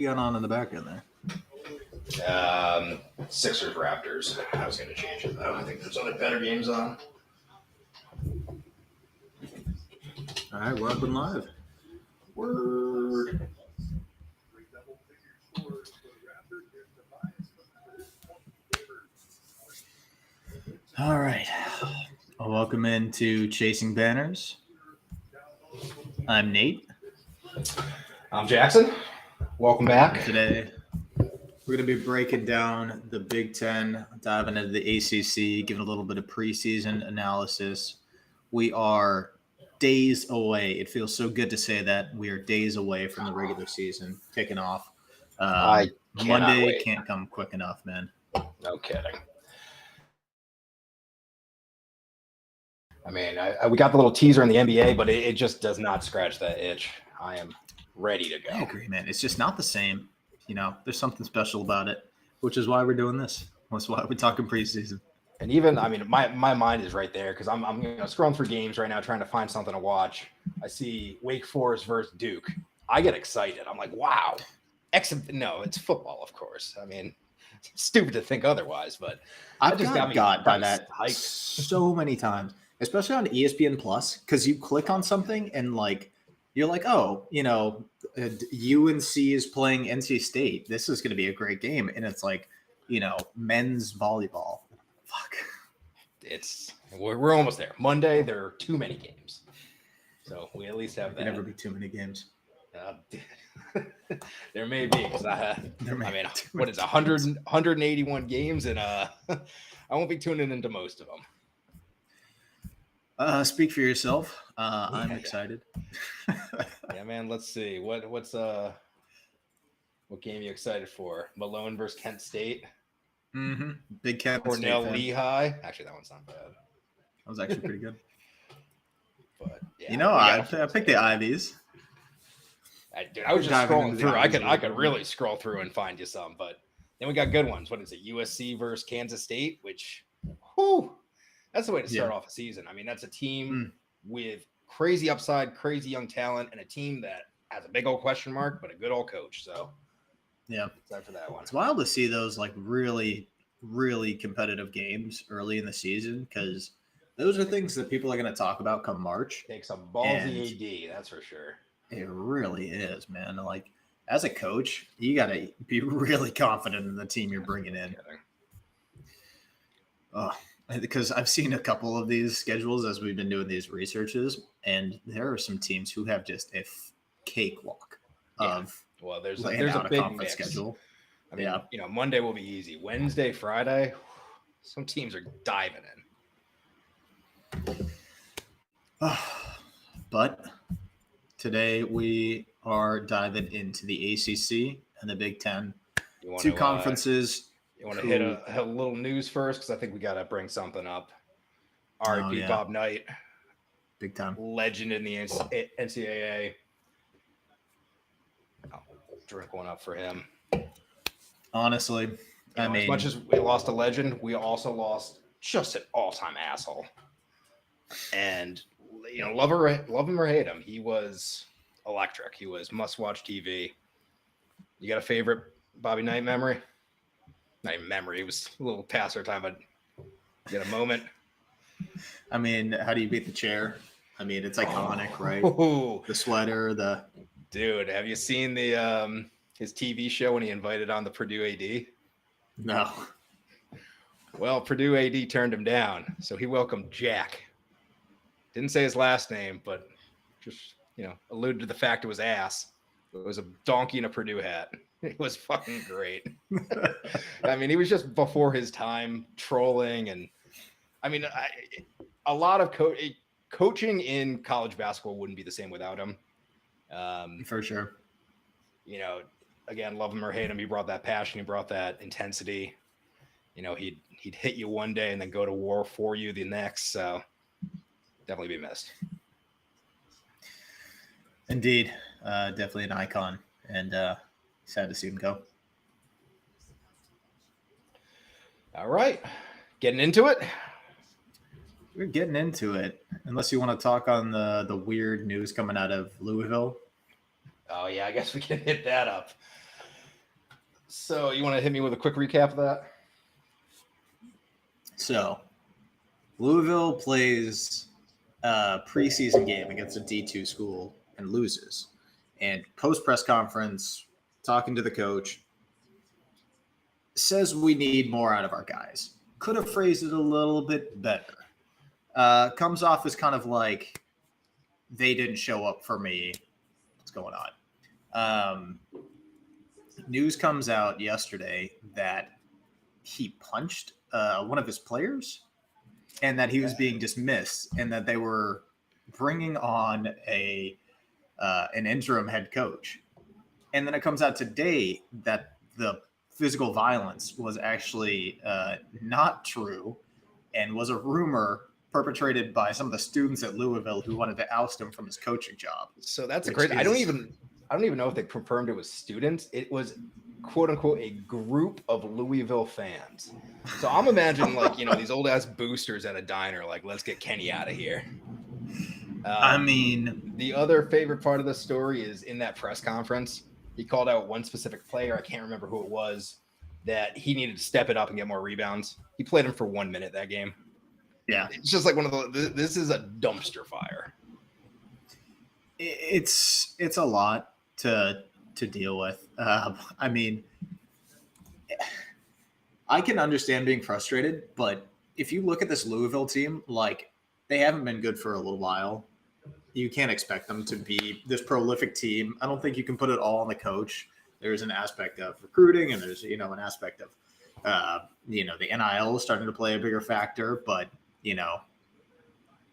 you got on in the back end there? Sixers Raptors. I was going to change it though. I think there's other better games on. All right, we're up and live. Word. All right. Well, welcome into Chasing Banners. I'm Nate. I'm Jackson. Welcome back. Today, we're going to be breaking down the Big Ten, diving into the ACC, giving a little bit of preseason analysis. We are days away. It feels so good to say that we are days away from the regular season kicking off. Monday wait. can't come quick enough, man. No kidding. I mean, we got the little teaser in the NBA, but it just does not scratch that itch. I am ready to go. I agree, man. It's just not the same. You know, there's something special about it, which is why we're doing this. That's why we're talking preseason. And even, I mean, my mind is right there because I'm scrolling through games right now trying to find something to watch. I see Wake Forest versus Duke. I get excited. I'm like, wow. No, it's football, of course. I mean, it's stupid to think otherwise, but I've just got by that so many times, especially on ESPN Plus, because you click on something and like you're like, oh, you know, UNC is playing NC State. This is going to be a great game, and it's like, you know, men's volleyball. Fuck. We're almost there. Monday, there are too many games, so we at least have that. There can never be too many games. There may be. What is 181 games, and I won't be tuning into most of them. Speak for yourself. I'm excited. Yeah, man. Let's see. What game are you excited for? Malone versus Kent State. Mm-hmm. Big Kent Cornell State Lehigh. Actually, that one's not bad. That was actually pretty good. But yeah, you know, I picked the Ivies. I was just scrolling through. I could really scroll through and find you some, but then we got good ones. What is it? USC versus Kansas State, which, that's the way to start off a season. I mean, that's a team with crazy upside, crazy young talent, and a team that has a big old question mark, but a good old coach. So, yeah, excited for that one. It's wild to see those like really, really competitive games early in the season because those are things that people are going to talk about come March. Take some ballsy AD, that's for sure. It really is, man. Like, as a coach, you got to be really confident in the team you're bringing in. Because I've seen a couple of these schedules as we've been doing these researches, and there are some teams who have just a cakewalk of there's a big conference schedule. I mean, you know, Monday will be easy. Wednesday, Friday, some teams are diving in. But today we are diving into the ACC and the Big Ten. Two conferences. You want to hit a little news first because I think we got to bring something up. R.I.P. Bob Knight. Big time. Legend in the NCAA. I'll drink one up for him. Honestly, I mean, as much as we lost a legend, we also lost just an all-time asshole. And, you know, love him or hate him, he was electric. He was must-watch TV. You got a favorite Bobby Knight memory? Not even memory. It was a little past our time, but you got a moment. I mean, how do you beat the chair? I mean, it's iconic, right? The sweater, dude. Have you seen the his TV show when he invited on the Purdue AD? No. Well, Purdue AD turned him down, so he welcomed Jack. Didn't say his last name, but just, you know, alluded to the fact it was ass. It was a donkey in a Purdue hat. It was fucking great. I mean, he was just before his time, trolling, and I mean, a lot of coaching in college basketball wouldn't be the same without him. For sure. You know, again, love him or hate him, he brought that passion, he brought that intensity. You know, he'd hit you one day and then go to war for you the next. So definitely be missed. Indeed, definitely an icon, and sad to see him go. All right, getting into it. We're getting into it. Unless you want to talk on the weird news coming out of Louisville. Oh yeah, I guess we can hit that up. So you want to hit me with a quick recap of that? So Louisville plays a preseason game against a D2 school and loses. And post press conference, talking to the coach, says we need more out of our guys. Could have phrased it a little bit better. Comes off as kind of like, they didn't show up for me. What's going on? News comes out yesterday that he punched one of his players and that he was being dismissed and that they were bringing on an interim head coach. And then it comes out today that the physical violence was actually not true and was a rumor perpetrated by some of the students at Louisville who wanted to oust him from his coaching job. So that's a great. I don't even know if they confirmed it was students. It was quote unquote a group of Louisville fans. So I'm imagining like, these old ass boosters at a diner, like, let's get Kenny out of here. I mean, the other favorite part of the story is in that press conference, he called out one specific player. I can't remember who it was, that he needed to step it up and get more rebounds. He played him for 1 minute that game. Yeah. It's just like this is a dumpster fire. It's a lot to deal with. I mean, I can understand being frustrated, but if you look at this Louisville team, like, they haven't been good for a little while. You can't expect them to be this prolific team. I don't think you can put it all on the coach. There's an aspect of recruiting, and there's an aspect of the NIL is starting to play a bigger factor, but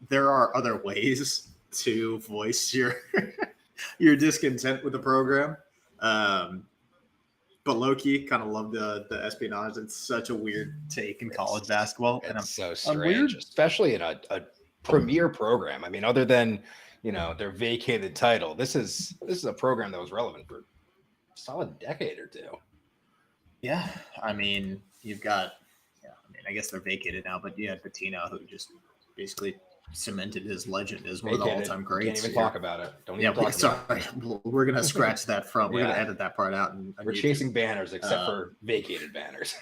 there are other ways to voice your your discontent with the program. But low-key, kind of love the espionage. It's such a weird take in college basketball. And it's so strange, especially in a premier program. I mean, other than, their vacated title, this is a program that was relevant for a solid decade or two. Yeah. I mean, you've got, I guess they're vacated now, but you had Patino, who just basically cemented his legend as one of the all-time greats. Can't even talk about it. Don't even talk about it. We're going to scratch that from. We're going to edit that part out. And we're chasing banners, except for vacated banners.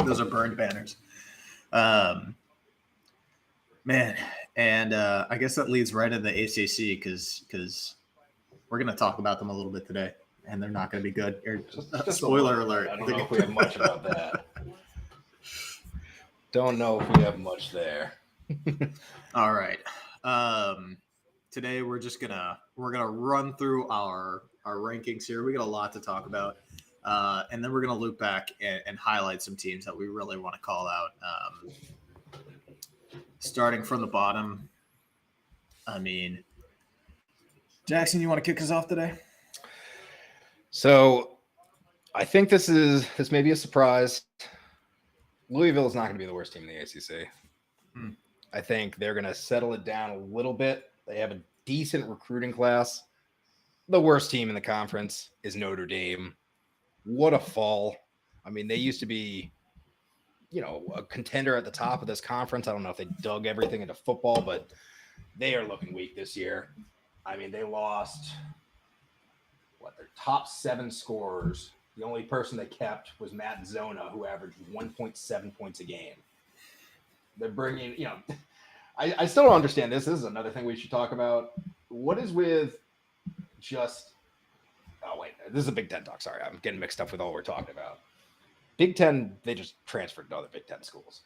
Those are burned banners. Man, and I guess that leads right into the ACC because we're going to talk about them a little bit today, and they're not going to be good. Spoiler alert. I don't know if we have much about that. Don't know if we have much there. All right. Today we're gonna run through our rankings here. We got a lot to talk about, and then we're gonna loop back and highlight some teams that we really want to call out. Starting from the bottom. I mean, Jackson, you want to kick us off today? So, I think this may be a surprise. Louisville is not going to be the worst team in the ACC. I think they're going to settle it down a little bit. They have a decent recruiting class. The worst team in the conference is Notre Dame. What a fall. I mean, they used to be, a contender at the top of this conference. I don't know if they dug everything into football, but they are looking weak this year. I mean, they lost, their top 7 scorers. The only person they kept was Matt Zona, who averaged 1.7 points a game. They're bringing, I still don't understand this. This is another thing we should talk about. What is with this is a Big Ten talk. Sorry, I'm getting mixed up with all we're talking about. Big Ten, they just transferred to other Big Ten schools.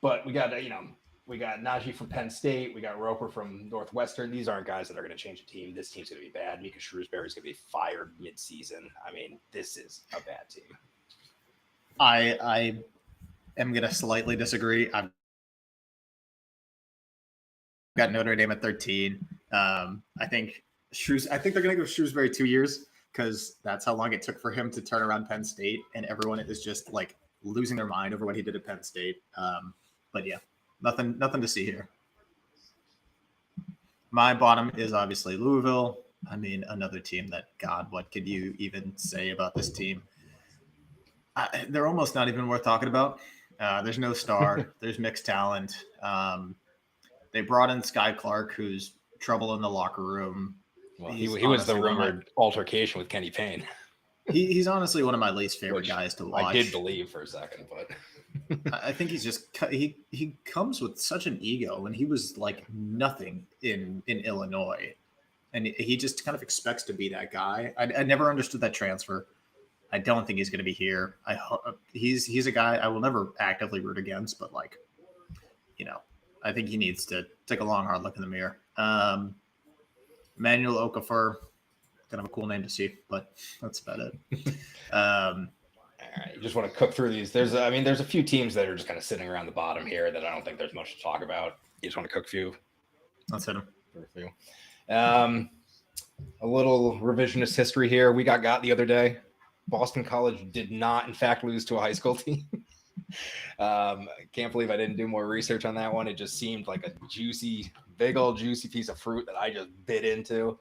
But we got Najee from Penn State. We got Roper from Northwestern. These aren't guys that are going to change the team. This team's going to be bad. Mika Shrewsbury's going to be fired mid-season. I mean, this is a bad team. I am going to slightly disagree. I've got Notre Dame at 13. I think they're going to give Shrewsbury 2 years because that's how long it took for him to turn around Penn State, and everyone is just like losing their mind over what he did at Penn State. But yeah. Nothing to see here. My bottom is obviously Louisville. I mean, another team that, God, what could you even say about this team? They're almost not even worth talking about. There's no star. There's mixed talent. They brought in Sky Clark, who's trouble in the locker room. Well, he was the rumored altercation with Kenny Payne. He's honestly one of my least favorite Which guys to watch. I did believe for a second, but I think he's just he comes with such an ego, and he was like nothing in Illinois, and he just kind of expects to be that guy. I never understood that transfer. I don't think he's going to be here. He's a guy I will never actively root against, but like, I think he needs to take a long hard look in the mirror. Emmanuel Okafor, kind of a cool name to see, but that's about it. All right, you just want to cook through these. There's a few teams that are just kind of sitting around the bottom here that I don't think there's much to talk about. You just want to cook a few. Let's hit them. A little revisionist history here. We got the other day. Boston College did not, in fact, lose to a high school team. Can't believe I didn't do more research on that one. It just seemed like a big old juicy piece of fruit that I just bit into.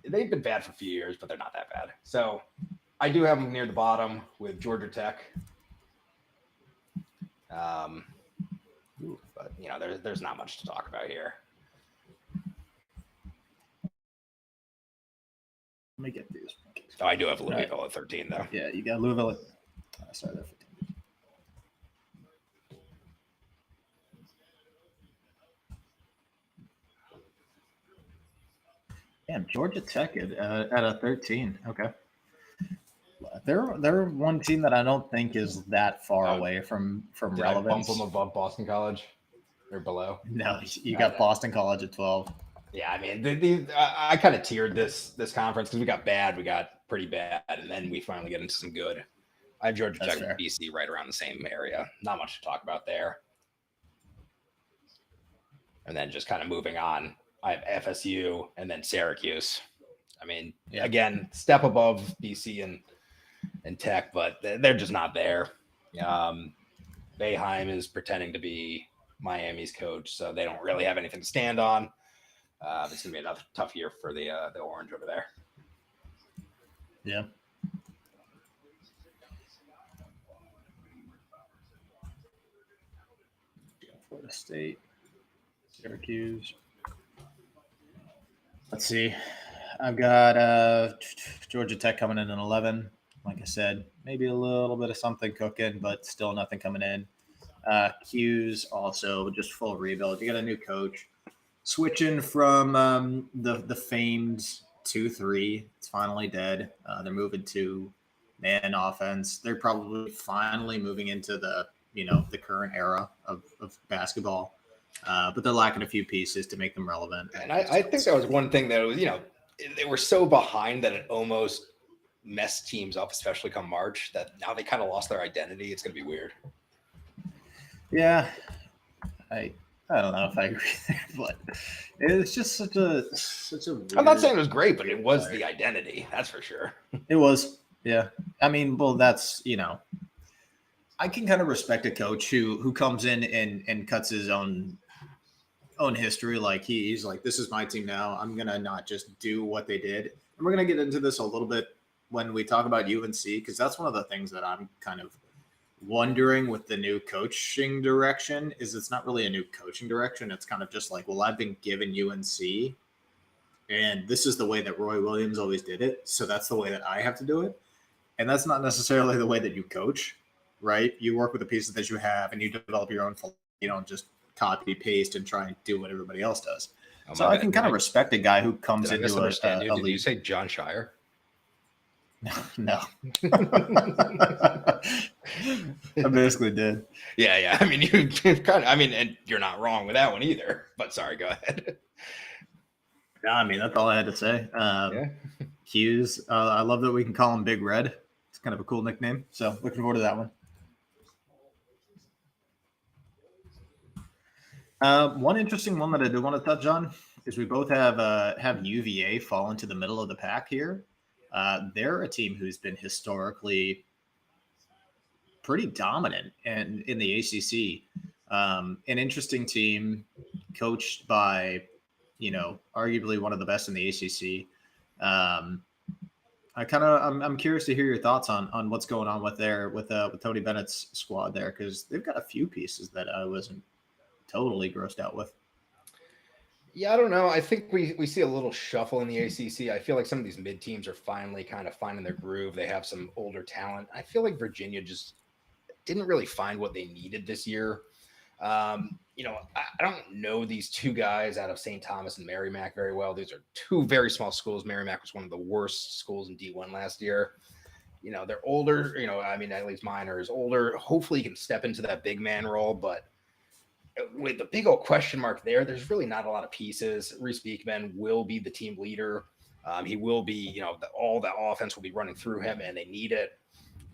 They've been bad for a few years, but they're not that bad. So I do have them near the bottom with Georgia Tech. But there's not much to talk about here. Let me get these. Oh, I do have Louisville at 13, though. Yeah, you got Louisville at sorry, they're 15. Damn, Georgia Tech at a 13. Okay. They're one team that I don't think is that far away from relevance. Bump them above Boston College or below? No, you got Boston College at 12. Yeah, I mean, I kind of tiered this conference because we got bad, we got pretty bad, and then we finally get into some good. I have Georgia Tech and BC right around the same area. Not much to talk about there. And then just kind of moving on, I have FSU and then Syracuse. I mean, again, step above BC and Tech, but they're just not there. Boeheim is pretending to be Miami's coach, so they don't really have anything to stand on. It's going to be another tough year for the Orange over there. Yeah. Florida State, Syracuse. Let's see. I've got Georgia Tech coming in at 11. Like I said, maybe a little bit of something cooking, but still nothing coming in. Q's also just full rebuild. You got a new coach. Switching from the famed 2-3. It's finally dead. They're moving to man offense. They're probably finally moving into the current era of basketball. But they're lacking a few pieces to make them relevant. And I think that was one thing that was, they were so behind that it almost messed teams up, especially come March, that now they kind of lost their identity. It's going to be weird. Yeah. I don't know if I agree there, but it's just such a weird, I'm not saying it was great, but it was the identity. That's for sure. It was. Yeah. I mean, well, that's, I can kind of respect a coach who comes in and cuts his own history. Like he's like, this is my team now. I'm going to not just do what they did. And we're going to get into this a little bit when we talk about UNC, because that's one of the things that I'm kind of wondering with the new coaching direction is it's not really a new coaching direction. It's kind of just like, well, I've been given UNC and this is the way that Roy Williams always did it. So that's the way that I have to do it. And that's not necessarily the way that you coach, right? You work with the pieces that you have and you develop your own. You don't just copy paste and try and do what everybody else does. So I can kind of respect a guy who comes into a league. Did you say John Shire? No. I basically did. Yeah. I mean, you kind of. I mean, and you're not wrong with that one either. But sorry, go ahead. No, I mean that's all I had to say. Hughes. I love that we can call him Big Red. It's kind of a cool nickname. So looking forward to that one. One interesting one that I do want to touch on is we both have UVA fall into the middle of the pack here. They're a team who's been historically pretty dominant in the ACC. An interesting team coached by, arguably one of the best in the ACC. I'm curious to hear your thoughts on what's going on with Tony Bennett's squad there, because they've got a few pieces that I wasn't totally grossed out with. Yeah, I don't know. I think we see a little shuffle in the ACC. I feel like some of these mid teams are finally kind of finding their groove. They have some older talent. I feel like Virginia just didn't really find what they needed this year. I don't know these two guys out of St. Thomas and Merrimack very well. These are two very small schools. Merrimack was one of the worst schools in D1 last year. They're older. At least Minor is older. Hopefully, he can step into that big man role. But with the big old question mark there's really not a lot of pieces. Reese Beekman will be the team leader. He will be, all the offense will be running through him, and they need it.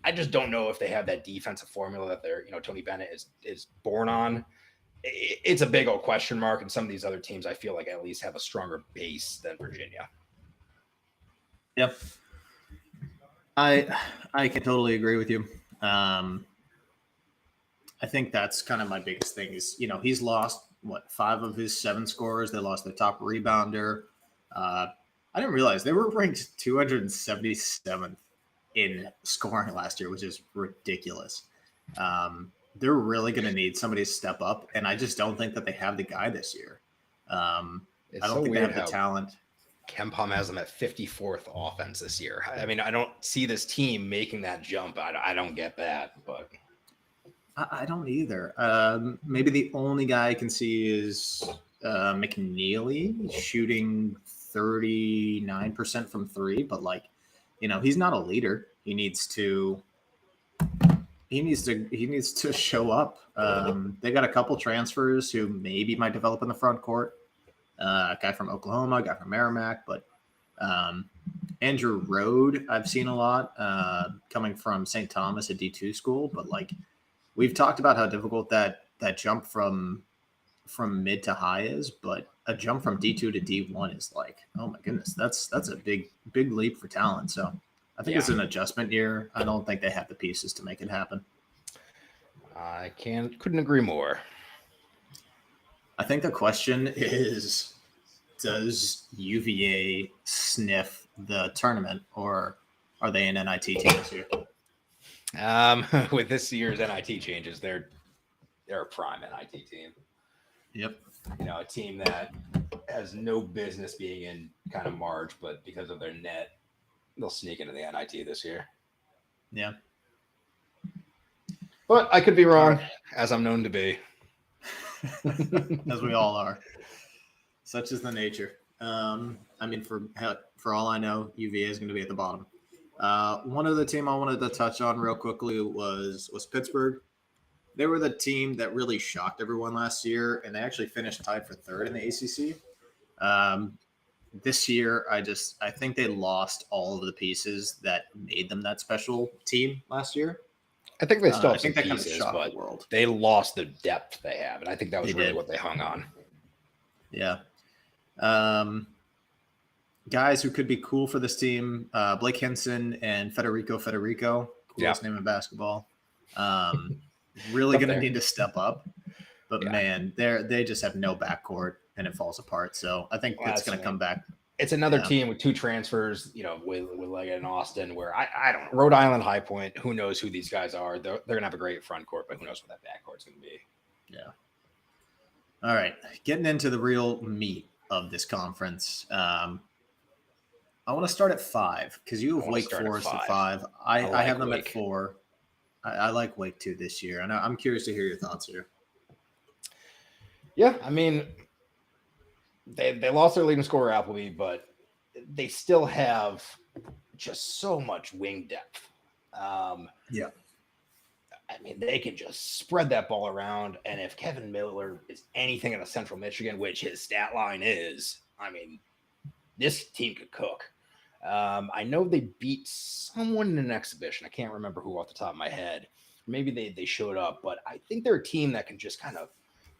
I just don't know if they have that defensive formula that Tony Bennett is born on. It's a big old question mark, and some of these other teams I feel like at least have a stronger base than Virginia. Yep. I can totally agree with you. I think that's kind of my biggest thing is, he's lost 5 of his 7 scorers. They lost their top rebounder. I didn't realize they were ranked 277th in scoring last year, which is ridiculous. They're really going to need somebody to step up, and I just don't think that they have the guy this year. I don't think they have the talent. KenPom has them at 54th offense this year. I mean, I don't see this team making that jump. I don't get that, but I don't either. Maybe the only guy I can see is McNeely shooting 39% from 3, but he's not a leader. He needs to show up. They got a couple transfers who maybe might develop in the front court. A guy from Oklahoma, a guy from Merrimack, but Andrew Rode I've seen a lot coming from St. Thomas, a D2 school, but we've talked about how difficult that jump from mid to high is, but a jump from D2 to D1 is oh my goodness, that's a big leap for talent. So I think it's an adjustment year. I don't think they have the pieces to make it happen. I couldn't agree more. I think the question is, does UVA sniff the tournament, or are they an NIT team this year? With this year's NIT changes, they're a prime NIT team. Yep. A team that has no business being in kind of March, but because of their net, they'll sneak into the NIT this year. Yeah. But I could be wrong, as I'm known to be. As we all are. Such is the nature. For all I know, UVA is going to be at the bottom. One other team I wanted to touch on real quickly was Pittsburgh. They were the team that really shocked everyone last year, and they actually finished tied for 3rd in the ACC. This year, I think they lost all of the pieces that made them that special team last year. I think they still have some pieces, kind of shocked the world. They lost the depth they have, and I think that was really what they hung on. Yeah. Guys who could be cool for this team, Blake Henson and Federico, coolest name in basketball. Really going to need to step up. But man, they just have no backcourt, and it falls apart. So I think it's going to come back. It's another team with 2 transfers, with Leggett and Austin, where I don't know. Rhode Island, High Point, who knows who these guys are. They're going to have a great front court, but who knows what that backcourt's going to be. Yeah. All right. Getting into the real meat of this conference. I want to start at 5 because you have Wake Forest at 5. I have them at 4. I like Wake too this year, and I'm curious to hear your thoughts here. Yeah, I mean, they lost their leading scorer, Appleby, but they still have just so much wing depth. Yeah. I mean, they can just spread that ball around, and if Kevin Miller is anything in a Central Michigan, which his stat line is, I mean, this team could cook. I know they beat someone in an exhibition. I can't remember who off the top of my head. Maybe they showed up, but I think they're a team that can just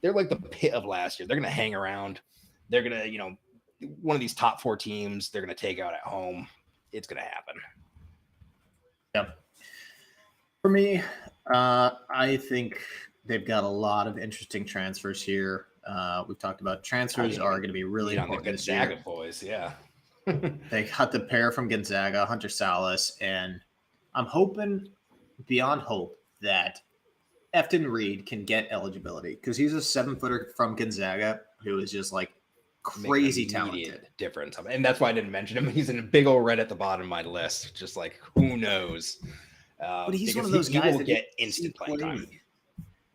they're like the pit of last year. They're going to hang around. They're going to, one of these top 4 teams, they're going to take out at home. It's going to happen. Yeah. For me, I think they've got a lot of interesting transfers here. We've talked about transfers are going to be really important this year. Gonzaga boys, yeah. They got the pair from Gonzaga, Hunter Salas, and I'm hoping beyond hope that Efton Reed can get eligibility because he's a 7-footer from Gonzaga who is just crazy Make an immediate talented. difference. And that's why I didn't mention him. He's in a big old red at the bottom of my list. Just like, who knows? But he's one Because of those he guys will that get you see instant playing time.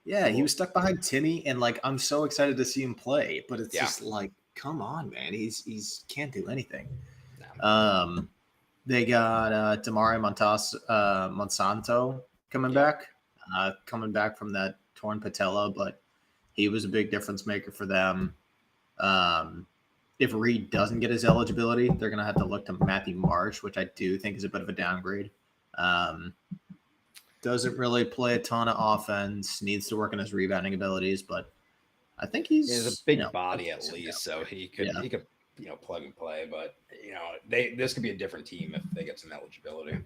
Yeah, he was stuck behind Timmy, and like I'm so excited to see him play, but it's Yeah. just like, come on, man, he's can't do anything. No. They got Damari Monsanto coming back from that torn patella, but he was a big difference maker for them. If Reed doesn't get his eligibility, they're going to have to look to Matthew Marsh, which I do think is a bit of a downgrade. Doesn't really play a ton of offense, needs to work on his rebounding abilities, but I think he's a big body at least, so he could plug and play. But this could be a different team if they get some eligibility.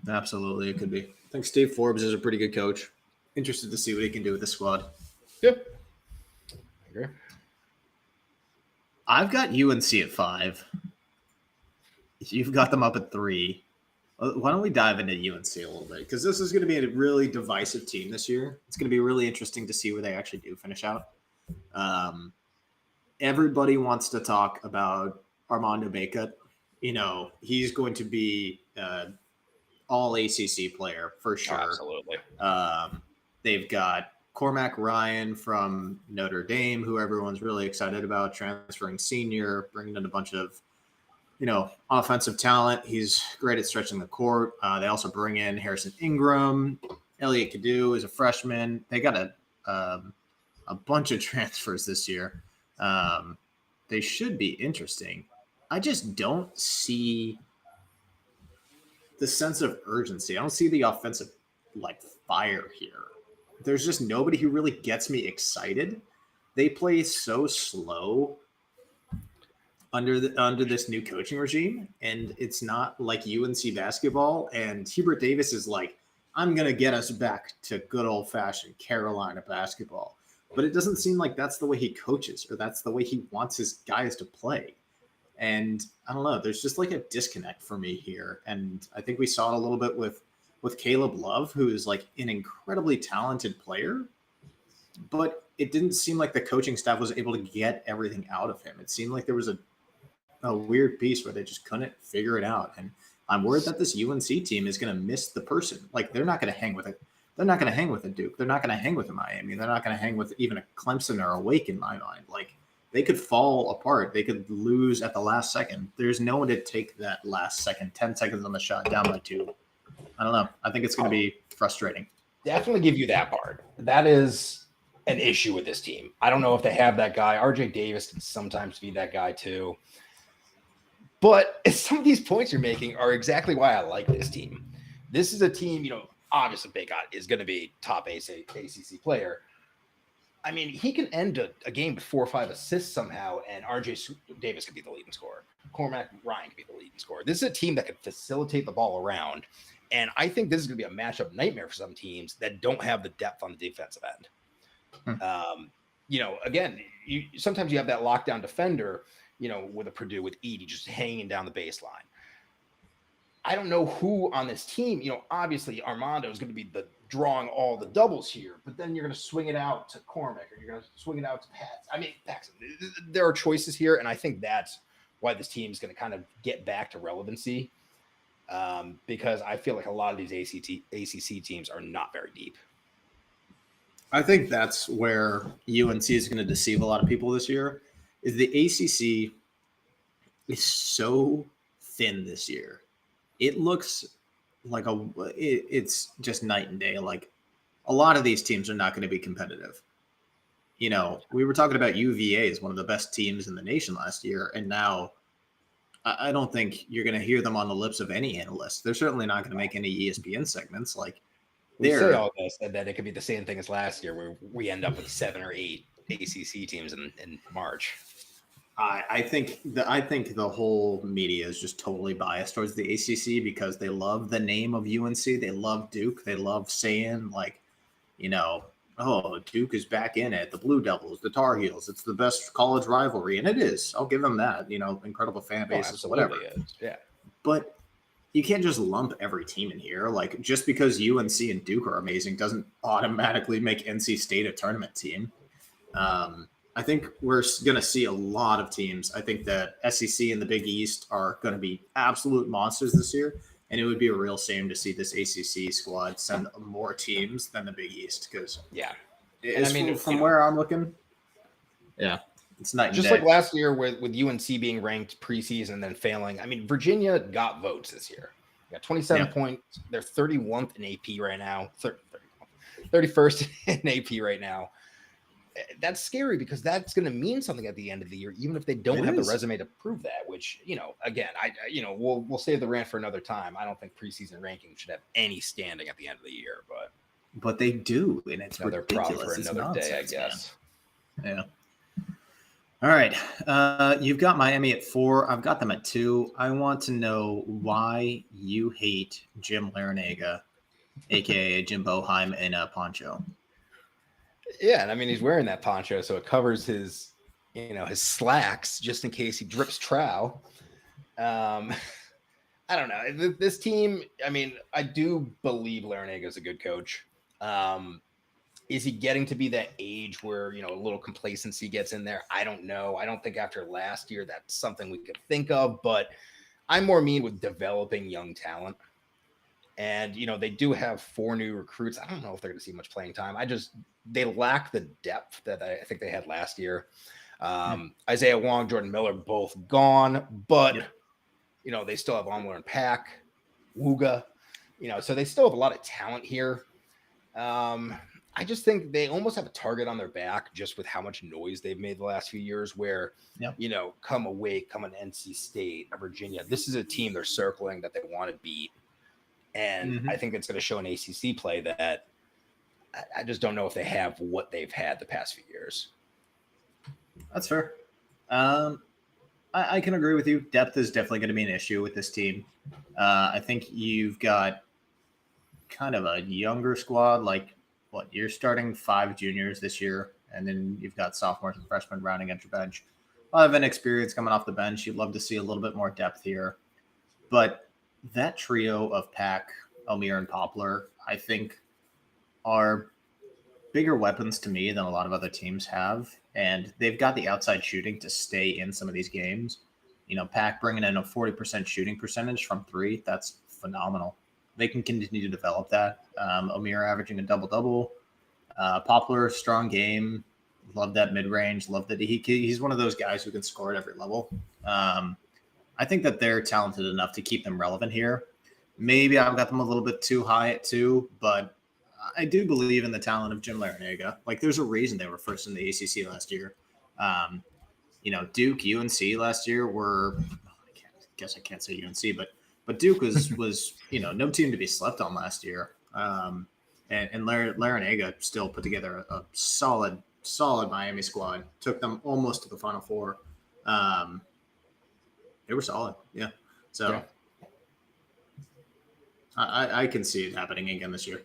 Absolutely, it could be. I think Steve Forbes is a pretty good coach. Interested to see what he can do with the squad. Yep, I agree. I've got UNC at 5. You've got them up at 3. Why don't we dive into UNC a little bit? Because this is going to be a really divisive team this year. It's going to be really interesting to see where they actually do finish out. Everybody wants to talk about Armando Bacot. He's going to be all ACC player for sure. Absolutely. They've got Cormac Ryan from Notre Dame, who everyone's really excited about, transferring senior, bringing in a bunch of offensive talent. He's great at stretching the court. They also bring in Harrison Ingram. Elliot Cadu is a freshman. They got a bunch of transfers this year. They should be interesting. I just don't see the sense of urgency. I don't see the offensive fire here. There's just nobody who really gets me excited. They play so slow under this new coaching regime, and it's not like UNC basketball. And Hubert Davis is like, I'm gonna get us back to good old fashioned Carolina basketball, but it doesn't seem like that's the way he coaches or that's the way he wants his guys to play. And I don't know, there's just like a disconnect for me here, and I think we saw it a little bit with Caleb Love, who is like an incredibly talented player, but it didn't seem like the coaching staff was able to get everything out of him. It seemed like there was a weird piece where they just couldn't figure it out. And I'm worried that this UNC team is going to miss the person. Like, they're not going to hang with it. They're not going to hang with a Duke. They're not going to hang with a Miami. They're not going to hang with even a Clemson or a Wake in my mind. Like, they could fall apart. They could lose at the last second. There's no one to take that last second, 10 seconds on the shot, down by 2. I don't know. I think it's going to be frustrating. Definitely give you that part. That is an issue with this team. I don't know if they have that guy. RJ Davis can sometimes be that guy too. But some of these points you're making are exactly why I like this team. This is a team, obviously Bacot is going to be top ACC player. I mean, he can end a game with 4 or 5 assists somehow, and RJ Davis could be the leading scorer. Cormac Ryan could be the leading scorer. This is a team that can facilitate the ball around, and I think this is going to be a matchup nightmare for some teams that don't have the depth on the defensive end. Again, sometimes you have that lockdown defender, with a Purdue, with Edey just hanging down the baseline. I don't know who on this team, obviously Armando is going to be the drawing all the doubles here, but then you're going to swing it out to Cormac or you're going to swing it out to Pat. I mean, Paxson, there are choices here, and I think that's why this team is going to kind of get back to relevancy, because I feel like a lot of these ACC teams are not very deep. I think that's where UNC is going to deceive a lot of people this year. Is the ACC is so thin this year. It looks like it's just night and day. Like, a lot of these teams are not going to be competitive. We were talking about UVA as one of the best teams in the nation last year, and now I don't think you're going to hear them on the lips of any analyst. They're certainly not going to make any ESPN segments. Like, we say all this, and then it could be the same thing as last year, where we end up with 7 or 8 ACC teams in March. I think the whole media is just totally biased towards the ACC because they love the name of UNC. They love Duke. They love saying, Duke is back in it. The Blue Devils, the Tar Heels. It's the best college rivalry, and it is. I'll give them that. Incredible fan bases, whatever. Yeah. But you can't just lump every team in here. Like, just because UNC and Duke are amazing doesn't automatically make NC State a tournament team. I think we're going to see a lot of teams. I think that SEC and the Big East are going to be absolute monsters this year. And it would be a real shame to see this ACC squad send more teams than the Big East because Yeah. And I mean, from where I'm looking, yeah, it's night and just day. like last year with UNC being ranked preseason and then failing. I mean, Virginia got votes this year. They got 27 points. They're 31st in AP right now. 31st in AP right now. That's scary because that's going to mean something at the end of the year, even if they don't have the resume to prove that. Which, again, we'll save the rant for another time. I don't think preseason rankings should have any standing at the end of the year, but they do, and it's another ridiculous. For another nonsense, day, I guess. Man. Yeah. All right. You've got Miami at 4. I've got them at 2. I want to know why you hate Jim Larinaga, aka Jim Boheim, in a poncho. Yeah, and I mean he's wearing that poncho, so it covers his, his slacks just in case he drips trowel. I don't know. This team, I mean, I do believe Larinaga is a good coach. Is he getting to be that age where, a little complacency gets in there? I don't know. I don't think after last year that's something we could think of, but I'm more mean with developing young talent. And, they do have 4 new recruits. I don't know if they're going to see much playing time. They lack the depth that I think they had last year. Isaiah Wong, Jordan Miller, both gone, but, they still have Onward and Pack, Wooga, so they still have a lot of talent here. I just think they almost have a target on their back just with how much noise they've made the last few years where, come away, come an NC State, Virginia. This is a team they're circling that they want to beat. And I think it's going to show an ACC play that I just don't know if they have what they've had the past few years. That's fair. I can agree with you. Depth is definitely going to be an issue with this team. I think you've got kind of a younger squad, like you're starting 5 juniors this year, and then you've got sophomores and freshmen rounding out your bench. A lot of inexperience coming off the bench. You'd love to see a little bit more depth here. But that trio of Pack, Omier, and Poplar, I think, are bigger weapons to me than a lot of other teams have. And they've got the outside shooting to stay in some of these games. Pack bringing in a 40% shooting percentage from 3, that's phenomenal. They can continue to develop that. Omier averaging a double-double. Poplar, strong game. Love that mid-range. Love that he's one of those guys who can score at every level. I think that they're talented enough to keep them relevant here. Maybe I've got them a little bit too high at 2, but I do believe in the talent of Jim Larinaga. There's a reason they were first in the ACC last year. Duke, UNC last year were, I can't say UNC, but Duke was no team to be slept on last year. And Larinaga still put together a solid Miami squad. Took them almost to the Final Four. They were solid, yeah. So yeah. I can see it happening again this year.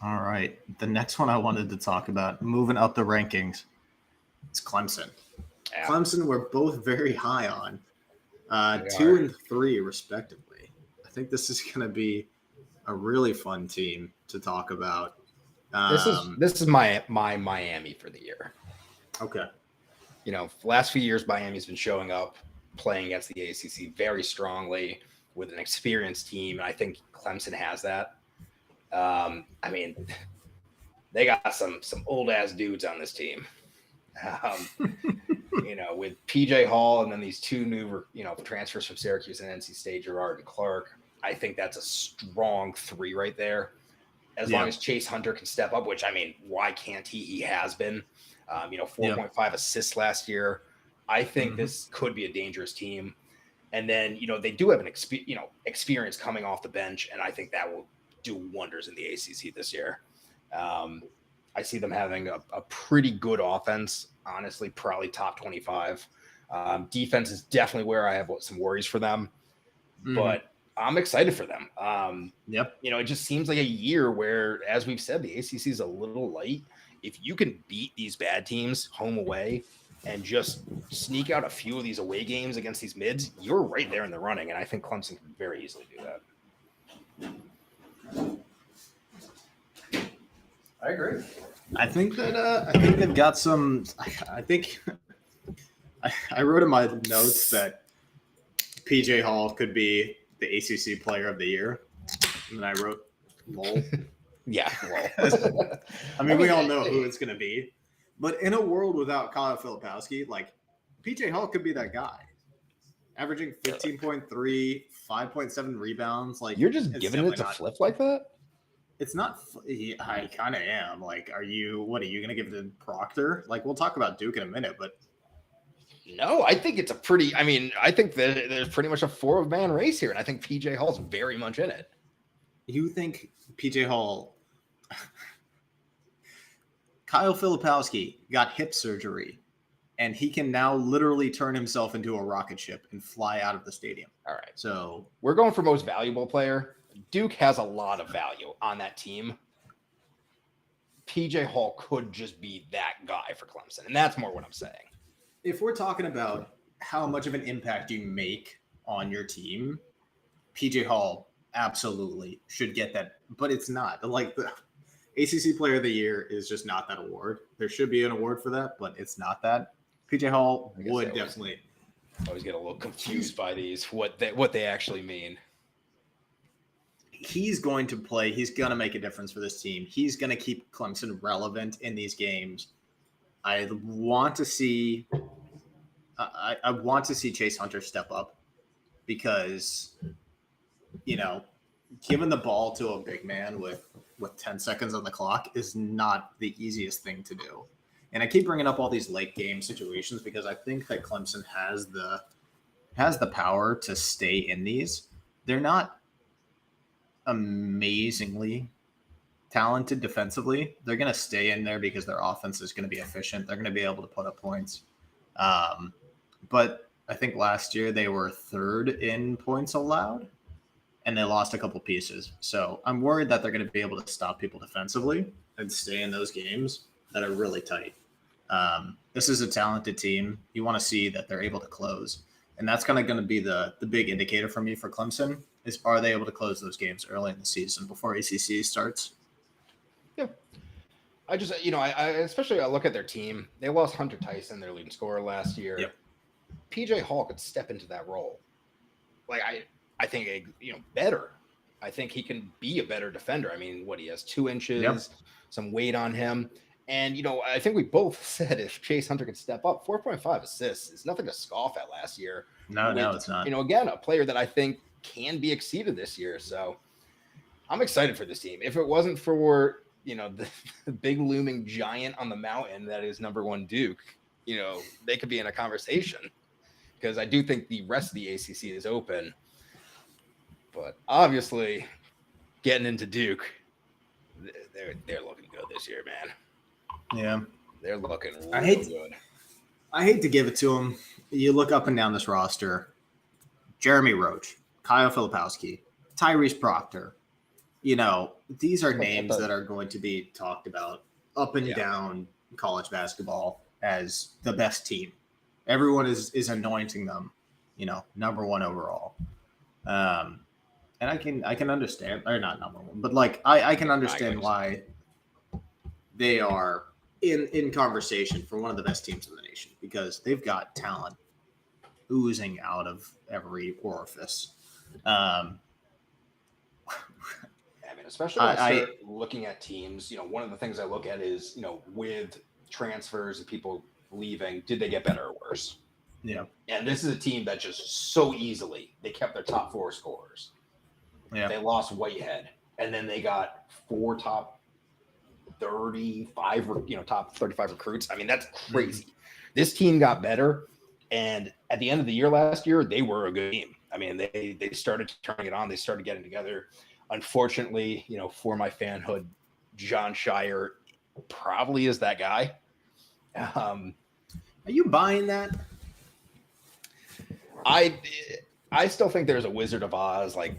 All right. The next one I wanted to talk about, moving up the rankings, it's Clemson. Yeah. Clemson, we're both very high on, 2 and 3 respectively. I think this is going to be a really fun team to talk about. This is my Miami for the year. Okay. Last few years, Miami's been showing up, playing against the ACC very strongly with an experienced team, and I think Clemson has that. I mean, they got some old ass dudes on this team. With PJ Hall and then these 2 new, transfers from Syracuse and NC State, Gerard and Clark. I think that's a strong 3 right there. As long as Chase Hunter can step up, which, I mean, why can't he? He has been. 4.5 assists last year. I think this could be a dangerous team. And then, they do have an experience coming off the bench, and I think that will do wonders in the ACC this year. I see them having a pretty good offense, honestly, probably top 25. Defense is definitely where I have some worries for them, but I'm excited for them. It just seems like a year where, as we've said, the ACC is a little light. If you can beat these bad teams home away and just sneak out a few of these away games against these mids, you're right there in the running. And I think Clemson can very easily do that. I agree. I think they've got some. I think I wrote in my notes that PJ Hall could be the ACC Player of the Year, and then I wrote lol. Yeah, well, I mean, we all know who it's going to be, but in a world without Kyle Filipowski, like PJ Hall could be that guy, averaging 15.3, 5.7 rebounds. Like you're just giving it to Flip like that. It's not. I kind of am. Like, what are you going to give it to Proctor? Like, we'll talk about Duke in a minute, but no, I think it's a pretty. I mean, I think that there's pretty much a 4-man race here, and I think PJ Hall's very much in it. You think PJ Hall? Kyle Filipowski got hip surgery, and he can now literally turn himself into a rocket ship and fly out of the stadium. All right. So we're going for most valuable player. Duke has a lot of value on that team. PJ Hall could just be that guy for Clemson, and that's more what I'm saying. If we're talking about how much of an impact you make on your team, PJ Hall absolutely should get that, but it's not. Like, the ACC Player of the Year is just not that award. There should be an award for that, but it's not that. PJ Hall would definitely. I always get a little confused by these, what they actually mean. He's going to play. He's going to make a difference for this team. He's going to keep Clemson relevant in these games. I want to see Chase Hunter step up because, giving the ball to a big man with 10 seconds on the clock is not the easiest thing to do. And I keep bringing up all these late game situations because I think that Clemson has the power to stay in these. They're not amazingly talented defensively. They're going to stay in there because their offense is going to be efficient. They're going to be able to put up points. But I think last year they were third in points allowed, and they lost a couple pieces. So I'm worried that they're going to be able to stop people defensively and stay in those games that are really tight. This is a talented team. You want to see that they're able to close. And that's kind of going to be the big indicator for me for Clemson is, are they able to close those games early in the season before ACC starts? Yeah. I just, I look at their team. They lost Hunter Tyson, their leading scorer last year. Yep. PJ Hall could step into that role. Like, I think, better. I think he can be a better defender. I mean, he has 2 inches, some weight on him. And, I think we both said if Chase Hunter could step up, 4.5 assists is nothing to scoff at last year. No, it's not. Again, a player that I think can be exceeded this year. So I'm excited for this team. If it wasn't for, the big looming giant on the mountain that is number 1 Duke, they could be in a conversation because I do think the rest of the ACC is open. But obviously, getting into Duke, they're looking good this year, man. Yeah, they're looking good. I hate to give it to them. You look up and down this roster: Jeremy Roach, Kyle Filipowski, Tyrese Proctor. These are names that are going to be talked about up and down college basketball as the best team. Everyone is anointing them, number 1 overall. And I can understand, or not number 1, but like I can understand why they are in conversation for one of the best teams in the nation because they've got talent oozing out of every orifice. Especially when I start looking at teams, one of the things I look at is, with transfers and people leaving, did they get better or worse? Yeah. And this is a team that just so easily, they kept their top 4 scorers. Yeah. They lost Whitehead, and then they got 4 top 35, top 35 recruits. I mean, that's crazy. Mm-hmm. This team got better, and at the end of the year last year, they were a good team. I mean, they started turning it on. They started getting together. Unfortunately, for my fanhood, John Shire probably is that guy. Are you buying that? I still think there's a Wizard of Oz, like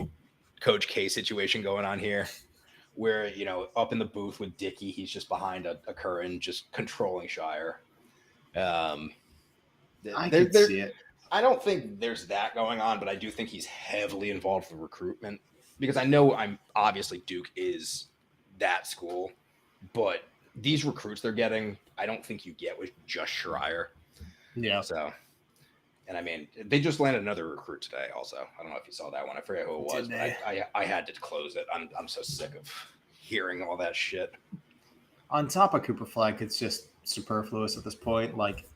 Coach K situation going on here where, up in the booth with Dickey, he's just behind a curtain, just controlling Shire. I can see it. I don't think there's that going on, but I do think he's heavily involved with recruitment because I know obviously Duke is that school. but these recruits they're getting, I don't think you get with just Schreier. Yeah. So, and I mean, they just landed another recruit today. Also, I don't know if you saw that one. I forget who it was, but I had to close it. I'm so sick of hearing all that shit. On top of Cooper Flag, it's just superfluous at this point. Like,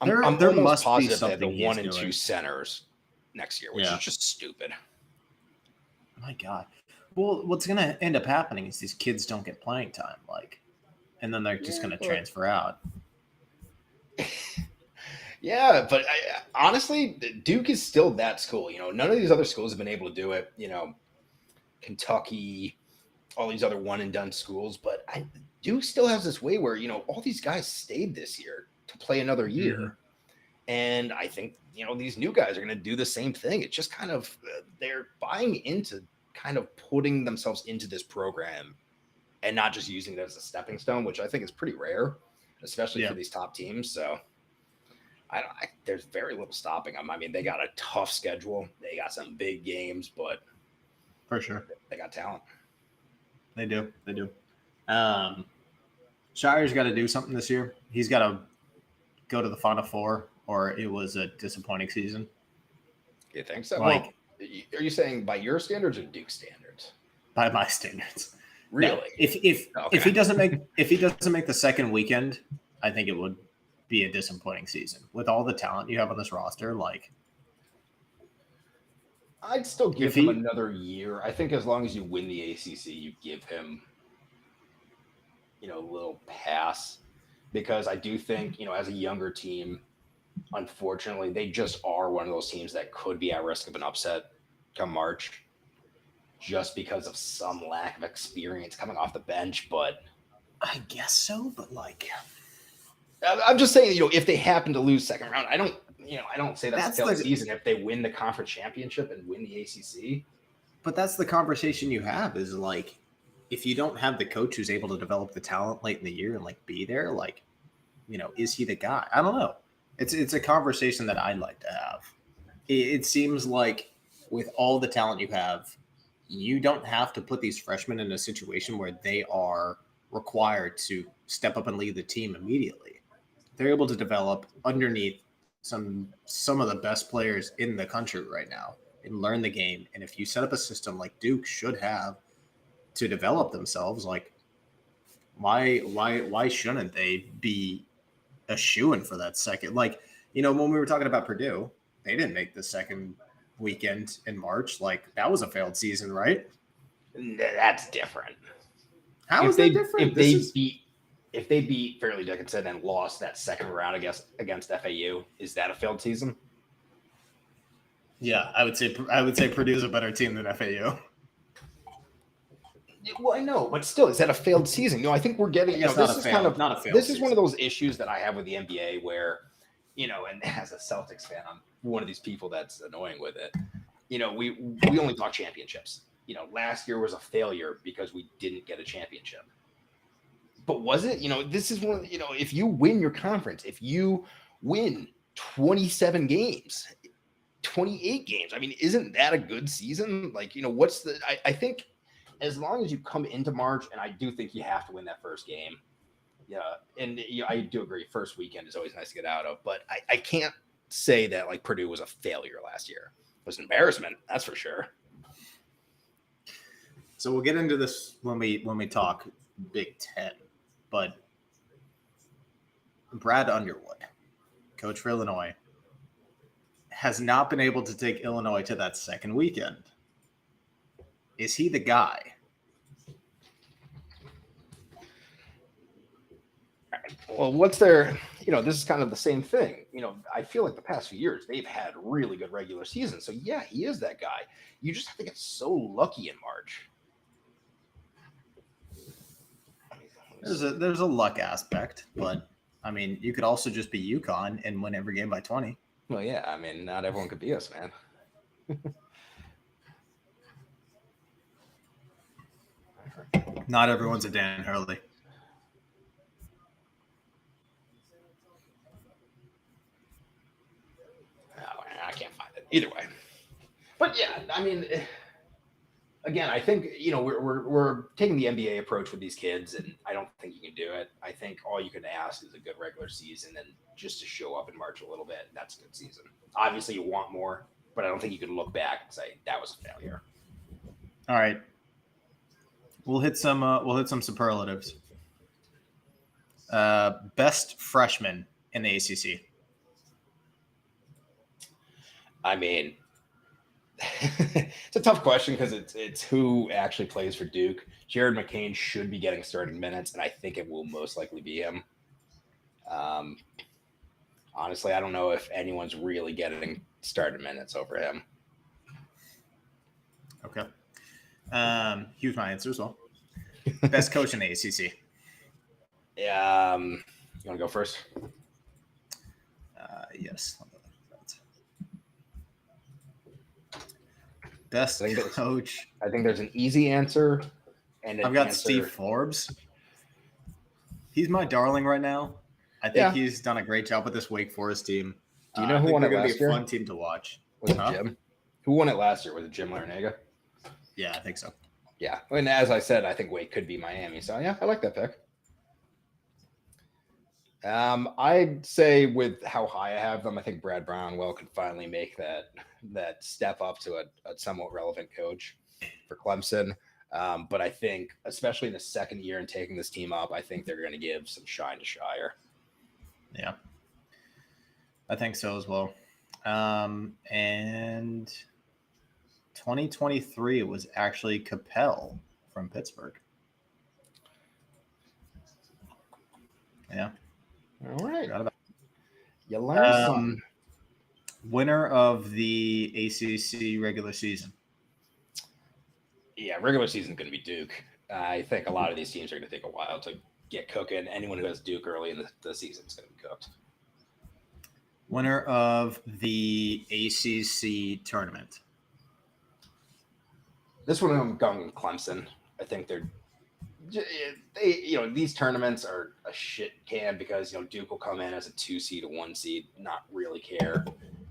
I'm there almost must be positive that something the he's 1 and doing. 2 centers next year, which is just stupid. My God. Well, what's going to end up happening is these kids don't get playing time, like, and then they're just going to transfer out. Yeah, but honestly, Duke is still that school. You know, none of these other schools have been able to do it. You know, Kentucky, all these other one and done schools, but Duke still has this way where, you know, all these guys stayed this year to play another year. Mm-hmm. And I think, you know, these new guys are going to do the same thing. It's just kind of, they're buying into kind of putting themselves into this program and not just using it as a stepping stone, which I think is pretty rare, especially for these top teams. So there's very little stopping them. I mean, they got a tough schedule. They got some big games, but for sure, they got talent. They do. Shire's got to do something this year. He's got to go to the Final Four, or it was a disappointing season. You think so? Like, well, are you saying by your standards or Duke standards? By my standards. Really? No. If he doesn't make the second weekend, I think it would be a disappointing season. With all the talent you have on this roster, like, I'd still give him another year. I think as long as you win the ACC, you give him, you know, a little pass, because I do think, you know, as a younger team, unfortunately, they just are one of those teams that could be at risk of an upset come March, just because of some lack of experience coming off the bench. But I guess so. But like, I'm just saying, you know, if they happen to lose second round, I don't say that's a failed season if they win the conference championship and win the ACC. But that's the conversation you have, is like, if you don't have the coach who's able to develop the talent late in the year and like be there, like, you know, is he the guy? I don't know. It's a conversation that I'd like to have. It seems like with all the talent you have, you don't have to put these freshmen in a situation where they are required to step up and lead the team immediately. They're able to develop underneath some of the best players in the country right now and learn the game. And if you set up a system like Duke should have to develop themselves, like, why shouldn't they be a shoo-in for that second? Like, you know, when we were talking about Purdue, they didn't make the second weekend in March. Like, that was a failed season, right? That's different. How is that different? If they beat Fairleigh Dickinson and lost that second round against FAU, is that a failed season? Yeah, I would say Purdue's a better team than FAU. Well, I know, but still, is that a failed season? No, I think we're getting. This is one of those issues that I have with the NBA, where, you know, and as a Celtics fan, I'm one of these people that's annoying with it. You know, we only talk championships. You know, last year was a failure because we didn't get a championship. But was it? You know, this is one. You know, if you win your conference, if you win 27 games, 28 games, I mean, isn't that a good season? Like, you know, I think, as long as you come into March, and I do think you have to win that first game. Yeah, and I do agree. First weekend is always nice to get out of, but I can't say that like Purdue was a failure last year. It was an embarrassment, that's for sure. So we'll get into this when we talk Big Ten, but Brad Underwood, coach for Illinois, has not been able to take Illinois to that second weekend. Is he the guy? Well, what's their, you know, this is kind of the same thing. You know, I feel like the past few years, they've had really good regular seasons. So, yeah, he is that guy. You just have to get so lucky in March. There's a luck aspect, but, I mean, you could also just be UConn and win every game by 20. Well, yeah, I mean, not everyone could be us, man. Not everyone's a Dan Hurley. Oh, I can't find it. Either way. But yeah, I mean, again, I think we're taking the NBA approach with these kids, and I don't think you can do it. I think all you can ask is a good regular season and just to show up in March a little bit. That's a good season. Obviously, you want more, but I don't think you can look back and say that was a failure. All right, we'll hit some superlatives. Best freshman in the ACC. I mean, it's a tough question because it's who actually plays for Duke. Jared McCain should be getting starting minutes, and I think it will most likely be him. Honestly, I don't know if anyone's really getting starting minutes over him. Okay. Here's my answer as well. Best coach in the ACC. You want to go first? Yes. Best coach. I think there's an easy answer. And I've got Steve Forbes. He's my darling right now. I think he's done a great job with this Wake Forest team. Do you know who won it last year? They're going to be a fun team to watch. Was it Jim? Who won it last year? Was it Jim Larinaga? Yeah, I think so. Yeah. And as I said, I think Wake could be Miami. So, yeah, I like that pick. I'd say with how high I have them, I think Brad Brownwell could finally make that step up to a somewhat relevant coach for Clemson. But I think, especially in the second year and taking this team up, I think they're going to give some shine to Shire. Yeah, I think so as well. And 2023 was actually Capel from Pittsburgh. Yeah. All right. You learned something. Winner of the ACC regular season. Yeah, regular season is going to be Duke. I think a lot of these teams are going to take a while to get cooking. Anyone who has Duke early in the season is going to be cooked. Winner of the ACC tournament. This one I'm going with Clemson. I think these tournaments are a shit can because Duke will come in as a 2 seed, a 1 seed, not really care.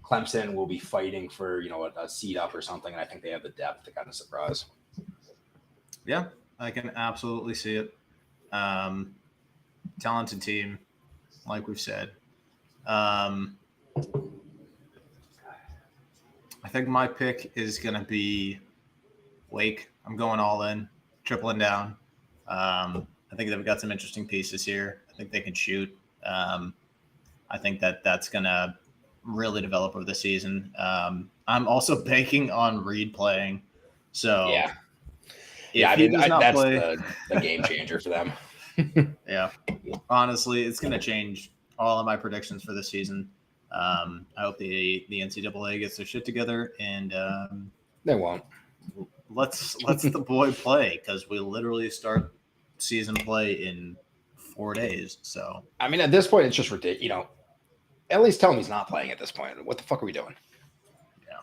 Clemson will be fighting for a seed up or something, and I think they have the depth to kind of surprise. Yeah, I can absolutely see it. Talented team, like we've said. I think my pick is going to be Wake. I'm going all in, tripling down. I think they've got some interesting pieces here. I think they can shoot. I think that's going to really develop over the season. I'm also banking on Reed playing. So yeah, I mean that's the game changer for them. Yeah, honestly, it's going to change all of my predictions for the season. I hope the NCAA gets their shit together, and they won't. Let's the boy play because we literally start season play in 4 days. So I mean, at this point, it's just ridiculous. At least tell him he's not playing at this point. What the fuck are we doing? Yeah,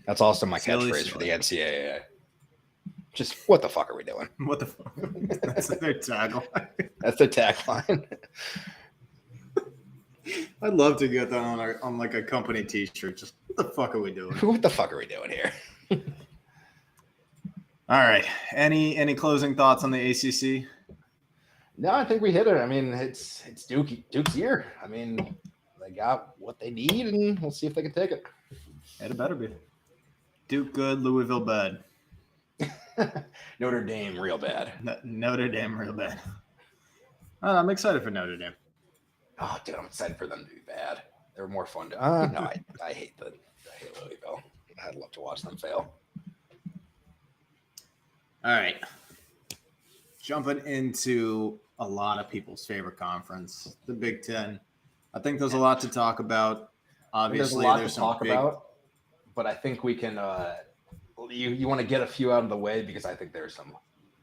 that's also my catchphrase for the NCAA. Just what the fuck are we doing? What the fuck? That's their tagline. That's their tagline. I'd love to get that on like a company T-shirt. Just what the fuck are we doing? What the fuck are we doing here? All right. Any closing thoughts on the ACC? No, I think we hit it. I mean, it's Duke's year. I mean, they got what they need, and we'll see if they can take it. It better be. Duke good, Louisville bad. Notre Dame real bad. Notre Dame real bad. I'm excited for Notre Dame. Oh, dude, I'm excited for them to be bad. They're more fun to. No, I hate Louisville. I'd love to watch them fail. All right. Jumping into a lot of people's favorite conference, the Big Ten. I think there's a lot to talk about. Obviously, there's some talk about, but I think we can. You want to get a few out of the way because I think there's some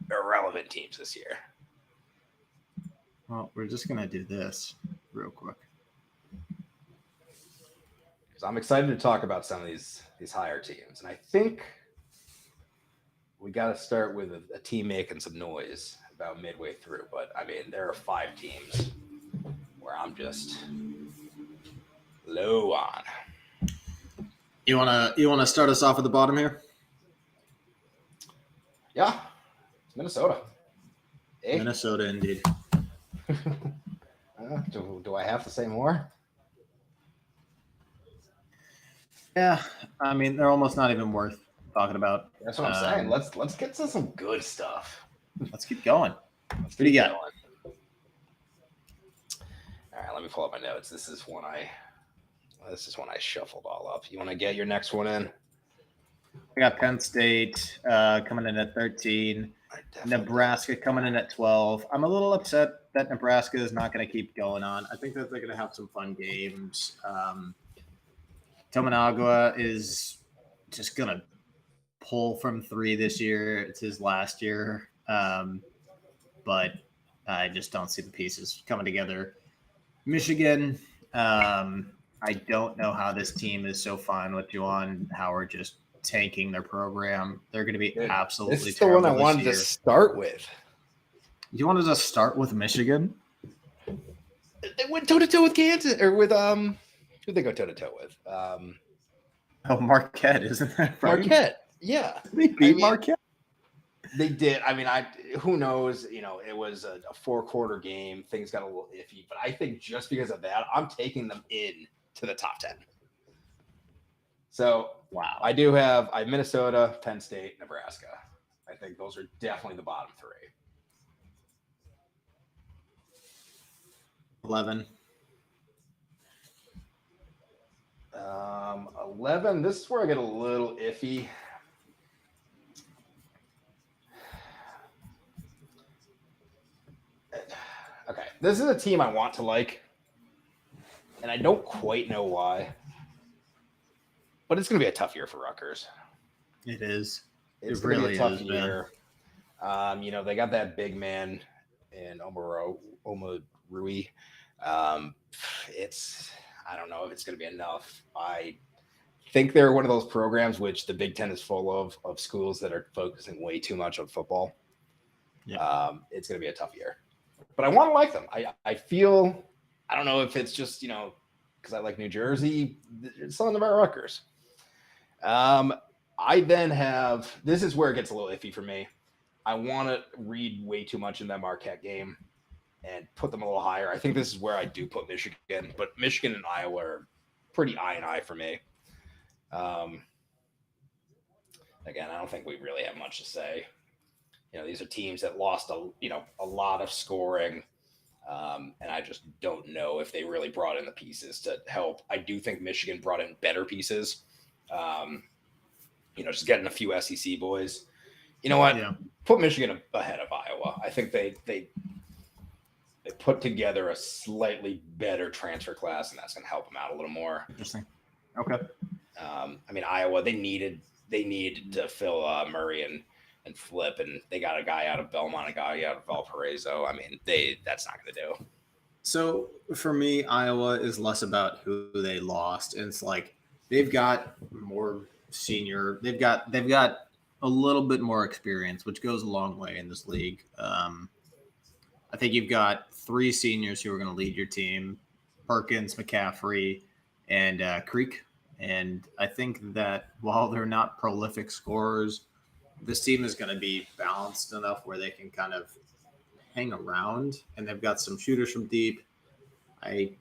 irrelevant teams this year. Well, we're just gonna do this real quick because I'm excited to talk about some of these higher teams, and I think we got to start with a team making some noise about midway through. But I mean, there are 5 teams where I'm just low on. You wanna start us off at the bottom here? Yeah, it's Minnesota. Eh? Minnesota, indeed. Do I have to say more? Yeah, I mean they're almost not even worth talking about. That's what I'm saying. Let's get to some good stuff. Let's keep going. Let's What do you keep got? going. All right, let me pull up my notes. This is when I shuffled all up. You want to get your next one in? I got Penn State coming in at 13. Nebraska coming in at 12. I'm a little upset that Nebraska is not going to keep going on. I think that they're going to have some fun games. Tominaga is just going to pull from 3 this year. It's his last year. But I just don't see the pieces coming together. Michigan, I don't know how this team is so fine with Juwan Howard just tanking their program. They're going to be absolutely This is the terrible one I wanted to start with. You wanted to start with Michigan? They went toe to toe with Kansas, or with who'd they go toe to toe with? Marquette, isn't that right? Marquette, yeah. They beat Marquette. They did. I mean, who knows? You know, it was a 4-quarter game. Things got a little iffy, but I think just because of that, I'm taking them in to the top 10. So wow, I have Minnesota, Penn State, Nebraska. I think those are definitely the bottom 3. 11. 11. This is where I get a little iffy. Okay, this is a team I want to like, and I don't quite know why. But it's going to be a tough year for Rutgers. It is. It's going to be a tough year. You know, they got that big man in Rui. I don't know if it's going to be enough. I think they're one of those programs which the Big Ten is full of schools that are focusing way too much on football. Yeah. It's going to be a tough year. But I want to like them. I feel, I don't know if it's just, you know, because I like New Jersey, it's something about Rutgers. I then have, this is where it gets a little iffy for me. I want to read way too much in that Marquette game and put them a little higher. I think this is where I do put Michigan, but Michigan and Iowa are pretty eye and eye for me. Again, I don't think we really have much to say. You know, these are teams that lost a lot of scoring. And I just don't know if they really brought in the pieces to help. I do think Michigan brought in better pieces. Just getting a few SEC boys. You know what? Yeah. Put Michigan ahead of Iowa. I think they put together a slightly better transfer class, and that's going to help them out a little more. Interesting. Okay. Iowa, they needed to fill Murray and Flip, and they got a guy out of Belmont, a guy out of Valparaiso. That's not going to do. So for me, Iowa is less about who they lost. And it's like they've got more senior. They've got a little bit more experience, which goes a long way in this league. I think you've got 3 seniors who are going to lead your team: Perkins, McCaffrey, and Creek. And I think that while they're not prolific scorers, this team is going to be balanced enough where they can kind of hang around, and they've got some shooters from deep. I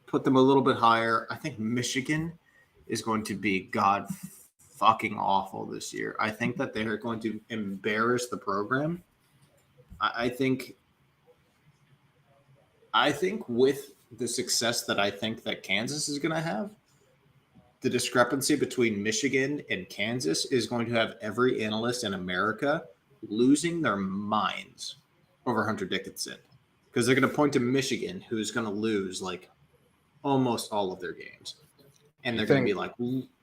put them a little bit higher. I think Michigan is going to be god fucking awful this year. I think that they're going to embarrass the program. I think with the success that I think that Kansas is going to have, the discrepancy between Michigan and Kansas is going to have every analyst in America losing their minds over Hunter Dickinson, because they're going to point to Michigan, who's going to lose like almost all of their games. And they're going to be like,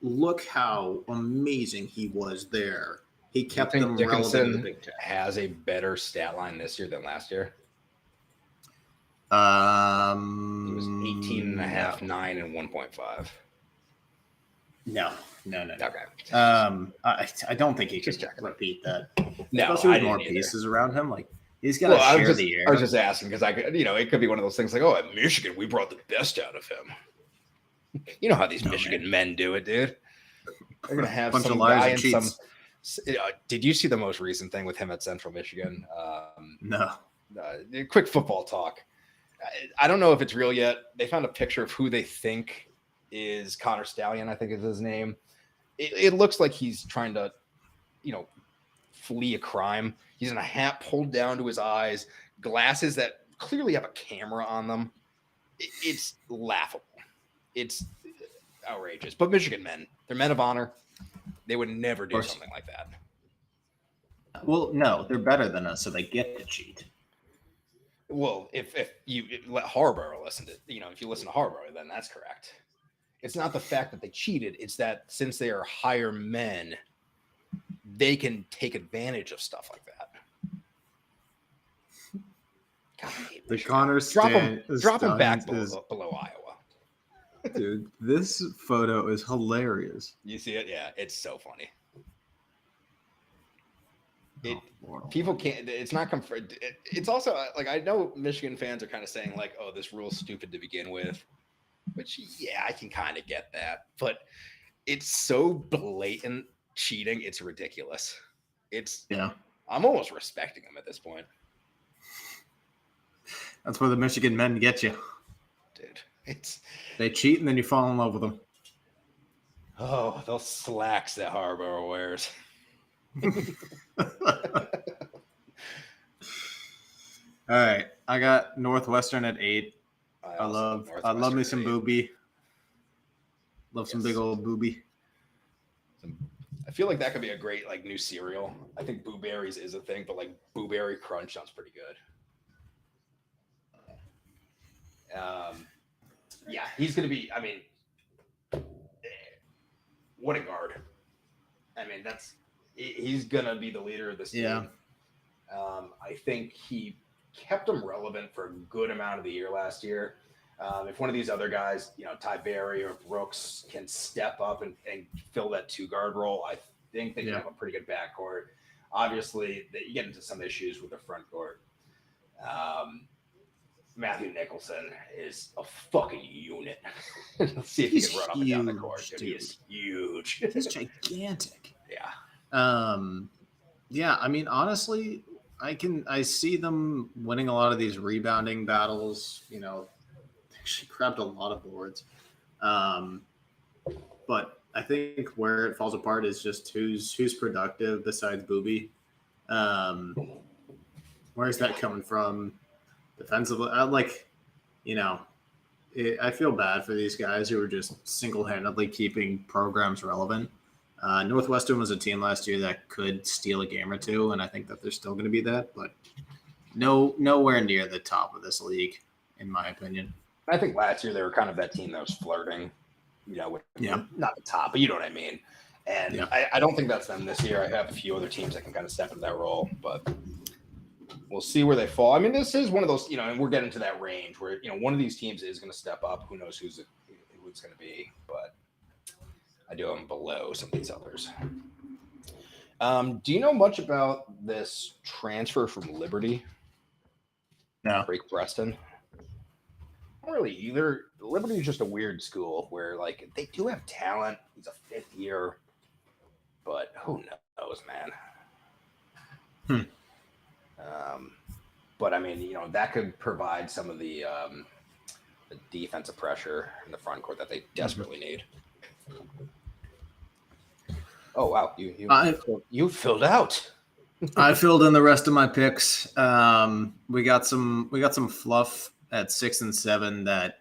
look how amazing he was there. He kept them relevant in the Big Ten. Has a better stat line this year than last year. He was 18.5, 9, and 1.5. No. Okay. I don't think he can repeat that. No, especially with more pieces around him. Like he's got to share the air. I was just asking because it could be one of those things like, at Michigan we brought the best out of him. You know how these Michigan men do it, dude. They're gonna have some guy in Did you see the most recent thing with him at Central Michigan? No. Quick football talk. I don't know if it's real yet. They found a picture of who they think is Connor Stallion, I think is his name. It looks like he's trying to, flee a crime. He's in a hat pulled down to his eyes, glasses that clearly have a camera on them. It's laughable. It's outrageous. But Michigan men, they're men of honor. They would never do something like that. Well, no, they're better than us, so they get to cheat. Well, if you let Harborough listen to, if you listen to Harborough, then that's correct. It's not the fact that they cheated. It's that since they are higher men, they can take advantage of stuff like that. God, the Connor drop him back below Iowa. Dude, this photo is hilarious. You see it? Yeah, it's so funny. People can't. It's not comfort. It's also like I know Michigan fans are kind of saying like, "Oh, this rule's stupid to begin with," which yeah, I can kind of get that, but it's so blatant cheating. It's ridiculous. I'm almost respecting them at this point. That's where the Michigan men get you, dude. They cheat and then you fall in love with them. Oh, those slacks that Harborough wears. All right, I got Northwestern at 8. I love me some Booby. Love some big old Booby. I feel like that could be a great like new cereal. I think Boo Berries is a thing, but like Boo Berry Crunch sounds pretty good. Yeah, he's gonna be. I mean, what a guard! I mean, he's gonna be the leader of this team. Yeah. I think he kept him relevant for a good amount of the year last year. If one of these other guys, Ty Berry or Brooks, can step up and fill that 2-guard role, I think they can have a pretty good backcourt. Obviously, you get into some issues with the front court. Matthew Nicholson is a fucking unit. Let's see if he can run up and down the court. Dude. He is huge. He's gigantic. Yeah. Yeah, I mean, honestly, I see them winning a lot of these rebounding battles. She grabbed a lot of boards. But I think where it falls apart is just who's productive besides Booby. Where's that coming from defensively? I feel bad for these guys who are just single-handedly keeping programs relevant. Northwestern was a team last year that could steal a game or two, and I think that they're still going to be that, but nowhere near the top of this league, in my opinion. I think last year they were kind of that team that was flirting, with not the top, but you know what I mean. And I don't think that's them this year. I have a few other teams that can kind of step into that role, but we'll see where they fall. I mean, this is one of those, and we're getting to that range where, one of these teams is going to step up. Who knows who it's going to be, but I do have them below some of these others. Do you know much about this transfer from Liberty? No. Drake Preston? Not really either. Liberty is just a weird school where, like, they do have talent. He's a 5th year, but who knows, man? But I mean, that could provide some of the defensive pressure in the front court that they desperately need. Oh wow, you filled out. I filled in the rest of my picks. We got some fluff at 6 and 7 that.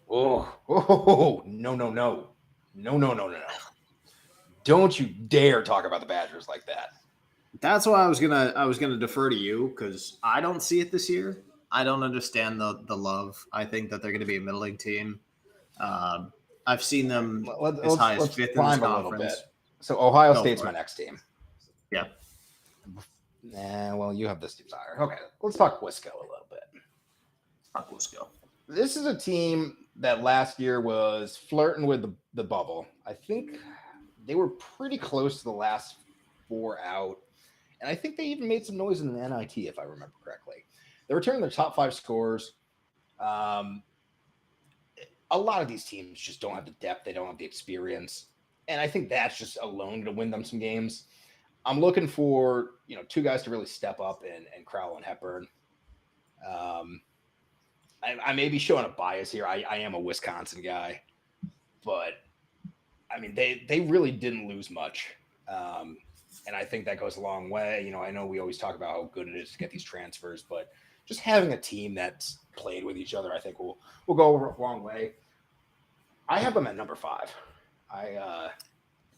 No. Don't you dare talk about the Badgers like that. That's why I was gonna defer to you, because I don't see it this year. I don't understand the love. I think that they're going to be a middling team. I've seen them as high as 5th in this conference. So Ohio State's my next team. Yeah. Nah, well, you have this team's higher. Okay, let's talk Wisco a little bit. Talk Wisco. This is a team that last year was flirting with the bubble. I think they were pretty close to the last 4 out. And I think they even made some noise in the NIT, if I remember correctly. They returned their top 5 scorers. A lot of these teams just don't have the depth. They don't have the experience. And I think that's just alone to win them some games. I'm looking for, two guys to really step up and Crowell and Hepburn. I may be showing a bias here. I am a Wisconsin guy, but I mean, they really didn't lose much. And I think that goes a long way. I know we always talk about how good it is to get these transfers, but just having a team that's played with each other, I think will go a long way. I have them at number 5.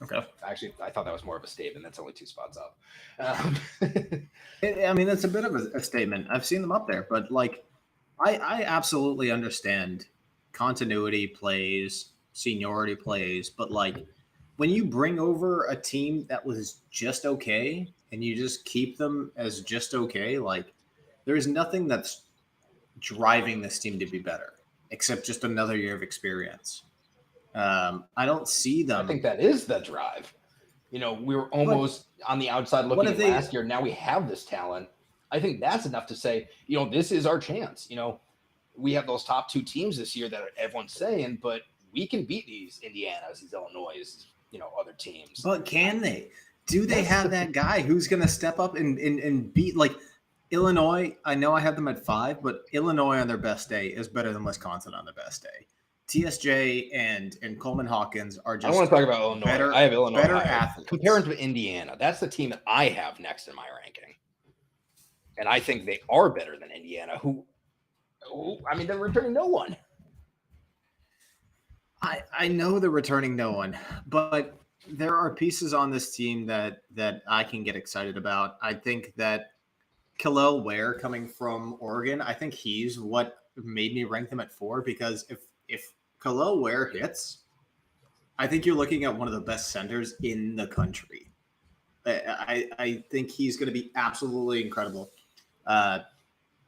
Okay. Actually, I thought that was more of a statement. That's only 2 spots up. I mean, that's a bit of a statement. I've seen them up there, but like, I absolutely understand continuity plays, seniority plays, but like when you bring over a team that was just okay and you just keep them as just okay, like there is nothing that's driving this team to be better except just another year of experience. I don't see them. I think that is the drive. We were almost on the outside looking at last year. Now we have this talent. I think that's enough to say, this is our chance. We have those top 2 teams this year that everyone's saying, but we can beat these Indianas, these Illinois, other teams. But can they? Do they have that guy who's going to step up and beat like Illinois? I know I have them at 5, but Illinois on their best day is better than Wisconsin on their best day. TSJ and Coleman Hawkins are just. I want to talk about Illinois. I have Illinois better athletes. Compared to Indiana, that's the team that I have next in my ranking, and I think they are better than Indiana. Who I mean, they're returning no one. I know they're returning no one, but there are pieces on this team that I can get excited about. I think that Khalil Ware coming from Oregon, I think he's what made me rank them at 4, because if Khalil Ware hits, I think you're looking at one of the best centers in the country. I think he's going to be absolutely incredible.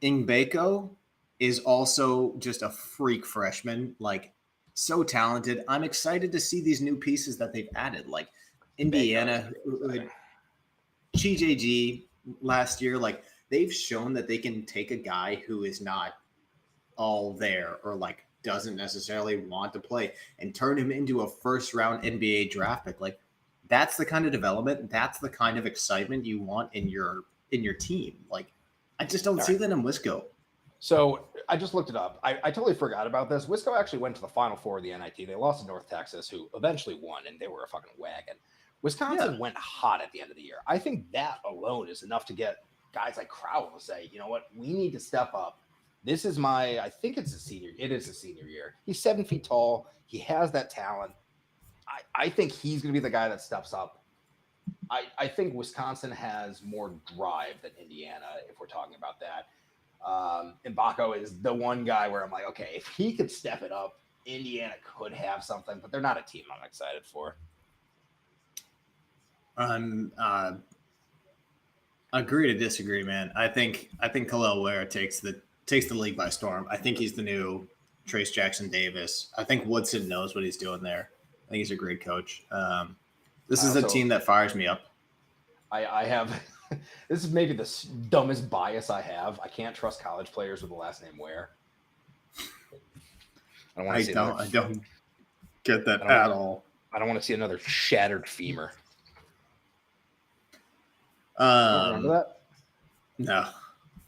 Ingbeko is also just a freak freshman, like so talented. I'm excited to see these new pieces that they've added, like Indiana, GJG last year. Like they've shown that they can take a guy who is not all there or like doesn't necessarily want to play and turn him into a first-round NBA draft pick. Like that's the kind of development, that's the kind of excitement you want in your team. Like I just don't see that in Wisco. So I just looked it up. I totally forgot about this. Wisco actually went to the Final Four of the NIT. They lost to North Texas, who eventually won, and they were a fucking wagon. Wisconsin went hot at the end of the year. I think that alone is enough to get guys like Crowell to say, you know what, we need to step up. This is I think it's a senior. It is a senior year. He's 7 feet tall. He has that talent. I think he's going to be the guy that steps up. I think Wisconsin has more drive than Indiana, if we're talking about that. Mbako is the one guy where I'm like, okay, if he could step it up, Indiana could have something, but they're not a team I'm excited for. Agree to disagree, man. I think Khalil Ware takes the league by storm. I think he's the new Trace Jackson Davis. I think Woodson knows what he's doing there. I think he's a great coach. This is a team that fires me up. I have this is maybe the dumbest bias I have. I can't trust college players with the last name Ware. I don't get that at all. I don't want to see another shattered femur. Remember that? No.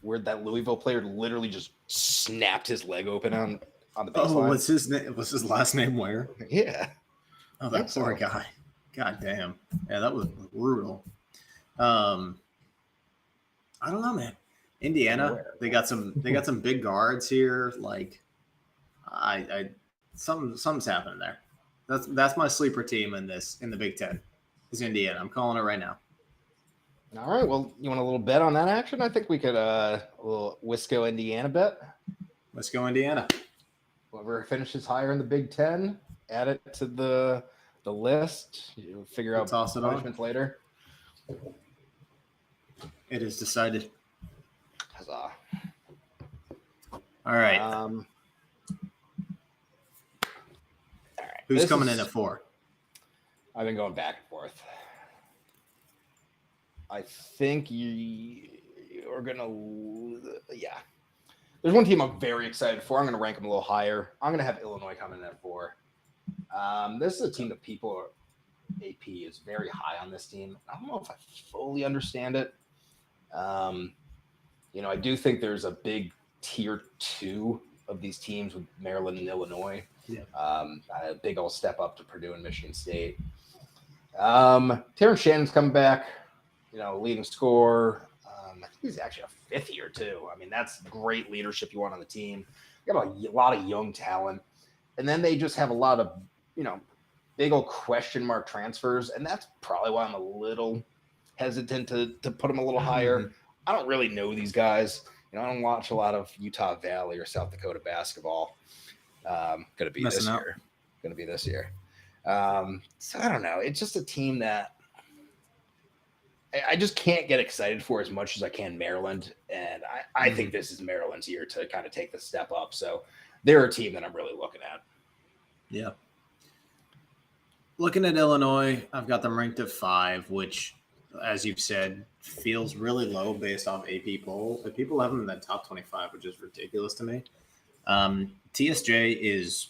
Where that Louisville player literally just snapped his leg open on the baseline. Oh, was his last name Ware? Yeah. Oh, that poor guy. God damn. Yeah, that was brutal. I don't know, man. Indiana, they got some big guards here. Like, something's happening there. That's my sleeper team in the Big Ten. Is Indiana. I'm calling it right now. All right. Well, you want a little bet on that action? I think we could a little Wisco Indiana bet. Wisco Indiana. Whoever finishes higher in the Big Ten, add it to the list. You figure out punishments later. It is decided. Huzzah. All right. All right. Who's coming in at 4? I've been going back and forth. I think you're going to, yeah. There's one team I'm very excited for. I'm going to rank them a little higher. I'm going to have Illinois coming in at 4. This is a team that people AP is very high on this team. I don't know if I fully understand it. I do think there's a big tier 2 of these teams with Maryland and Illinois. Yeah. A big old step up to Purdue and Michigan State. Terrence Shannon's coming back, leading scorer. I think he's actually a 5th year too. I mean, that's great leadership you want on the team. You got a lot of young talent. And then they just have a lot of, big old question mark transfers. And that's probably why I'm a little hesitant to put them a little higher. Mm-hmm. I don't really know these guys. I don't watch a lot of Utah Valley or South Dakota basketball. Going to be this year. So I don't know. It's just a team that I just can't get excited for as much as I can Maryland. And I think this is Maryland's year to kind of take the step up. So they're a team that I'm really looking at. Yeah. Looking at Illinois, I've got them ranked at 5, which, as you've said, feels really low based off AP poll. People have them in the top 25, which is ridiculous to me. TSJ is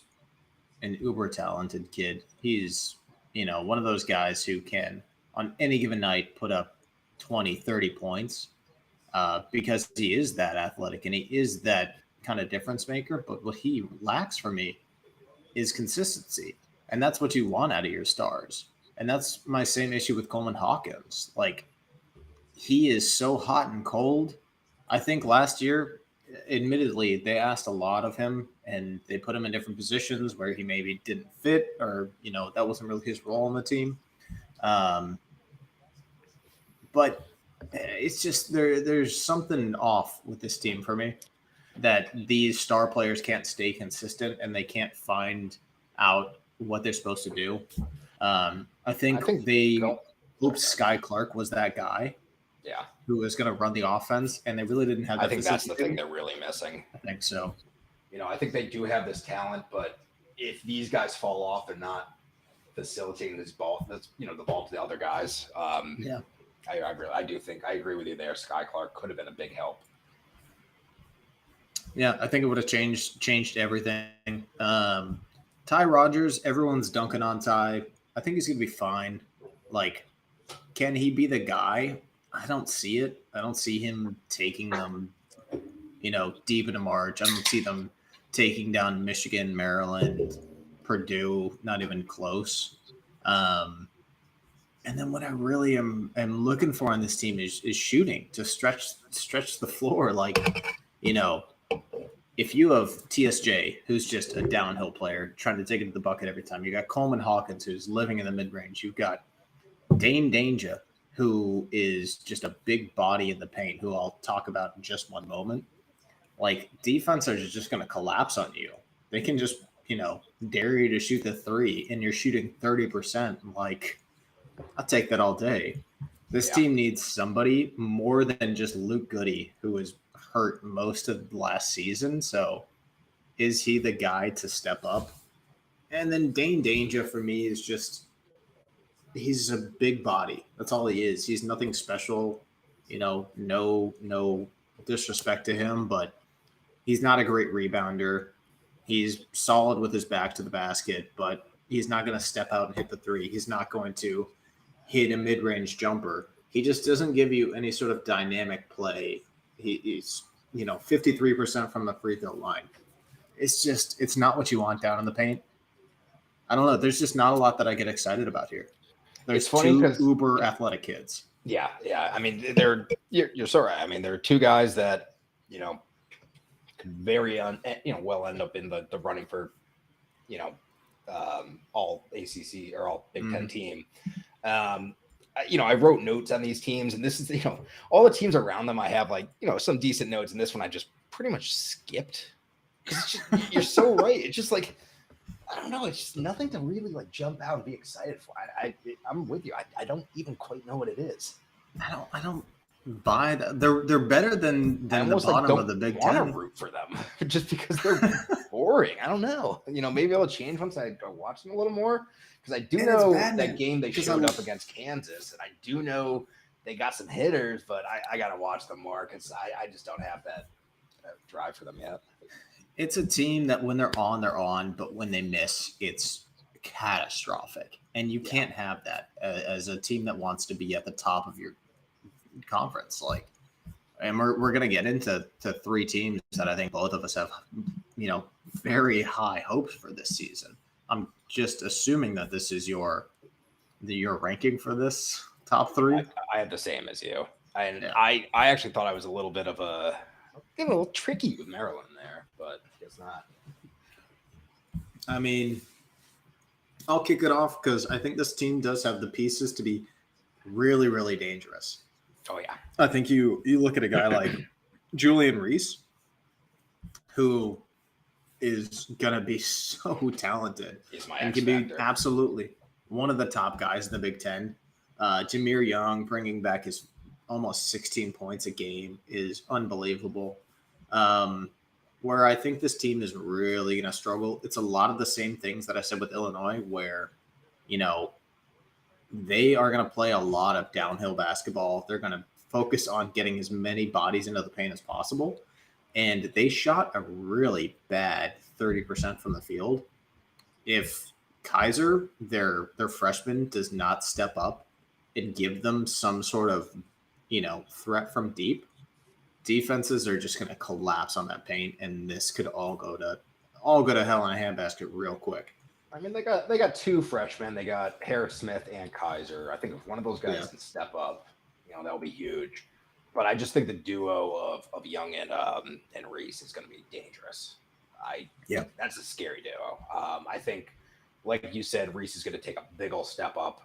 an uber talented kid. He's, one of those guys who can, on any given night, put up 20, 30 points because he is that athletic and he is that kind of difference maker. But what he lacks for me is consistency. And that's what you want out of your stars. And that's my same issue with Coleman Hawkins. Like, he is so hot and cold. I think last year, admittedly, they asked a lot of him and they put him in different positions where he maybe didn't fit or, that wasn't really his role on the team. But it's just there's something off with this team for me, that these star players can't stay consistent and they can't find out what they're supposed to do. I think they hoped Sky Clark was that guy. Yeah. Who was going to run the offense, and they really didn't have that. I think that's the thing they're really missing. I think so. I think they do have this talent, but if these guys fall off, they're not facilitating this ball. That's the ball to the other guys. Yeah. I do think I agree with you there. Sky Clark could have been a big help. Yeah, I think it would have changed everything. Ty Rogers, everyone's dunking on Ty. I think he's going to be fine. Like, can he be the guy? I don't see it. I don't see him taking them, deep into March. I don't see them taking down Michigan, Maryland, Purdue, not even close. And then what I really am looking for on this team is shooting to stretch the floor. Like, if you have TSJ, who's just a downhill player trying to take it to the bucket every time, you got Coleman Hawkins, who's living in the mid-range. You've got Dane Danger, who is just a big body in the paint, who I'll talk about in just one moment. Like, defense are just going to collapse on you. They can just, dare you to shoot the 3, and you're shooting 30%. Like, I'll take that all day. This team needs somebody more than just Luke Goody, who was hurt most of last season. So is he the guy to step up? And then Dane Danger for me is just, he's a big body. That's all he is. He's nothing special, no disrespect to him, but he's not a great rebounder. He's solid with his back to the basket, but he's not going to step out and hit the 3. He's not going to hit a mid-range jumper. He just doesn't give you any sort of dynamic play. He's 53% from the free throw line. It's not what you want down in the paint. I don't know. There's just not a lot that I get excited about here. There's 2 uber athletic kids. Yeah. I mean, you're so right. I mean, there are 2 guys that, could very well end up in the running for, all ACC or all Big Ten team. I wrote notes on these teams, and this is, all the teams around them I have some decent notes, and this one I just pretty much skipped. You're so right. It's just like, I don't know. It's just nothing to really jump out and be excited for. I'm with you. I don't even quite know what it is. I don't buy that. They're better than the bottom of the Big Ten. I want to root for them just because they're boring. I don't know. Maybe I'll change once I watch them a little more, because I do know that game they showed up against Kansas, and I do know they got some hitters, but I got to watch them more because I just don't have that drive for them yet. It's a team that when they're on, but when they miss, it's catastrophic. And you can't have that as a team that wants to be at the top of your conference. Like, and we're going to get into three teams that I think both of us have, very high hopes for this season. I'm just assuming that this is your ranking for this top three. I have the same as you. I actually thought I was a little bit of getting a little tricky with Maryland there, but I guess not. I mean, I'll kick it off because I think this team does have the pieces to be really, really dangerous. Oh, yeah. I think you look at a guy like Julian Reese, who is going to be so talented. He's my and can be absolutely one of the top guys in the Big Ten. Jameer Young bringing back his almost 16 points a game is unbelievable. Where I think this team is really going to struggle, it's a lot of the same things that I said with Illinois, where, they are going to play a lot of downhill basketball. They're going to focus on getting as many bodies into the paint as possible. And they shot a really bad 30% from the field. If Kaiser, their freshman, does not step up and give them some sort of, threat from deep, defenses are just going to collapse on that paint, and this could all go to hell in a handbasket real quick. I mean, they got two freshmen. They got Harris Smith and Kaiser. I think if one of those guys can step up, that'll be huge. But I just think the duo of Young and Reese is going to be dangerous. That's a scary duo. I think, like you said, Reese is going to take a big old step up.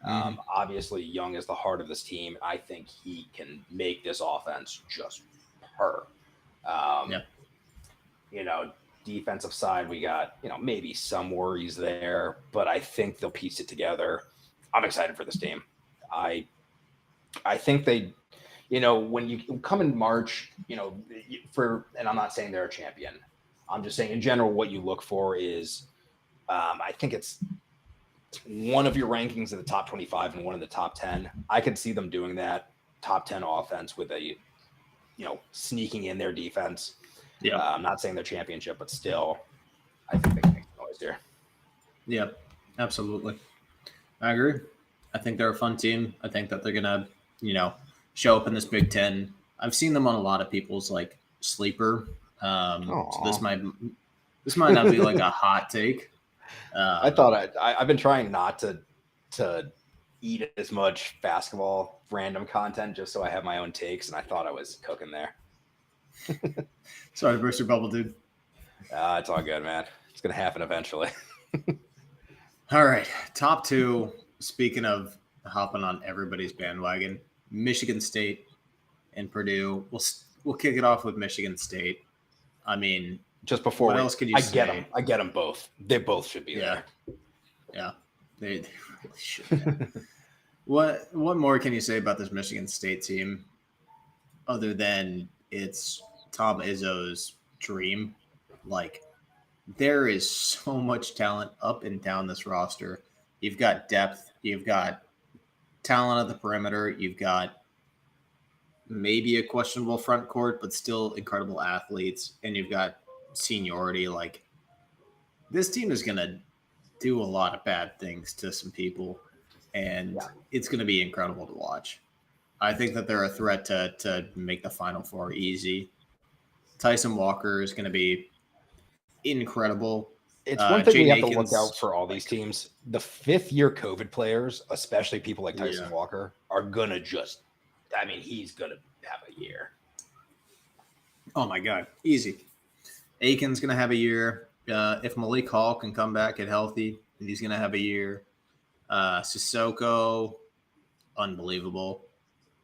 Obviously, Young is the heart of this team. I think he can make this offense just her. Defensive side, we got, maybe some worries there, but I think they'll piece it together. I'm excited for this team. I think they, when you come in March, and I'm not saying they're a champion. I'm just saying in general, what you look for is, I think it's one of your rankings in the top 25 and one in the top 10. I could see them doing that top 10 offense with a, sneaking in their defense. Yeah. I'm not saying they're championship, but still, I think they can make noise here. Yeah, absolutely. I agree. I think they're a fun team. I think that they're going to, show up in this Big Ten. I've seen them on a lot of people's sleeper. So this might not be a hot take. I've been trying not to eat as much basketball random content just so I have my own takes, and I thought I was cooking there. Sorry to burst your bubble, dude. It's all good, man. It's going to happen eventually. All right. Top two, speaking of hopping on everybody's bandwagon, Michigan State and Purdue. We'll kick it off with Michigan State. I mean, just before what else could you say? I get them both. They both should be there. Yeah. They really should. What more can you say about this Michigan State team other than it's Tom Izzo's dream? There is so much talent up and down this roster. You've got depth. You've got talent at the perimeter. You've got maybe a questionable front court, but still incredible athletes. And you've got seniority. This team is going to do a lot of bad things to some people, and it's going to be incredible to watch. I think that they're a threat to make the Final Four easy. Tyson Walker is going to be incredible. It's one thing we have to look out for all these teams. The fifth-year COVID players, especially people like Tyson Walker, are going to he's going to have a year. Oh, my God. Easy. Aiken's going to have a year. If Malik Hall can come back and healthy, he's going to have a year. Sissoko, unbelievable.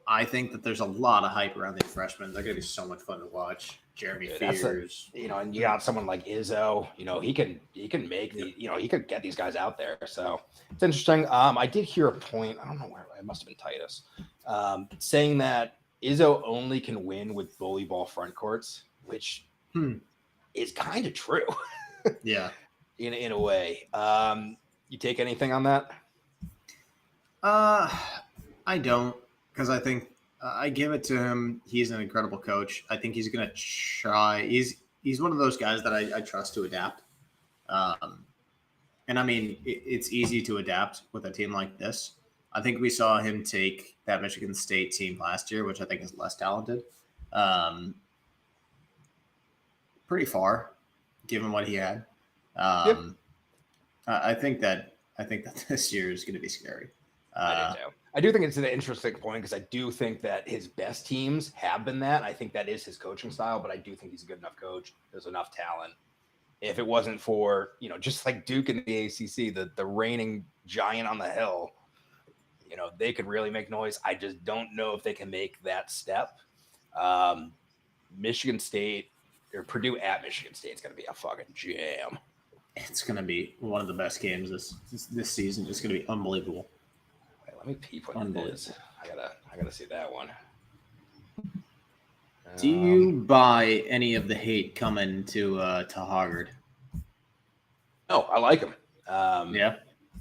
I think that there's a lot of hype around these freshmen. They're going to be so much fun to watch. Jeremy Fears, and you got someone like Izzo. He can make he could get these guys out there. So it's interesting. I did hear a point. I don't know where it must have been Titus, saying that Izzo only can win with bully ball front courts, which is kind of true. Yeah, in a way. You take anything on that? I don't, because I think I give it to him. He's an incredible coach. I think he's going to try. He's one of those guys that I trust to adapt. And I mean, it's easy to adapt with a team like this. I think we saw him take that Michigan State team last year, which I think is less talented, um, pretty far, given what he had. Yep. I think that this year is going to be scary. I do too. I do think it's an interesting point because I do think that his best teams have been that. I think that is his coaching style, but I do think he's a good enough coach. There's enough talent. If it wasn't for, just like Duke in the ACC, the reigning giant on the hill, they could really make noise. I just don't know if they can make that step. Michigan State or Purdue at Michigan State is going to be a fucking jam. It's going to be one of the best games this season. It's going to be unbelievable. Wait, let me peep what it is. I gotta see that one. Do you buy any of the hate coming to Hoggard? No, I like him. Yeah.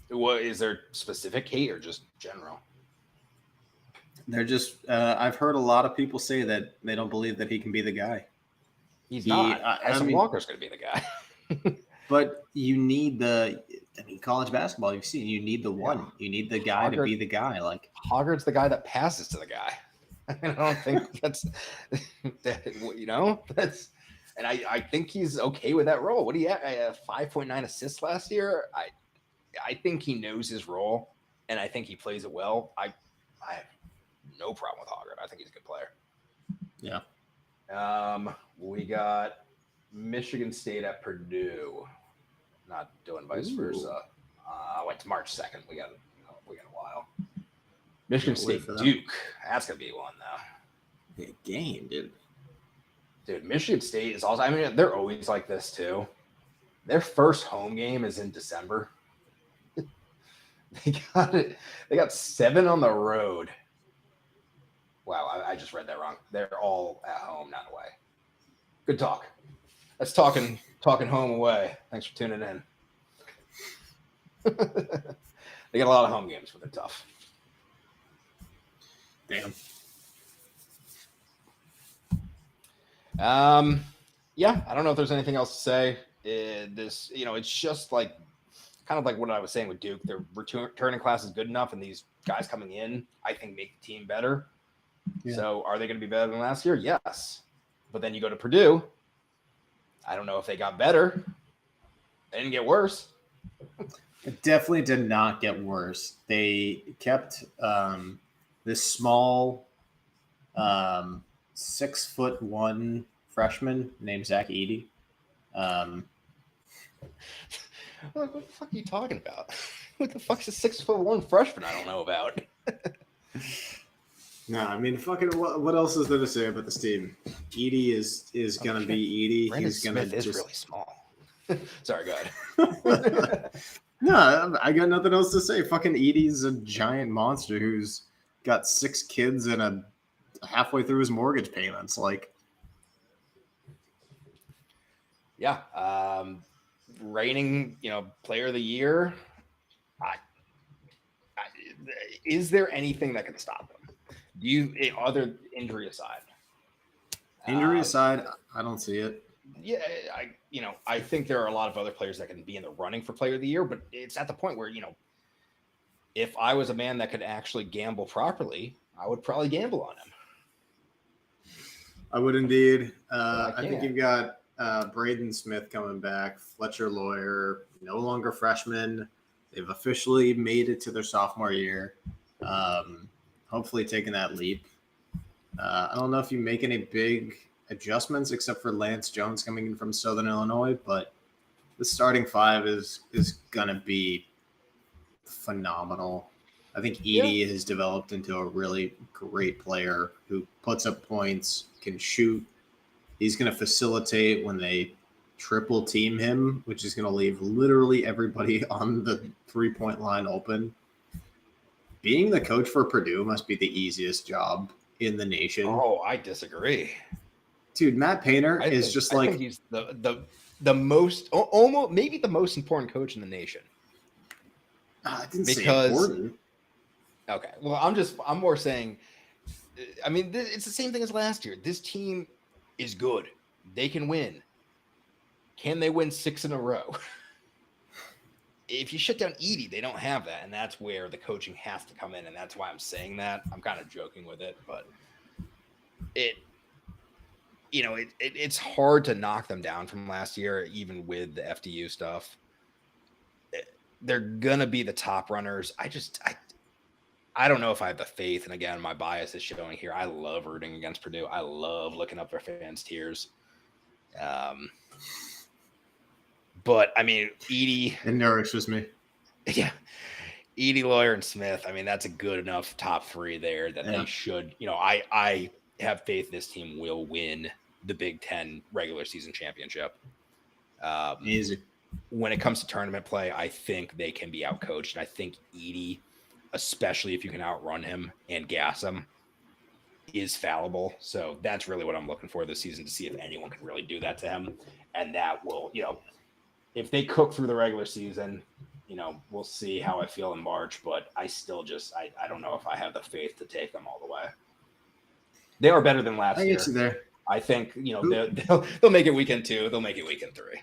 What is there specific hate or just general? They're just. I've heard a lot of people say that they don't believe that he can be the guy. He's not. Tyson Walker's going to be the guy. But you need college basketball. You've seen you need the one. Yeah. You need the guy to be the guy. Like Hoggard's the guy that passes to the guy. I don't think that's that's. And I think he's okay with that role. What do you have? 5.9 assists last year. I think he knows his role, and I think he plays it well. I have no problem with Hoggard. I think he's a good player. Yeah. We got Michigan State at Purdue. Not doing vice versa. I went to March 2nd. We got a while. Michigan State Duke. That's gonna be one though. Big game, dude. Dude, Michigan State is also. I mean, they're always like this too. Their first home game is in December. They got 7 on the road. Wow, I just read that wrong. They're all at home, not away. Good talk. That's talking home away. Thanks for tuning in. They got a lot of home games, but they're tough. Damn. Yeah, I don't know if there's anything else to say. This, it's just like kind of like what I was saying with Duke. Their returning class is good enough, and these guys coming in, I think, make the team better. Yeah. So are they going to be better than last year? Yes. But then you go to Purdue. I don't know if they got better. They didn't get worse. It definitely did not get worse. They kept this small 6'1" freshman named Zach Edey. What the fuck are you talking about? What the fuck's a 6'1" freshman I don't know about? No, I mean, fucking, what else is there to say about this team? Edey is going to be Edey. Brandon He's going to is really small. Sorry, go ahead. No, I got nothing else to say. Fucking Edey's a giant monster who's got 6 kids and halfway through his mortgage payments. Like, yeah, reigning, player of the year. Is there anything that can stop them? Other injury aside? Injury aside, I don't see it. Yeah, I think there are a lot of other players that can be in the running for player of the year, but it's at the point where, if I was a man that could actually gamble properly, I would probably gamble on him. I would indeed. I think you've got Braden Smith coming back, Fletcher Lawyer, no longer freshman. They've officially made it to their sophomore year. Hopefully taking that leap. I don't know if you make any big adjustments except for Lance Jones coming in from Southern Illinois, but the starting 5 is going to be phenomenal. I think Edey has developed into a really great player who puts up points, can shoot. He's going to facilitate when they triple team him, which is going to leave literally everybody on the 3-point line open. Being the coach for Purdue must be the easiest job in the nation. Oh, I disagree. Dude, Matt Painter is just like... I think he's the most, almost maybe the most important coach in the nation. I didn't say important. Okay, well, I'm more saying, I mean, it's the same thing as last year. This team is good. They can win. Can they win 6 in a row? if you shut down Edie, they don't have that, and that's where the coaching has to come in, and that's why I'm saying that. I'm kind of joking with it, but it's hard to knock them down from last year, even with the FDU stuff. They're gonna be the top runners. I don't know if I have the faith, and again, my bias is showing here. I love rooting against Purdue. I love looking up their fans' tears. But I mean, Edie, it nourishes me. Yeah, Edie, Lawyer, and Smith. I mean, that's a good enough top three there that they should. I have faith this team will win the Big Ten regular season championship. Easy. When it comes to tournament play, I think they can be outcoached. And I think Edie, especially if you can outrun him and gas him, is fallible. So that's really what I'm looking for this season, to see if anyone can really do that to him. And that will, if they cook through the regular season, we'll see how I feel in March. But I still I don't know if I have the faith to take them all the way. They are better than last year. I get you there. I think, they'll make it weekend 2. They'll make it weekend 3.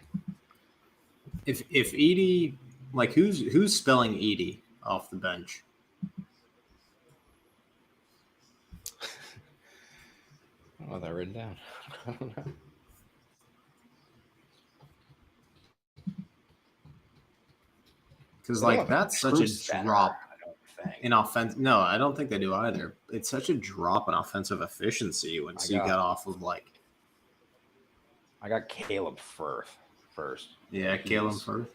If Edie, like who's spelling Edie off the bench? I don't know that written down. I don't know. Because that's such a drop in offense. No, I don't think they do either. It's such a drop in offensive efficiency when you got off of I got Caleb Firth first. Yeah, Caleb Firth.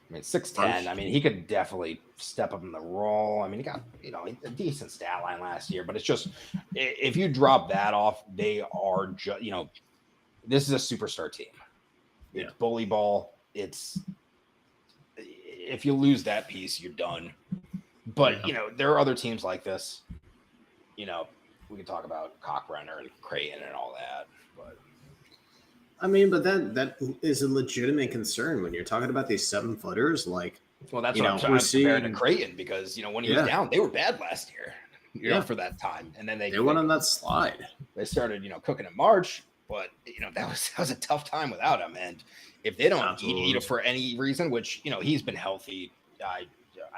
I mean, 6'10". I mean, he could definitely step up in the role. I mean, he got, a decent stat line last year, but it's just, if you drop that off, they are just, this is a superstar team. It's bully ball. If you lose that piece, you're done. But, there are other teams like this. We can talk about Cockrenner and Creighton and all that, but. I mean, but that is a legitimate concern when you're talking about these 7-footers. Well, that's what I'm comparing to Creighton, because when he was down, they were bad last year. For that time, and then they went on that slide. They started, cooking in March, but that was a tough time without him. And if they don't eat for any reason, which he's been healthy, I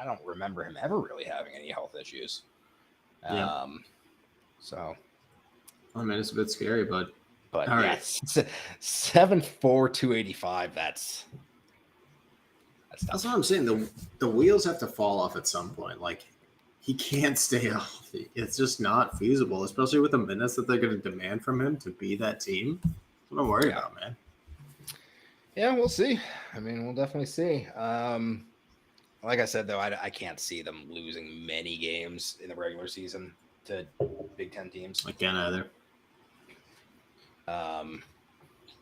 don't remember him ever really having any health issues. So, I mean, it's a bit scary, but. But all right, 7'4", 285. That's what I'm saying. The wheels have to fall off at some point. He can't stay healthy. It's just not feasible, especially with the minutes that they're going to demand from him to be that team. That's what I'm worried about, man. Yeah, we'll see. I mean, we'll definitely see. Like I said, though, I can't see them losing many games in the regular season to Big Ten teams. I can't either.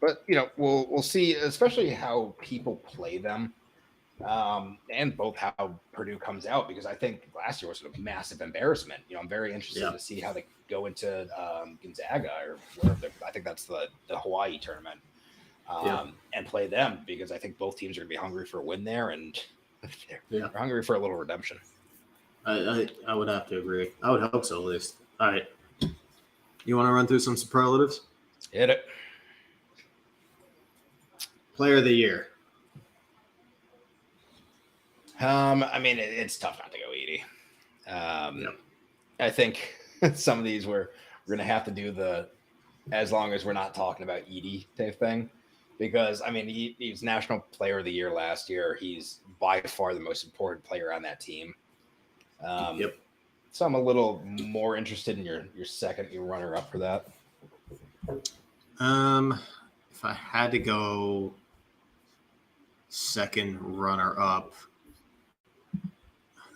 But we'll see, especially how people play them, and both how Purdue comes out, because I think last year was a massive embarrassment. I'm very interested to see how they go into Gonzaga or wherever. I think that's the Hawaii tournament, and play them, because I think both teams are going to be hungry for a win there, and they're hungry for a little redemption. I would have to agree. I would hope so, at least. All right, you want to run through some superlatives? Hit it. Player of the year. I mean, it's tough not to go Edie. I think some of these we're going to have to do as long as we're not talking about Edie type thing, because I mean, he's National Player of the Year last year. He's by far the most important player on that team. So I'm a little more interested in your runner up for that. If I had to go second runner up,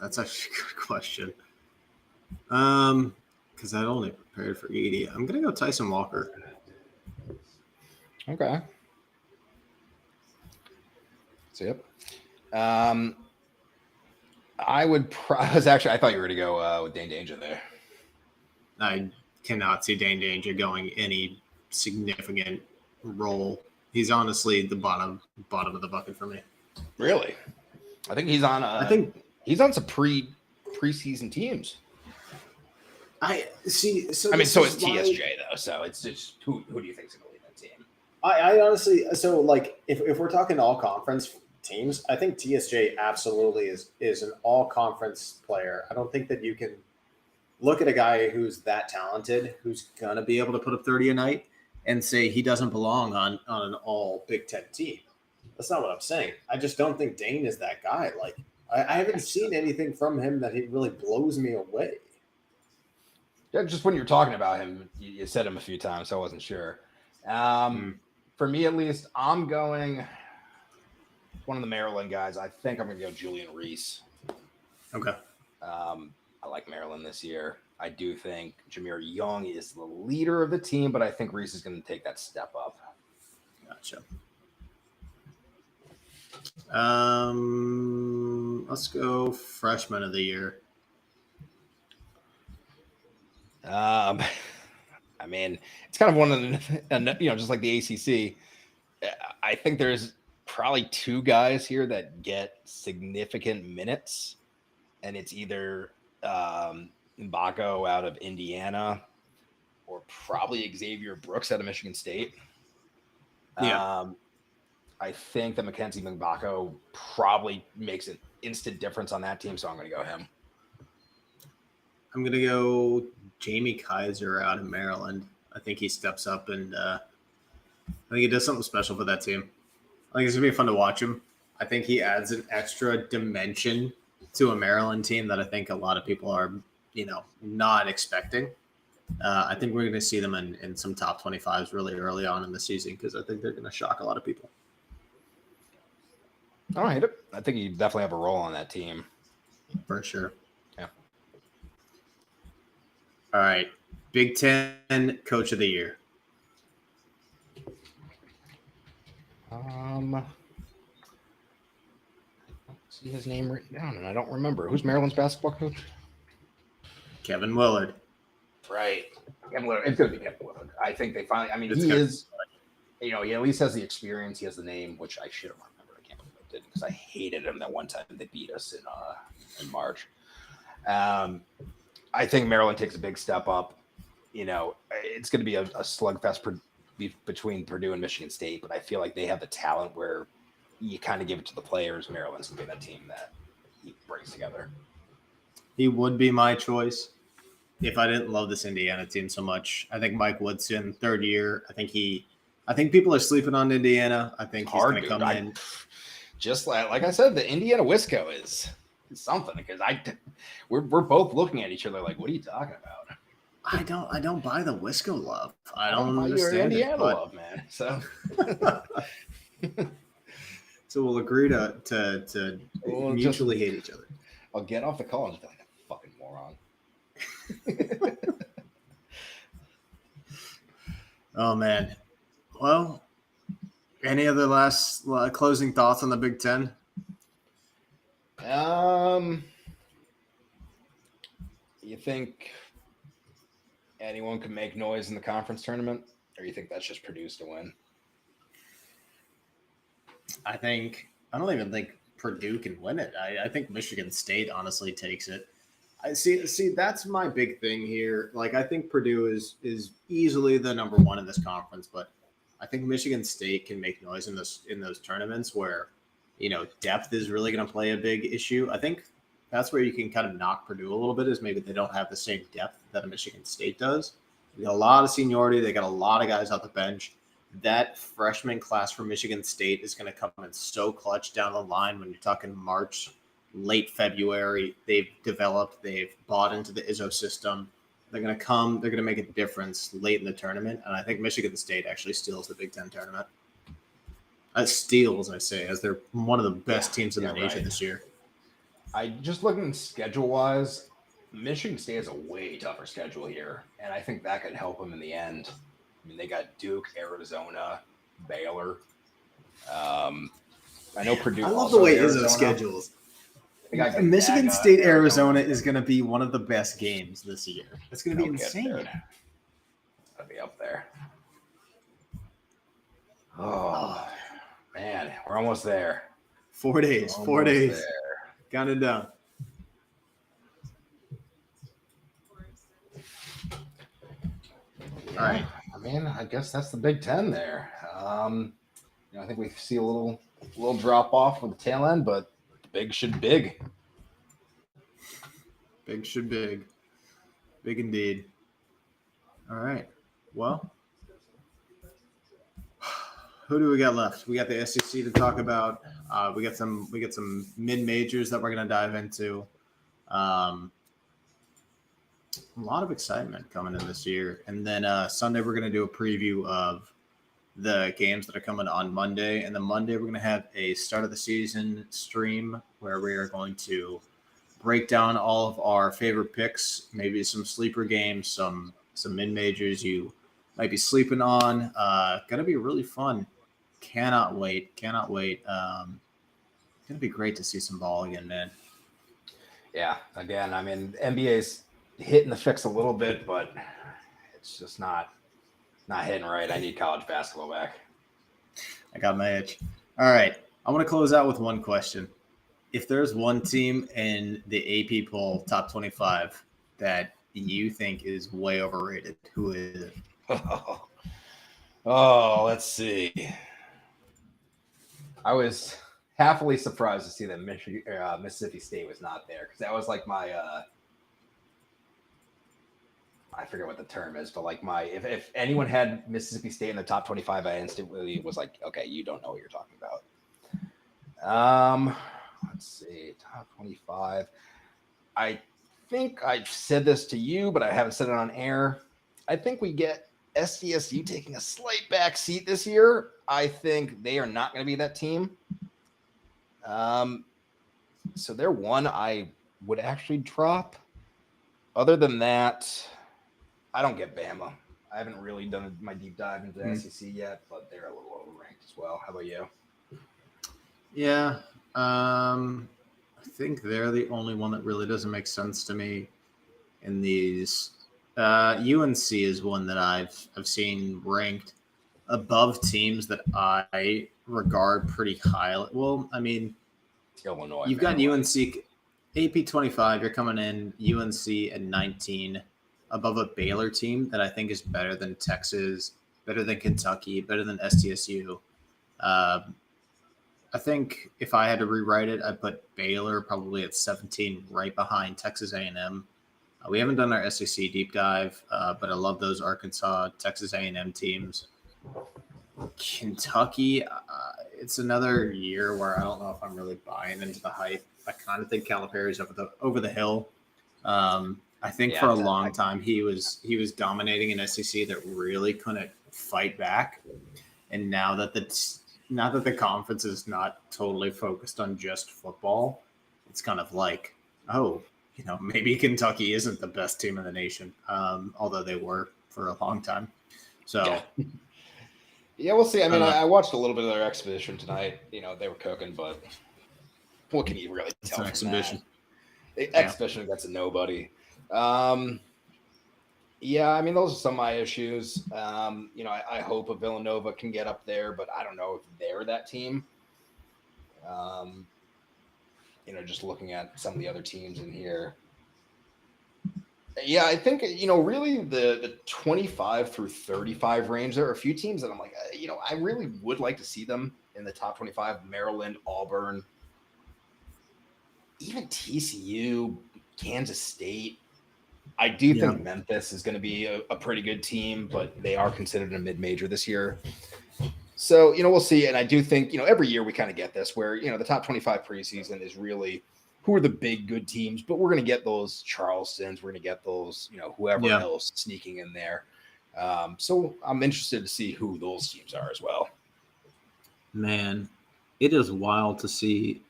that's actually a good question. Because I'd only prepared for Edie. I'm gonna go Tyson Walker. Okay. So I thought you were going to go with Dane Danger there. I cannot see Dane Danger going any significant role. He's honestly the bottom of the bucket for me. Really? I think he's on. I think he's on some preseason teams. I see. So I mean, so is TSJ though. So it's just who do you think's going to lead that team? I honestly, so if we're talking all conference teams, I think TSJ absolutely is an all-conference player. I don't think that you can look at a guy who's that talented, who's going to be able to put up 30 a night, and say he doesn't belong on an all Big Ten team. That's not what I'm saying. I just don't think Dane is that guy. Like, I haven't seen anything from him that he really blows me away. Yeah, just when you were talking about him, you said him a few times, so I wasn't sure. For me, at least, I'm going one of the Maryland guys. I think I'm going to go Julian Reese. Okay. I like Maryland this year. I do think Jameer Young is the leader of the team, but I think Reese is going to take that step up. Gotcha. Let's go freshman of the year. I mean, it's kind of one of the, just like the ACC. I think there's probably two guys here that get significant minutes, and it's either Mbako out of Indiana or probably Xavier Brooks out of Michigan State. Yeah. I think that Mackenzie Mbako probably makes an instant difference on that team, so I'm going to go him. I'm going to go Jamie Kaiser out of Maryland. I think he steps up, and I think he does something special for that team. I think it's going to be fun to watch him. I think he adds an extra dimension to a Maryland team that I think a lot of people are, not expecting. I think we're going to see them in some top 25s really early on in the season because I think they're going to shock a lot of people. I don't hate it. I think you definitely have a role on that team. For sure. Yeah. All right. Big Ten Coach of the Year. I don't see his name written down, and I don't remember. Who's Maryland's basketball coach? Kevin Willard. Right. Kevin Willard. It's going to be Kevin Willard. I think they finally – I mean, he is – he at least has the experience. He has the name, which I should have remembered. I can't believe I didn't because I hated him that one time they beat us in March. I think Maryland takes a big step up. It's going to be a slugfest between Purdue and Michigan State, but I feel like they have the talent where you kind of give it to the players. Maryland's going to be that team that he brings together. He would be my choice if I didn't love this Indiana team so much. I think Mike Woodson, third year. I think people are sleeping on Indiana. I think he's going to come in. Just like I said, the Indiana Wisco is something because we're both looking at each other like, what are you talking about? I don't buy the Wisco love. I don't understand Indiana it, but... love, man. So so we'll agree to mutually hate each other. I'll get off the call and just be like, fucking moron. Oh man. Well, any other last closing thoughts on the Big Ten? You think anyone can make noise in the conference tournament, or you think that's just Purdue's to win? I don't even think Purdue can win it. I think Michigan State honestly takes it. I see that's my big thing here. Like I think Purdue is easily the number one in this conference, but I think Michigan State can make noise in those tournaments where, depth is really going to play a big issue. I think that's where you can kind of knock Purdue a little bit is maybe they don't have the same depth that a Michigan State does. They got a lot of seniority. They got a lot of guys off the bench. That freshman class from Michigan State is going to come in so clutch down the line when you're talking March, late February. They've bought into the Izzo system. They're going to come. They're going to make a difference late in the tournament. And I think Michigan State actually steals the Big Ten tournament. Steals, I say, as they're one of the best teams in the nation this year. I just looking schedule-wise, Michigan State has a way tougher schedule here, and I think that could help them in the end. I mean, they got Duke, Arizona, Baylor. I know Purdue. I love the way Izzo schedules. Michigan State, Arizona is going to be one of the best games this year. It's going to be insane. It'll be up there. Oh, man, we're almost there. 4 days. 4 days. There. Count it down. All right. I mean, I guess that's the Big Ten there. I think we see a little little drop off with the tail end, but big should big. Big should big. Big indeed. All right. Well, who do we got left? We got the SEC to talk about. We got some mid majors that we're gonna dive into. A lot of excitement coming in this year, and then Sunday we're gonna do a preview of the games that are coming on Monday, and then Monday we're gonna have a start of the season stream where we are going to break down all of our favorite picks, maybe some sleeper games, some mid majors you might be sleeping on. Gonna be really fun. Cannot wait. Gonna be great to see some ball again, man. Yeah, again, I mean, NBA's hitting the fix a little bit, but it's just not hitting right. I need college basketball back. I got my itch. All right. I want to close out with one question. If there's one team in the AP poll top 25 that you think is way overrated, who is it? Oh, let's see. I was happily surprised to see that Mississippi State was not there, because that was like my I forget what the term is, but like if anyone had Mississippi State in the top 25, I instantly was like, okay, you don't know what you're talking about. Let's see, top 25. I think I've said this to you, but I haven't said it on air. I think we get SDSU taking a slight back seat this year. I think they are not going to be that team. So they're one I would actually drop. Other than that, I don't get Bama. I haven't really done my deep dive into the SEC yet, but they're a little overranked as well. How about you? Yeah. I think they're the only one that really doesn't make sense to me in these. UNC is one that I've seen ranked above teams that I regard pretty highly. Well, I mean, Illinois. You've got UNC AP 25. You're coming in UNC at 19, above a Baylor team that I think is better than Texas, better than Kentucky, better than SDSU. I think if I had to rewrite it, I'd put Baylor probably at 17, right behind Texas A&M. We haven't done our SEC deep dive, but I love those Arkansas, Texas A&M teams. Kentucky, it's another year where I don't know if I'm really buying into the hype. I kind of think Calipari's over the hill. I think for a long time he was dominating an SEC that really couldn't fight back, and now that the conference is not totally focused on just football, it's kind of like, oh, maybe Kentucky isn't the best team in the nation, although they were for a long time. So. Yeah, we'll see. I mean, I watched a little bit of their exhibition tonight. They were cooking, but what can you really tell? It's an exhibition. Exhibition against a nobody. Yeah, I mean, those are some of my issues. I hope a Villanova can get up there, but I don't know if they're that team. Just looking at some of the other teams in here. Yeah, I think, really the 25 through 35 range, there are a few teams that I'm like, I really would like to see them in the top 25. Maryland, Auburn, even TCU, Kansas State. I do think Memphis is going to be a pretty good team, but they are considered a mid-major this year. So, we'll see. And I do think, every year we kind of get this where, the top 25 preseason is really who are the big good teams, but we're going to get those Charlestons. We're going to get those, whoever else sneaking in there. So I'm interested to see who those teams are as well. Man, it is wild to see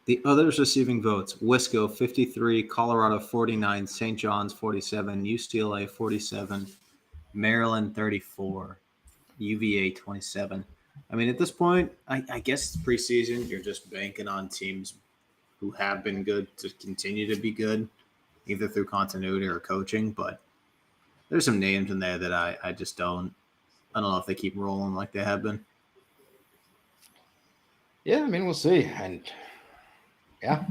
the others receiving votes. Wisco 53, Colorado 49, St. John's 47, UCLA 47, Maryland 34, UVA 27. I mean, at this point, I guess it's preseason. You're just banking on teams who have been good to continue to be good, either through continuity or coaching. But there's some names in there that I just don't know if they keep rolling like they have been. Yeah, I mean, we'll see. And yeah,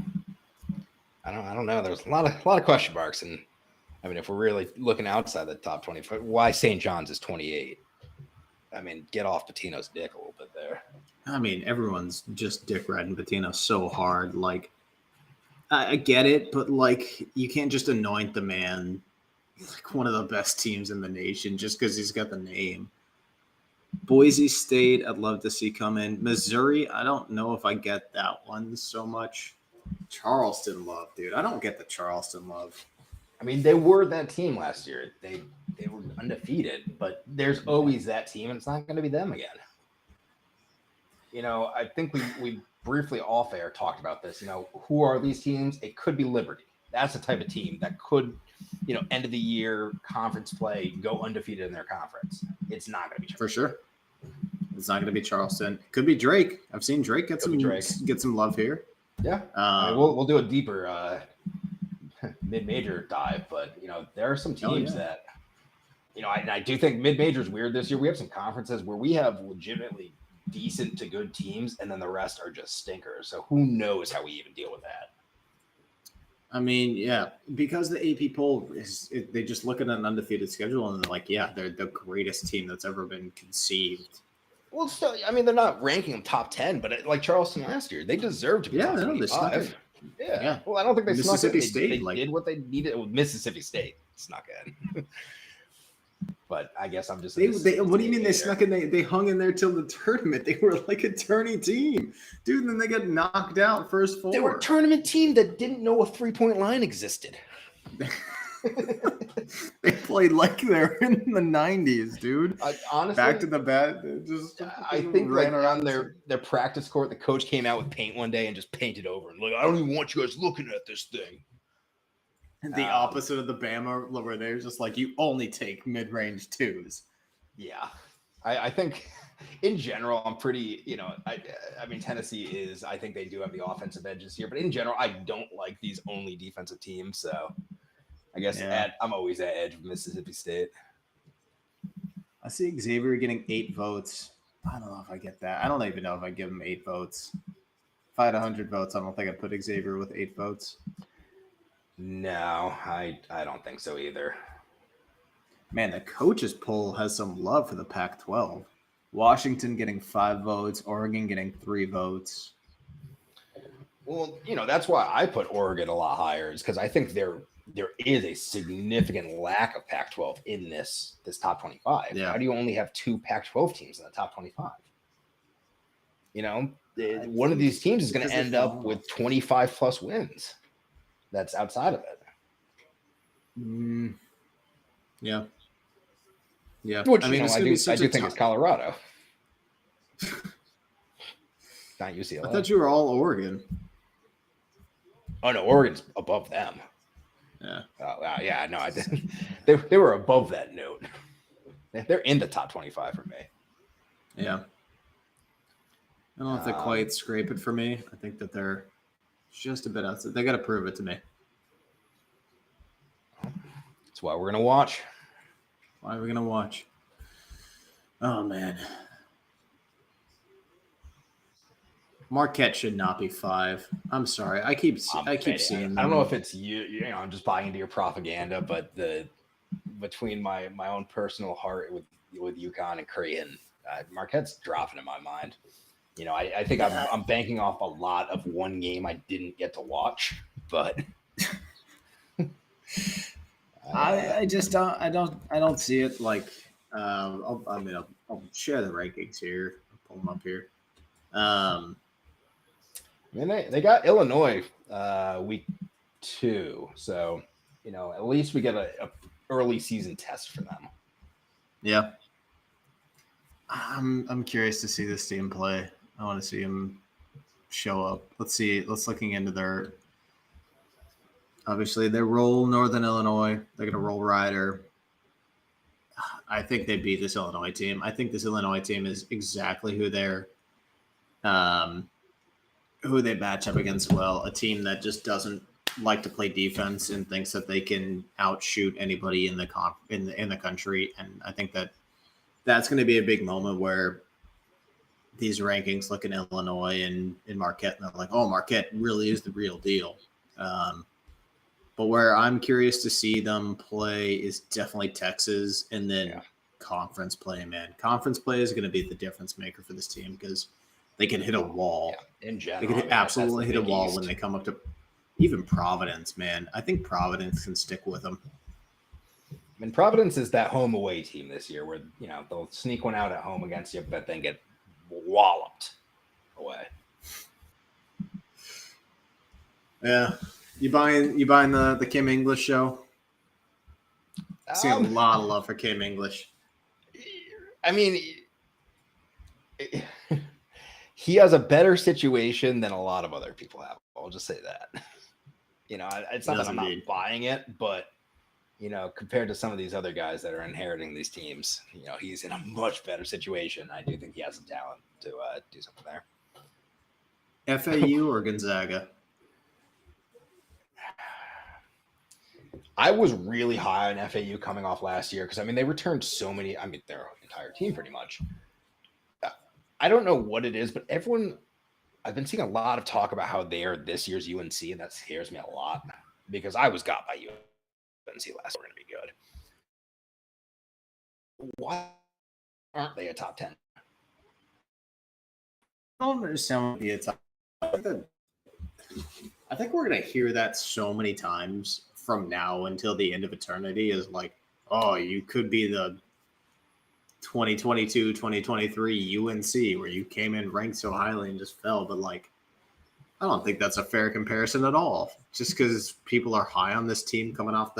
I don't know. There's a lot of question marks. And I mean, if we're really looking outside the top 25, why St. John's is 28? I mean, get off Patino's dick a little bit there. I mean, everyone's just dick riding Patino so hard. Like, I get it, but like, you can't just anoint the man like one of the best teams in the nation just because he's got the name. Boise State, I'd love to see come in. Missouri, I don't know if I get that one so much. Charleston love, dude. I don't get the Charleston love. I mean, they were that team last year. They were undefeated, but there's always that team, and it's not going to be them again. You know, I think we briefly off air talked about this. You know, who are these teams? It could be Liberty. That's the type of team that could, you know, end of the year conference play, go undefeated in their conference. It's not going to be Charleston. For sure. It's not going to be Charleston. It could be Drake. I've seen Drake get some love here. Yeah, I mean, we'll do a deeper mid-major dive, but you know, there are some teams that, you know, I do think mid-major is weird this year. We have some conferences where we have legitimately decent to good teams, and then the rest are just stinkers. So who knows how we even deal with that? I mean, yeah, because the AP poll they just look at an undefeated schedule and they're like, yeah, they're the greatest team that's ever been conceived. Well, still, I mean, they're not ranking them top 10, but like Charleston last year, they deserve to be top 25. Yeah. Well, I don't think they Mississippi snuck in. State They did what they needed with Mississippi State. Snuck in. But I guess I'm just. What do you mean they snuck in? They hung in there till the tournament. They were like a tourney team, dude. And then they got knocked out first four. They were a tournament team that didn't know a 3-point line existed. They played like they're in the 90s, dude. Honestly, back to the bat. I think like on their practice court, the coach came out with paint one day and just painted over and like, I don't even want you guys looking at this thing. The opposite of the Bama, where they're just like, you only take mid-range twos. Yeah, I think in general, I'm pretty, you know, I mean, Tennessee is, I think they do have the offensive edges here, but in general, I don't like these only defensive teams. So I guess I'm always at edge of Mississippi State. I see Xavier getting 8 votes. I don't know if I get that. I don't even know if I give him 8 votes. If I had 100 votes, I don't think I'd put Xavier with 8 votes. No, I don't think so either. Man, the coaches poll has some love for the Pac-12. Washington getting 5 votes, Oregon getting 3 votes. Well, you know, that's why I put Oregon a lot higher, is because I think there is a significant lack of Pac-12 in this top 25. Yeah. How do you only have 2 Pac-12 teams in the top 25? You know, one of these teams is going to end up with 25 plus wins. That's outside of it. Yeah. Which, I mean, I do think it's Colorado. Not UCLA. I thought you were all Oregon. Oh no, Oregon's above them. Yeah. Yeah. No, I didn't. They were above that note. They're in the top 25 for me. Yeah. I don't know if they quite scrape it for me. I think that they're just a bit outside. They got to prove it to me. That's why we're going to watch. Why are we going to watch? Oh, man. Marquette should not be 5. I'm sorry. I keep seeing them. I don't know if it's you know, I'm just buying into your propaganda, but between my own personal heart with UConn and Creighton, Marquette's dropping in my mind. You know, I think I'm banking off a lot of one game I didn't get to watch, but I just don't see it. Like, I'll share the rankings here. I'll pull them up here. I mean, they got Illinois week 2, so you know, at least we get a early season test for them. Yeah, I'm curious to see this team play. I want to see them show up. Let's looking into their. Obviously, they roll Northern Illinois. They're going to roll Rider. I think they beat this Illinois team. I think this Illinois team is exactly who they match up against well. A team that just doesn't like to play defense and thinks that they can outshoot anybody in the country. And I think that's going to be a big moment where these rankings look in Illinois and in Marquette, and they're like, oh, Marquette really is the real deal. But where I'm curious to see them play is definitely Texas, and then conference play, man. Conference play is going to be the difference maker for this team because they can hit a wall. Yeah, in general, They can I mean, absolutely that's hit a the Big wall East. when they come up to even Providence, man. I think Providence can stick with them. I mean, Providence is that home away team this year where, they'll sneak one out at home against you, but then get walloped away. Yeah. You buying the Kim English show? See a lot of love for Kim English. I mean, he has a better situation than a lot of other people have. I'll just say that. It's not that I'm not buying it, but compared to some of these other guys that are inheriting these teams, he's in a much better situation. I do think he has the talent to do something there. FAU or Gonzaga? I was really high on FAU coming off last year because, they returned so many. Their entire team pretty much. I don't know what it is, but I've been seeing a lot of talk about how they are this year's UNC, and that scares me a lot because I was got by UNC last year. We're going to be good. Why aren't they a top 10? I don't understand what the top. I think we're going to hear that so many times from now until the end of eternity is like, oh, you could be the 2022, 2023 UNC where you came in ranked so highly and just fell. But I don't think that's a fair comparison at all. Just because people are high on this team coming off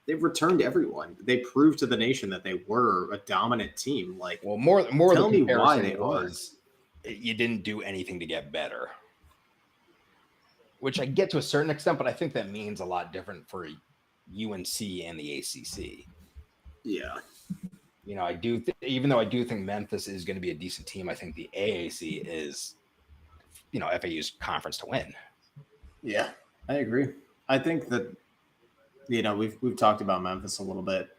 they've returned everyone. They proved to the nation that they were a dominant team. More tell the me why they was you didn't do anything to get better, which I get to a certain extent, but I think that means a lot different for UNC and the ACC. Yeah. I do, even though I do think Memphis is going to be a decent team, I think the AAC is, FAU's conference to win. Yeah, I agree. I think that, we've talked about Memphis a little bit.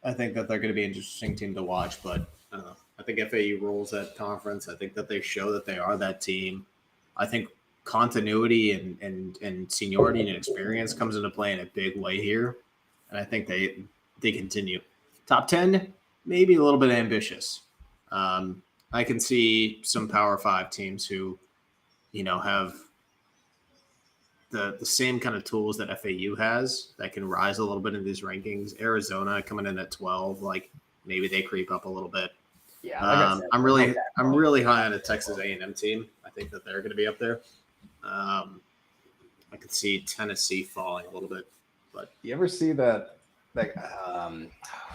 I think that they're going to be an interesting team to watch, but I don't know. I think FAU rules that conference. I think that they show that they are that team. I think continuity and seniority and experience comes into play in a big way here. And I think they continue. Top 10, maybe a little bit ambitious. I can see some Power 5 teams who, have the same kind of tools that FAU has that can rise a little bit in these rankings. Arizona coming in at 12, maybe they creep up a little bit. Yeah, I'm really high on a Texas A&M team. I think that they're going to be up there. I could see Tennessee falling a little bit, but you ever see that?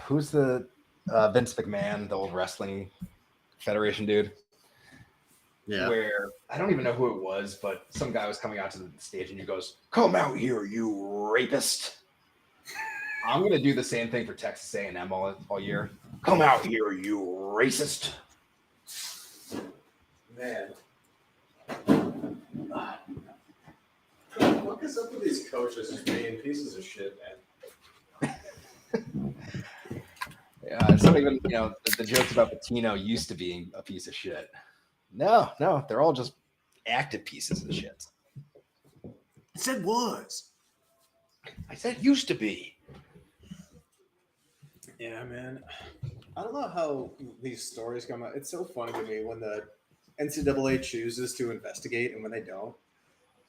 Who's the Vince McMahon, the old wrestling federation dude? Yeah. Where I don't even know who it was, but some guy was coming out to the stage and he goes, "Come out here, you rapist." I'm going to do the same thing for Texas A&M all year. Come out here, you racist. Man. What is up with these coaches just being pieces of shit, man? Yeah, it's not even, the jokes about Patino used to being a piece of shit. No, they're all just active pieces of shit. I said was. I said used to be. Yeah, man. I don't know how these stories come out. It's so funny to me when the NCAA chooses to investigate and when they don't.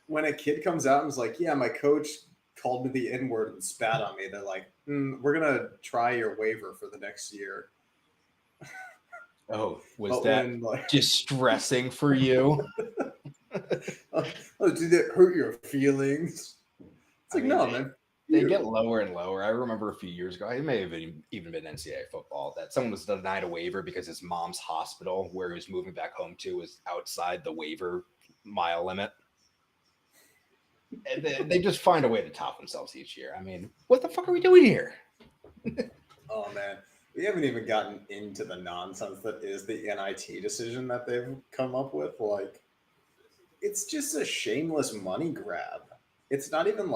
When a kid comes out and is like, yeah, my coach called me the N-word and spat on me, they're like, we're going to try your waiver for the next year. Oh, was that distressing for you? Did it hurt your feelings? It's no, man. They get lower and lower. I remember a few years ago, it may have even been NCAA football, that someone was denied a waiver because his mom's hospital, where he was moving back home to, was outside the waiver mile limit. And they just find a way to top themselves each year. What the fuck are we doing here? Oh, man. We haven't even gotten into the nonsense that is the NIT decision that they've come up with. It's just a shameless money grab. It's not even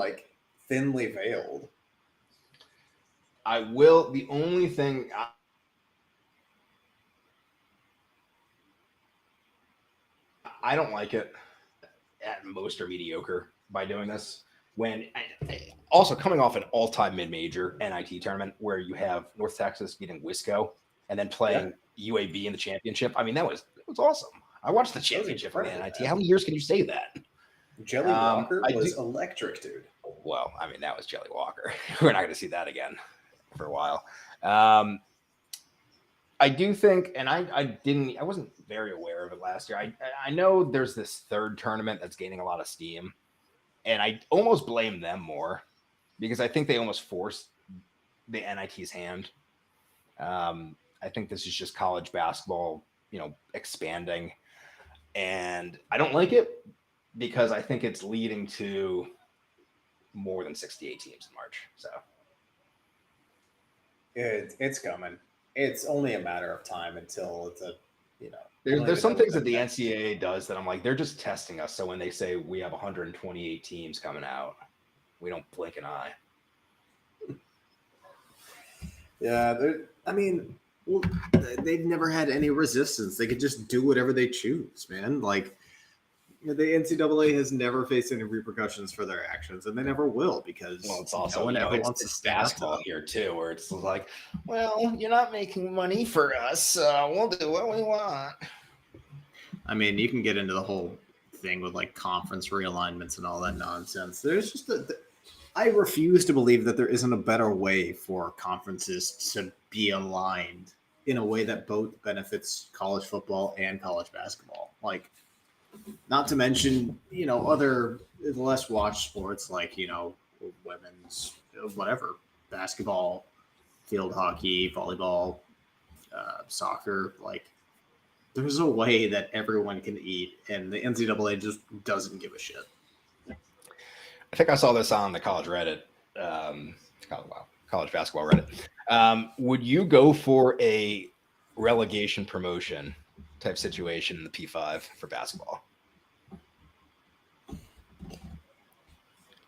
thinly veiled. The only thing I don't like it, at most are mediocre by doing this. Also coming off an all-time mid-major NIT tournament where you have North Texas beating Wisco and then playing UAB in the championship. That was awesome. I watched the championship for the incredible, NIT. man. How many years can you say that? Jelly Walker I was do- electric, dude. Well, I mean, that was Jelly Walker. We're not going to see that again for a while. I do think, and I wasn't very aware of it last year. I know there's this third tournament that's gaining a lot of steam, and I almost blame them more because I think they almost forced the NIT's hand. I think this is just college basketball, expanding, and I don't like it because I think it's leading to more than 68 teams in March. So It's coming. It's only a matter of time until it's I don't there's even some know things what that the next- NCAA does that I'm like, they're just testing us. So when they say we have 128 teams coming out, we don't blink an eye. Yeah, well, they've never had any resistance. They could just do whatever they choose, man. Like the NCAA has never faced any repercussions for their actions, and they never will because Well, it's also no one ever it's wants to stand basketball up. here too, where it's like, well, you're not making money for us, so we'll do what we want. I mean, you can get into the whole thing with like conference realignments and all that nonsense. There's just I refuse to believe that there isn't a better way for conferences to be aligned in a way that both benefits college football and college basketball. Like, not to mention, other less watched sports like, women's, whatever, basketball, field hockey, volleyball, soccer. Like, there's a way that everyone can eat, and the NCAA just doesn't give a shit. I think I saw this on the college Reddit, college basketball Reddit. Would you go for a relegation promotion type situation in the P5 for basketball?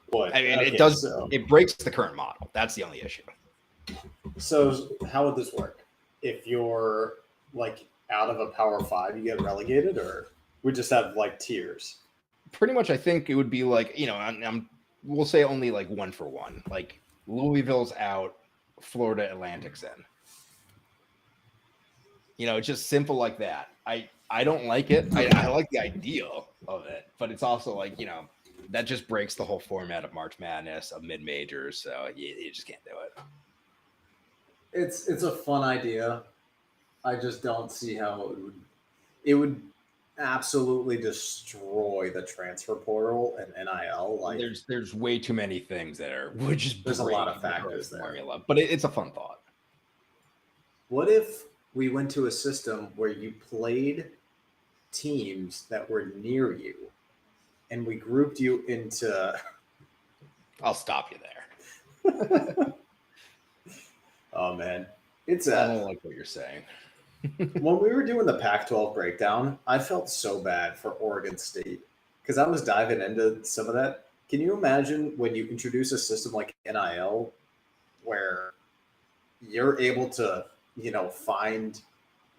What? I mean, Okay, it does. so- It breaks the current model. That's the only issue. So how would this work? If you're like out of a Power 5, you get relegated, or we just have like tiers? Pretty much, I think it would be like, we'll say only like 1 for 1. Like Louisville's out, Florida Atlantic's in. It's just simple like that. I don't like it. I like the idea of it, but it's also like, that just breaks the whole format of March Madness, of mid-majors. So you just can't do it. It's a fun idea. I just don't see how it would absolutely destroy the transfer portal and NIL. Like There's way too many things that would just There's a break lot of the factors there. formula, but it's a fun thought. what if we went to a system where you played teams that were near you and we grouped you into I'll stop you there. oh man. It's I don't like what you're saying. when we were doing the Pac-12 breakdown, I felt so bad for Oregon State because I was diving into some of that. Can you imagine when you introduce a system like NIL where you're able to, find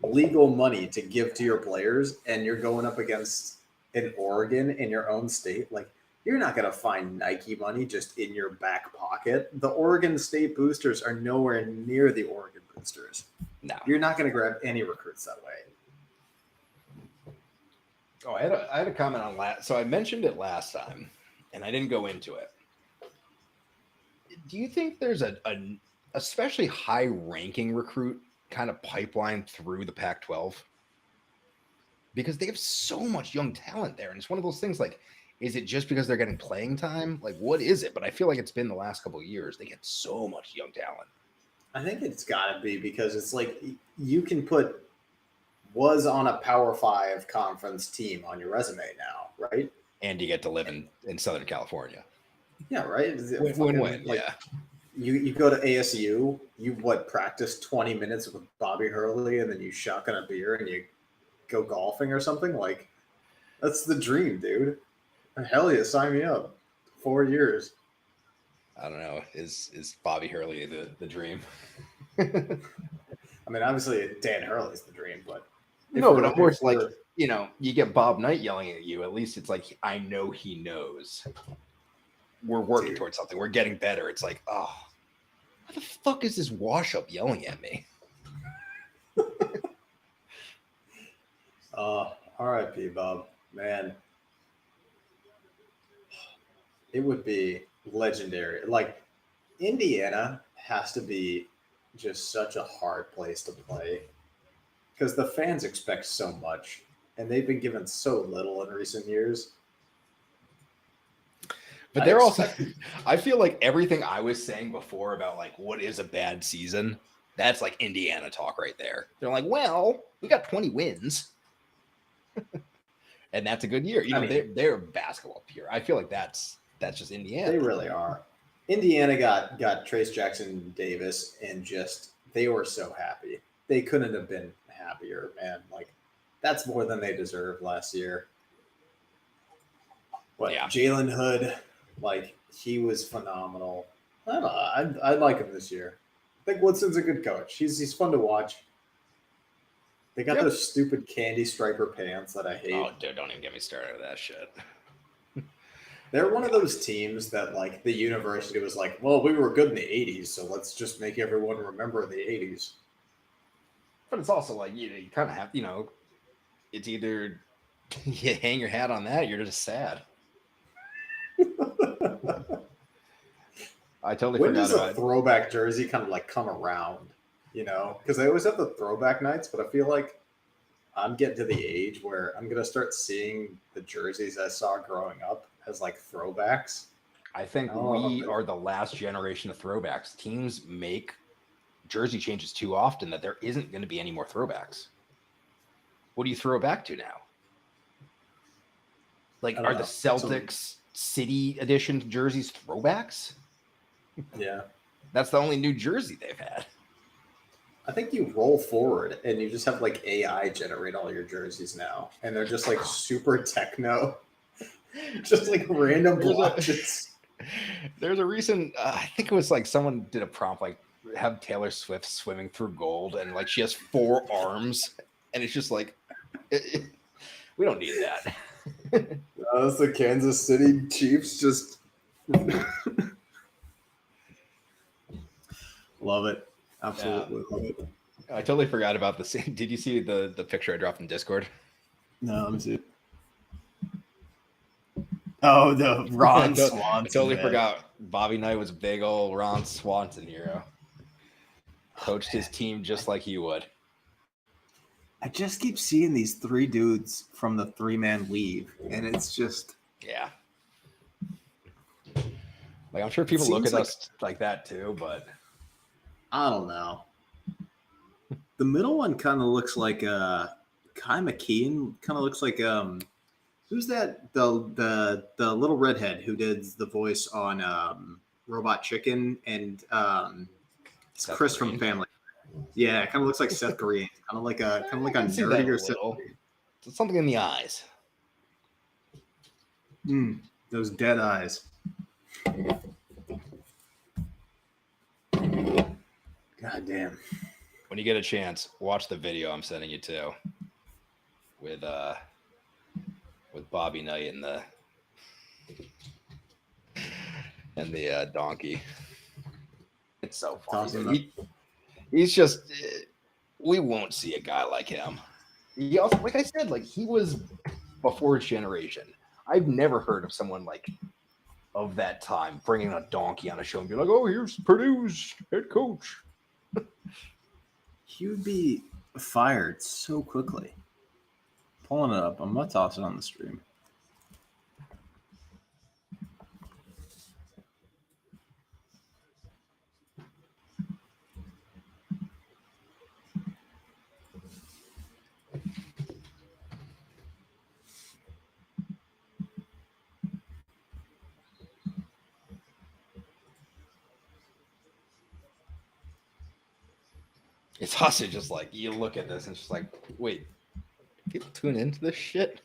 legal money to give to your players and you're going up against an Oregon in your own state? Like, you're not going to find Nike money just in your back pocket. The Oregon State boosters are nowhere near the Oregon boosters. No. You're not going to grab any recruits that way. Oh, I had a comment on last. So I mentioned it last time, and I didn't go into it. Do you think there's a especially high-ranking recruit kind of pipeline through the Pac-12? Because they have so much young talent there, and it's one of those things like, is it just because they're getting playing time? Like, what is it? But I feel like it's been the last couple of years. They get so much young talent. I think it's got to be because it's like you can put was on a Power 5 conference team on your resume now, right? And you get to live in Southern California. Yeah, right. Win-win. Like, Yeah. You go to ASU, you practice 20 minutes with Bobby Hurley, and then you shotgun a beer and you go golfing or something. Like, that's the dream, dude. Hell yeah, sign me up. 4 years. I don't know. Is Bobby Hurley the dream? I mean, obviously Dan Hurley's the dream, but No, but I'm more like, you get Bob Knight yelling at you. At least it's like, I know he knows. We're working towards something. We're getting better. It's like, oh, how the fuck is this wash up yelling at me? R.I.P. Bob. Man, it would be legendary. Like Indiana has to be just such a hard place to play because the fans expect so much, and they've been given so little in recent years. But they're also, I feel like everything I was saying before about like what is a bad season, that's like Indiana talk right there. They're like, well, we got 20 wins. And that's a good year. You know, they're basketball pure. I feel like that's just Indiana. They really are. Indiana got Trace Jackson Davis, and just they were so happy. They couldn't have been happier, man. Like that's more than they deserved last year. What Jalen Hood, like he was phenomenal. I don't know. I like him this year. I think Woodson's a good coach. He's fun to watch. They got those stupid candy striper pants that I hate. Oh, dude, don't even get me started with that shit. They're one of those teams that, like, the university was like, well, we were good in the 80s, so let's just make everyone remember the 80s. But it's also like, you kind of have, it's either you hang your hat on that or you're just sad. I totally when forgot does a throwback jersey kind of, like, come around, Because they always have the throwback nights, but I feel like I'm getting to the age where I'm going to start seeing the jerseys I saw growing up as like throwbacks. I think we are the last generation of throwbacks. Teams make jersey changes too often that there isn't going to be any more throwbacks. What do you throw back to now? Like, are the Celtics City edition jerseys throwbacks? Yeah. That's the only new jersey they've had. I think you roll forward and you just have like AI generate all your jerseys now. And they're just like super techno. Just like random blotches. There's a recent, I think it was like someone did a prompt like have Taylor Swift swimming through gold and like she has 4 arms and it's just like, we don't need that. That's the Kansas City Chiefs just love it. Absolutely love it. I totally forgot about this. Did you see the picture I dropped in Discord? No, let me see. Oh, the Ron Swanson. I totally forgot. Bobby Knight was a big old Ron Swanson hero. Coached his team just like he would. I just keep seeing these 3 dudes from the 3-man leave, and it's just like I'm sure people look at us like that too, but I don't know. The middle one kind of looks like Kai McKeon. Kind of looks like who's that? The little redhead who did the voice on Robot Chicken and it's Chris Green from Family. Yeah, it kind of looks like Seth Green. Kind of like a nerdier Seth Green. Something in the eyes. Those dead eyes. God damn. When you get a chance, watch the video I'm sending you to with Bobby Knight and the donkey. It's so funny. He's just we won't see a guy like him. He also, like I said, like he was before his generation. I've never heard of someone like of that time bringing a donkey on a show and be like, "Oh, here's Purdue's head coach." He would be fired so quickly. Pulling it up. I'm going to toss it on the stream. It's also just like you look at this and it's just like, wait, people tune into this shit?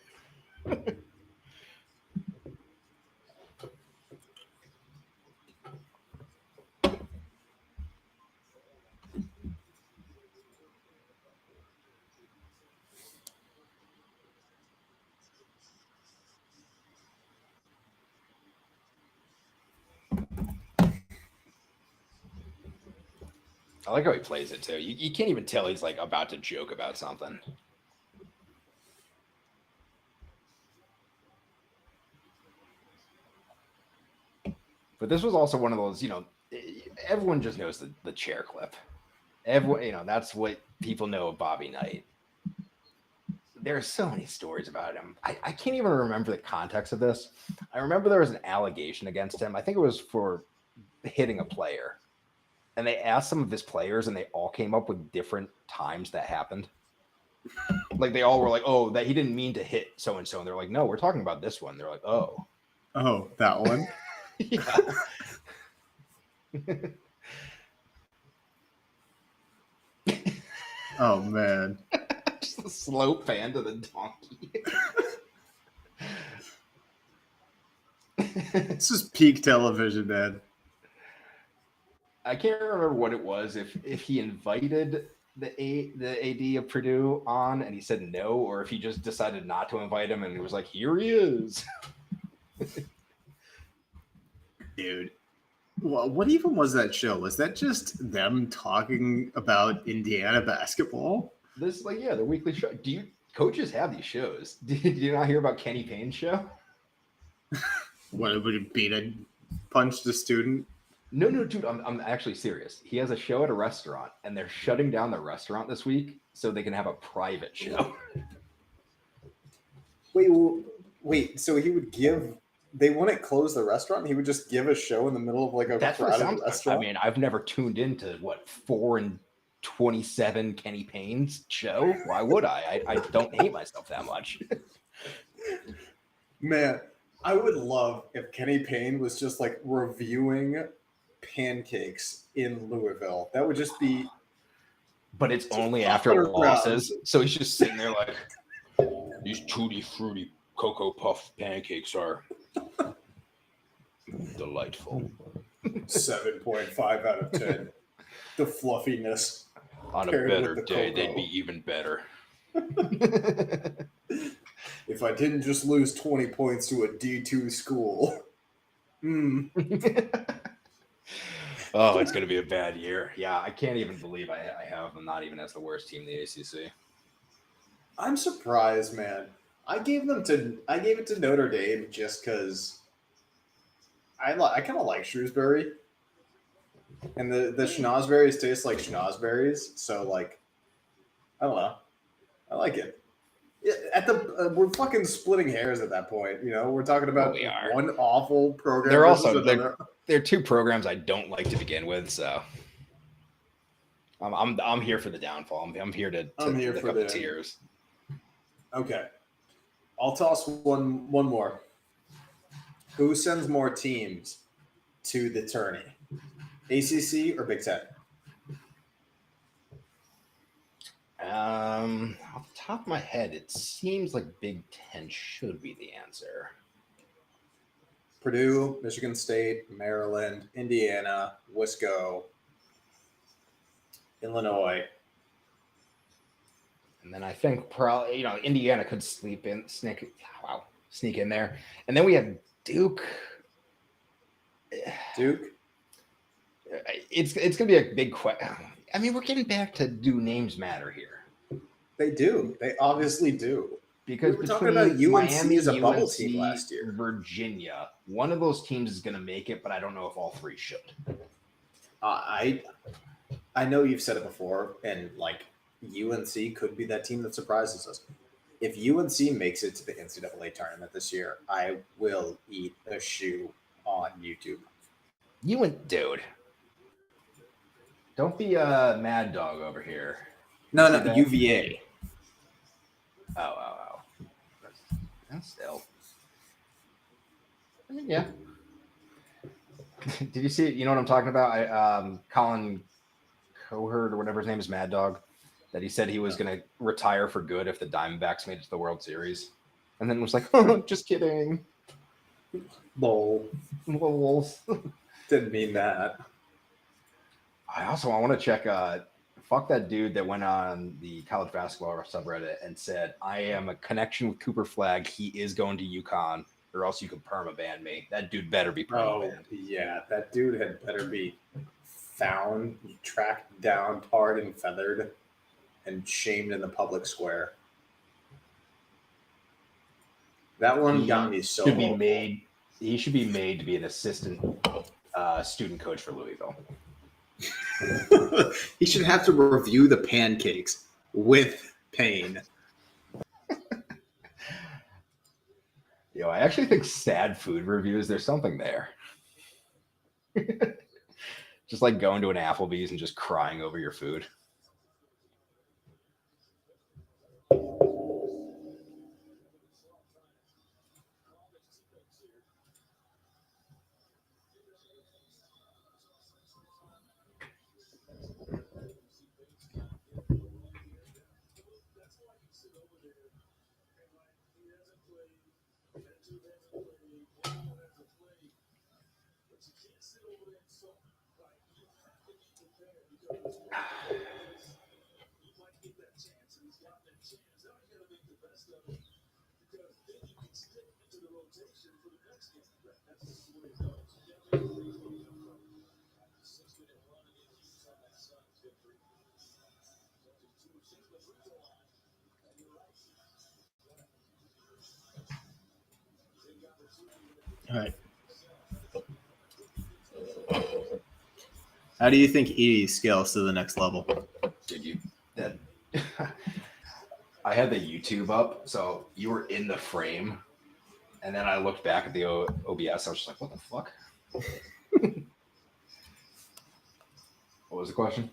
I like how he plays it too. You can't even tell he's like about to joke about something. But this was also one of those, everyone just knows the chair clip. Everyone, that's what people know of Bobby Knight. There are so many stories about him. I can't even remember the context of this. I remember there was an allegation against him. I think it was for hitting a player. And they asked some of his players, and they all came up with different times that happened. Like, they all were like, oh, that he didn't mean to hit so-and-so. And they're like, no, we're talking about this one. They're like, oh. Oh, that one? Yeah. Oh, man. Just a slow pan to the donkey. This is peak television, man. I can't remember what it was. If he invited the AD of Purdue on and he said no, or if he just decided not to invite him and he was like, here he is. Dude. Well, what even was that show? Was that just them talking about Indiana basketball? This, the weekly show. Coaches have these shows? Did you not hear about Kenny Payne's show? What, would it be to punch the student? No, dude, I'm actually serious. He has a show at a restaurant, and they're shutting down the restaurant this week so they can have a private show. Wait. So he would give? They wouldn't close the restaurant. He would just give a show in the middle of a crowded restaurant. I mean, I've never tuned into 4 and 27 Kenny Payne's show. Why would I? I don't hate myself that much. Man, I would love if Kenny Payne was just reviewing pancakes in Louisville. That would just be. But it's only after losses, so he's just sitting there like, these tutti frutti Cocoa Puff pancakes are delightful. 7.5 out of 10. The fluffiness. On a better day, they'd be even better. If I didn't just lose 20 points to a D2 school. Oh, it's going to be a bad year. Yeah, I can't even believe I have them not even as the worst team in the ACC. I'm surprised, man. I gave it to Notre Dame just because I kind of like Shrewsbury, and the schnozberries taste like schnozberries. So I don't know, I like it. We're fucking splitting hairs at that point. We're talking about one awful program. They're two programs I don't like to begin with. So I'm here for the downfall. I'm here to lick up the tears. Okay. I'll toss one more. Who sends more teams to the tourney? ACC or Big Ten? Off the top of my head, it seems like Big Ten should be the answer. Purdue, Michigan State, Maryland, Indiana, Wisco, Illinois. And then I think probably, Indiana could sneak in there. And then we have Duke. Duke? It's going to be a big question. I mean, we're getting back to do names matter here. They do. They obviously do. Because we were talking about UNC Miami, as a bubble UNC, team last year. Virginia, one of those teams is going to make it, but I don't know if all three should. I know you've said it before, and UNC could be that team that surprises us. If UNC makes it to the NCAA tournament this year, I will eat a shoe on YouTube. Dude. Don't be a mad dog over here. No, UVA. Oh. That's still. I mean, yeah. Did you see it? You know what I'm talking about? Colin Coherd or whatever his name is, Mad Dog, that he said he was going to retire for good if the Diamondbacks made it to the World Series. And then was like, oh, just kidding. Lol. Didn't mean that. I want to check. Fuck that dude that went on the college basketball subreddit and said, I am a connection with Cooper Flagg. He is going to UConn, or else you can perma-ban me. That dude better be perma-banned. Oh, yeah. That dude had better be found, tracked down, tarred and feathered, and shamed in the public square. That one got me so He should be made to be an assistant student coach for Louisville. He should have to review the pancakes with Payne. I actually think sad food reviews, there's something there. Just like going to an Applebee's and just crying over your food. All right. How do you think Edie scales to the next level? I had the YouTube up, so you were in the frame, and then I looked back at the OBS. I was just like, "What the fuck?" What was the question?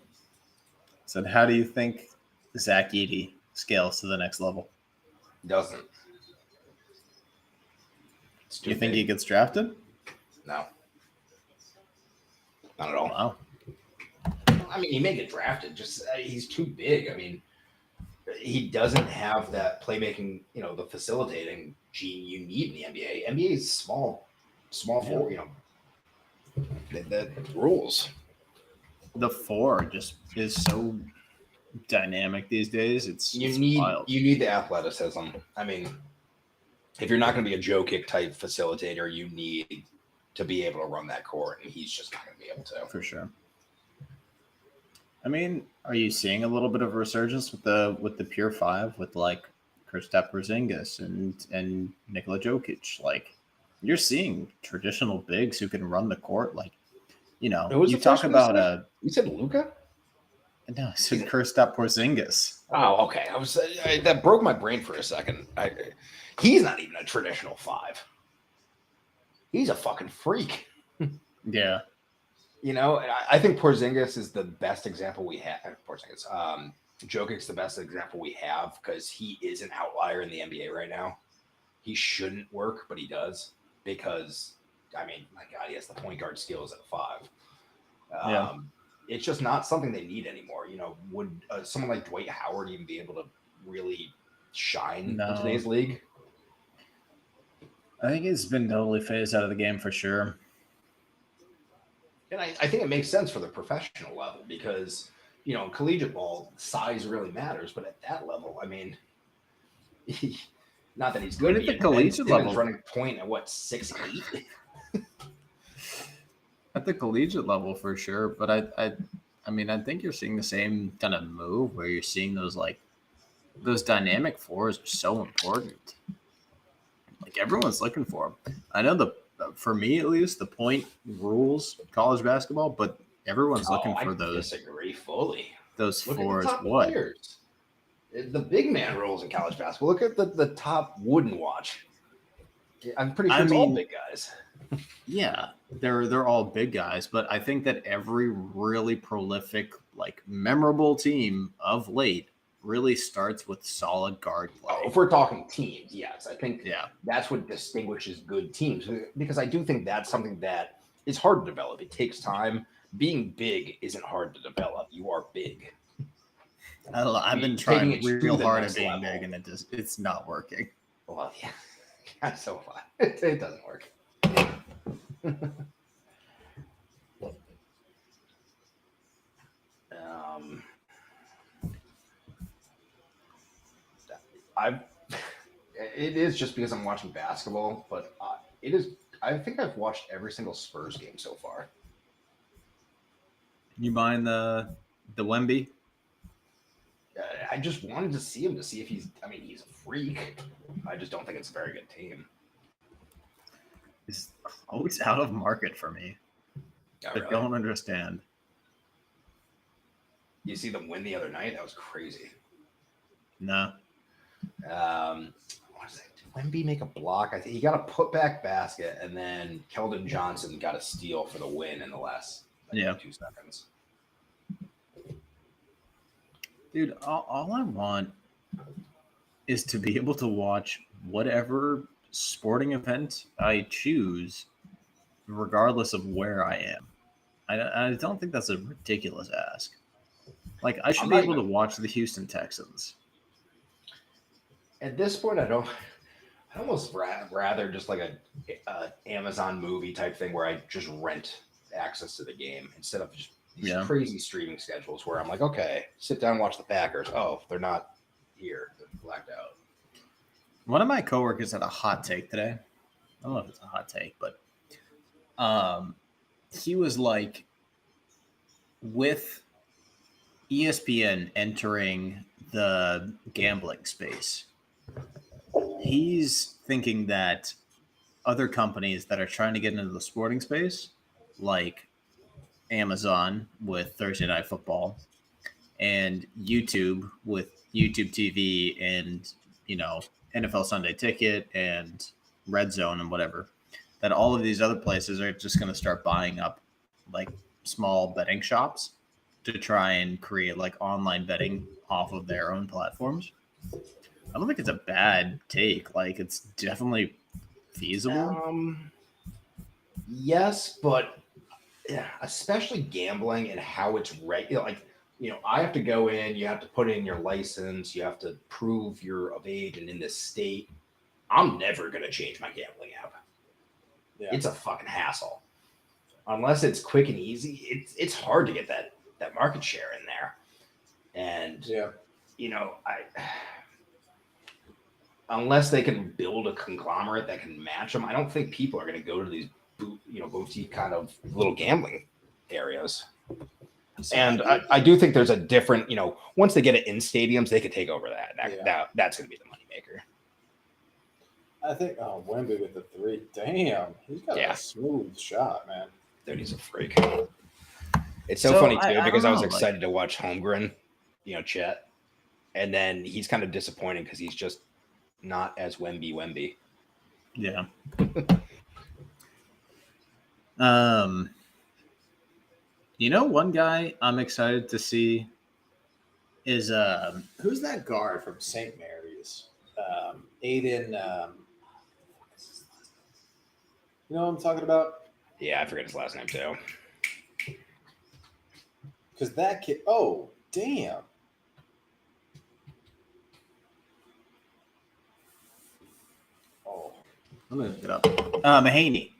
So, how do you think Zach Edey scales to the next level? Doesn't. Do you think he gets drafted? No. Not at all. Wow. I mean, he may get drafted. Just he's too big. I mean, he doesn't have that playmaking, the facilitating gene you need in the NBA. NBA is small forward. That rules. The four just is so dynamic these days. It's wild. You need the athleticism. I mean, if you're not going to be a Joe kick type facilitator, you need to be able to run that court, and he's just not going to be able to. For sure. I mean, are you seeing a little bit of a resurgence with the pure five with like Kristaps Porzingis and Nikola Jokic? Like, you're seeing traditional bigs who can run the court. Like, you talk about You said Luka? No, I said Kristaps Porzingis. Oh, okay. That broke my brain for a second. He's not even a traditional five. He's a fucking freak. Yeah. I think Porzingis is the best example we have. Jokic's the best example we have because he is an outlier in the NBA right now. He shouldn't work, but he does because, I mean, my God, he has the point guard skills at a five. Yeah. It's just not something they need anymore. Would someone like Dwight Howard even be able to really shine in today's league? I think he's been totally phased out of the game for sure. And I think it makes sense for the professional level because, in collegiate ball, size really matters. But at that level, I mean, not that he's good at the collegiate level, running point at 6'8". At the collegiate level, for sure. But I mean, I think you're seeing the same kind of move where you're seeing those dynamic fours are so important. Like, everyone's looking for them. I know for me at least, the point rules college basketball, but everyone's looking for those. I disagree fully. Those Look fours. at the top What? players. The big man rules in college basketball. Look at the top wooden watch. I'm pretty sure it's all big guys. Yeah, they're all big guys, but I think that every really prolific, like, memorable team of late really starts with solid guard play. If we're talking teams, yes, I think Yeah. that's what distinguishes good teams because I do think that's something that is hard to develop. It takes time. Being big isn't hard to develop. You are big. I've been trying real hard at being big, and it's not working. Well, yeah, so far it doesn't work. It is just because I'm watching basketball, but it is. I think I've watched every single Spurs game so far. You mind the Wemby? I just wanted to see him to see if he's. I mean, he's a freak. I just don't think it's a very good team. He's always out of market for me. Oh, I really? don't understand. You see them win the other night? That was crazy. No. What is it? Did Wemby make a block? I think he got a putback basket, and then Keldon Johnson got a steal for the win in the last 2 seconds. Dude, all I want is to be able to watch whatever sporting event I choose, regardless of where I am. I don't think that's a ridiculous ask. Like, I should be able to watch the Houston Texans. At this point, I'd almost rather just like a Amazon movie type thing where I just rent access to the game instead of just these crazy streaming schedules where I'm like, okay, sit down and watch the Packers. Oh, they're not here. They're blacked out. One of my coworkers had a hot take today. I don't know if it's a hot take, but he was like, with ESPN entering the gambling space, he's thinking that other companies that are trying to get into the sporting space, like Amazon with Thursday Night Football and YouTube with YouTube TV and, NFL Sunday Ticket and Red Zone and whatever, that all of these other places are just going to start buying up like small betting shops to try and create like online betting off of their own platforms. I don't think it's a bad take. Like, it's definitely feasible. Yes, but especially gambling and how it's regular. Like, I have to go in, you have to put in your license, you have to prove you're of age and in this state. I'm never going to change my gambling app. Yeah. It's a fucking hassle. Unless it's quick and easy, it's hard to get that market share in there. And, unless they can build a conglomerate that can match them, I don't think people are going to go to these, boutique kind of little gambling areas. And I do think there's a different, once they get it in stadiums, they could take over that. That's going to be the moneymaker. I think, Wemby with the 3. Damn, he's got a smooth shot, man. Dude, he's a freak. It's so funny, too, because I was excited to watch Holmgren, Chet. And then he's kind of disappointing because he's just not as Wemby. Yeah. One guy I'm excited to see is who's that guard from St. Mary's? Aiden. You know what I'm talking about? Yeah, I forget his last name too. Because that kid. Oh, damn. Oh, I'm gonna look it up. Mahaney.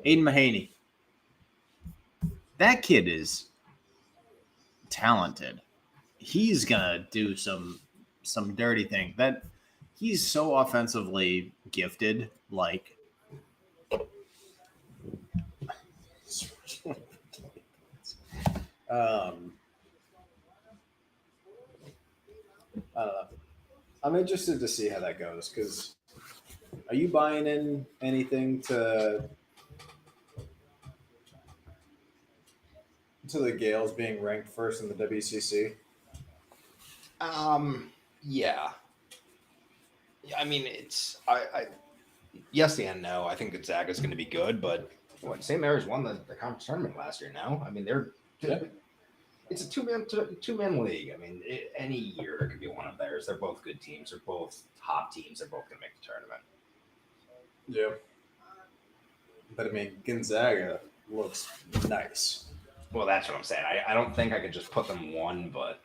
Aiden Mahaney. That kid is talented. He's gonna do some dirty thing. That he's so offensively gifted. Like, I don't know. I'm interested to see how that goes. Because are you buying in anything to the Gales being ranked first in the WCC? Yeah. I mean, it's I yes and no. I think Gonzaga's going to be good, but St. Mary's won the conference tournament last year. Now, I mean, it's a two-man league. I mean, any year it could be one of theirs. They're both good teams. They're both top teams. They're both going to make the tournament. Yeah. But I mean, Gonzaga looks nice. Well, that's what I'm saying. I don't think I could just put them one, but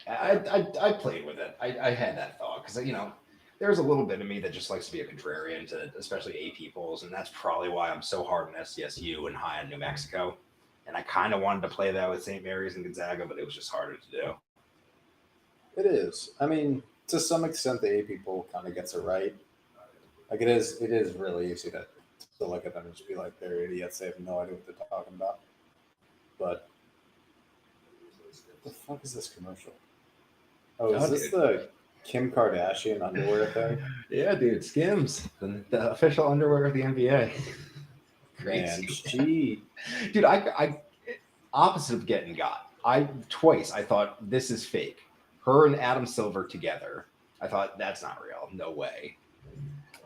I played with it. I had that thought because, there's a little bit of me that just likes to be a contrarian to especially AP polls, and that's probably why I'm so hard on SDSU and high on New Mexico. And I kind of wanted to play that with St. Mary's and Gonzaga, but it was just harder to do. It is. I mean, to some extent, the AP poll kind of gets it right. Like, it is really easy to look at them and just be like, they're idiots. They have no idea what they're talking about. But what the fuck is this commercial? Oh, is this the Kim Kardashian underwear thing? Yeah, dude. Skims, the official underwear of the NBA. Man, crazy. Dude, I opposite of getting got. I thought this is fake. Her and Adam Silver together. I thought that's not real. No way.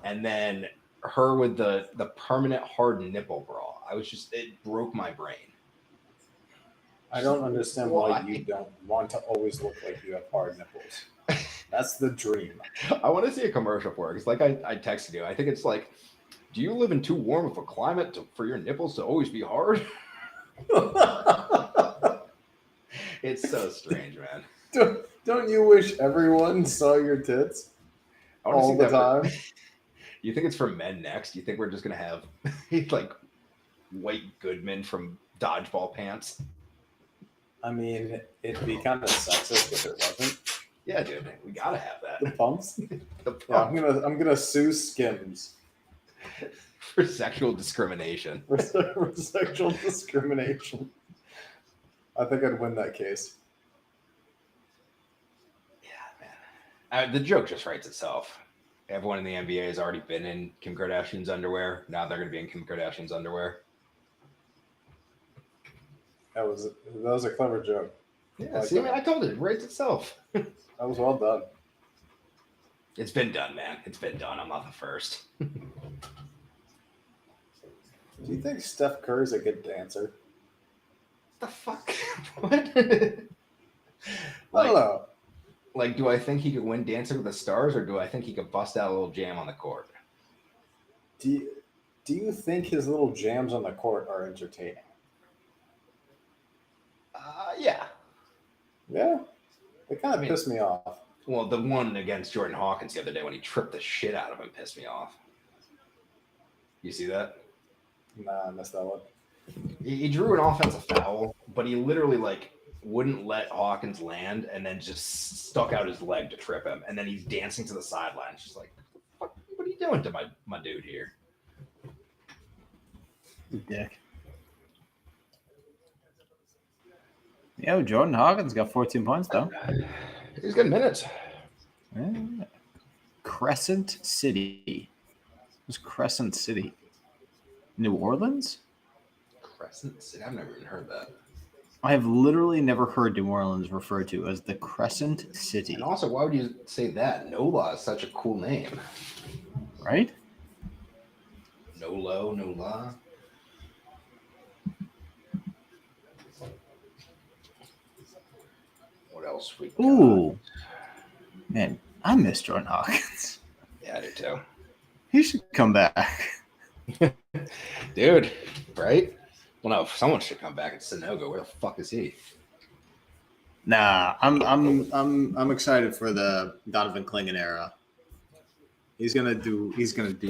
And then her with the permanent hard nipple bra. It broke my brain. I don't understand why you don't want to always look like you have hard nipples. That's the dream. I want to see a commercial for it. It's like I texted you. I think it's like, do you live in too warm of a climate for your nipples to always be hard? It's so strange, man. Don't you wish everyone saw your tits all the time? You think it's for men next? You think we're just going to have like White Goodman from Dodgeball Pants? I mean, it'd be kind of sexist if it wasn't. Yeah, dude, we gotta have that. The pumps. The pump. Yeah, I'm gonna sue Skims for sexual discrimination. For sexual discrimination. I think I'd win that case. Yeah, man. The joke just writes itself. Everyone in the NBA has already been in Kim Kardashian's underwear. Now they're going to be in Kim Kardashian's underwear. That was a clever joke. Yeah, see, I told it. It writes itself. That was well done. It's been done, man. It's been done. I'm not the first. Do you think Steph Curry's a good dancer? The fuck? What? I don't know. Like, do I think he could win Dancing with the Stars, or do I think he could bust out a little jam on the court? Do you think his little jams on the court are entertaining? Yeah. Yeah? They kind of pissed me off. Well, the one against Jordan Hawkins the other day when he tripped the shit out of him pissed me off. You see that? Nah, I missed that one. He drew an offensive foul, but he literally wouldn't let Hawkins land and then just stuck out his leg to trip him. And then he's dancing to the sidelines. Just like, what are you doing to my dude here? You dick. Yo, Jordan Hawkins got 14 points, though. He's getting minutes. Yeah. Crescent City. Who's Crescent City? New Orleans? Crescent City? I've never even heard that. I have literally never heard New Orleans referred to as the Crescent City. And also, why would you say that? Nola is such a cool name. Right? Nola. What else we got? Ooh. Man, I miss Jordan Hawkins. Yeah, I do too. He should come back. Dude, right? Well, no, someone should come back at Sanogo. Where the fuck is he? Nah, I'm excited for the Donovan Clingan era. He's gonna do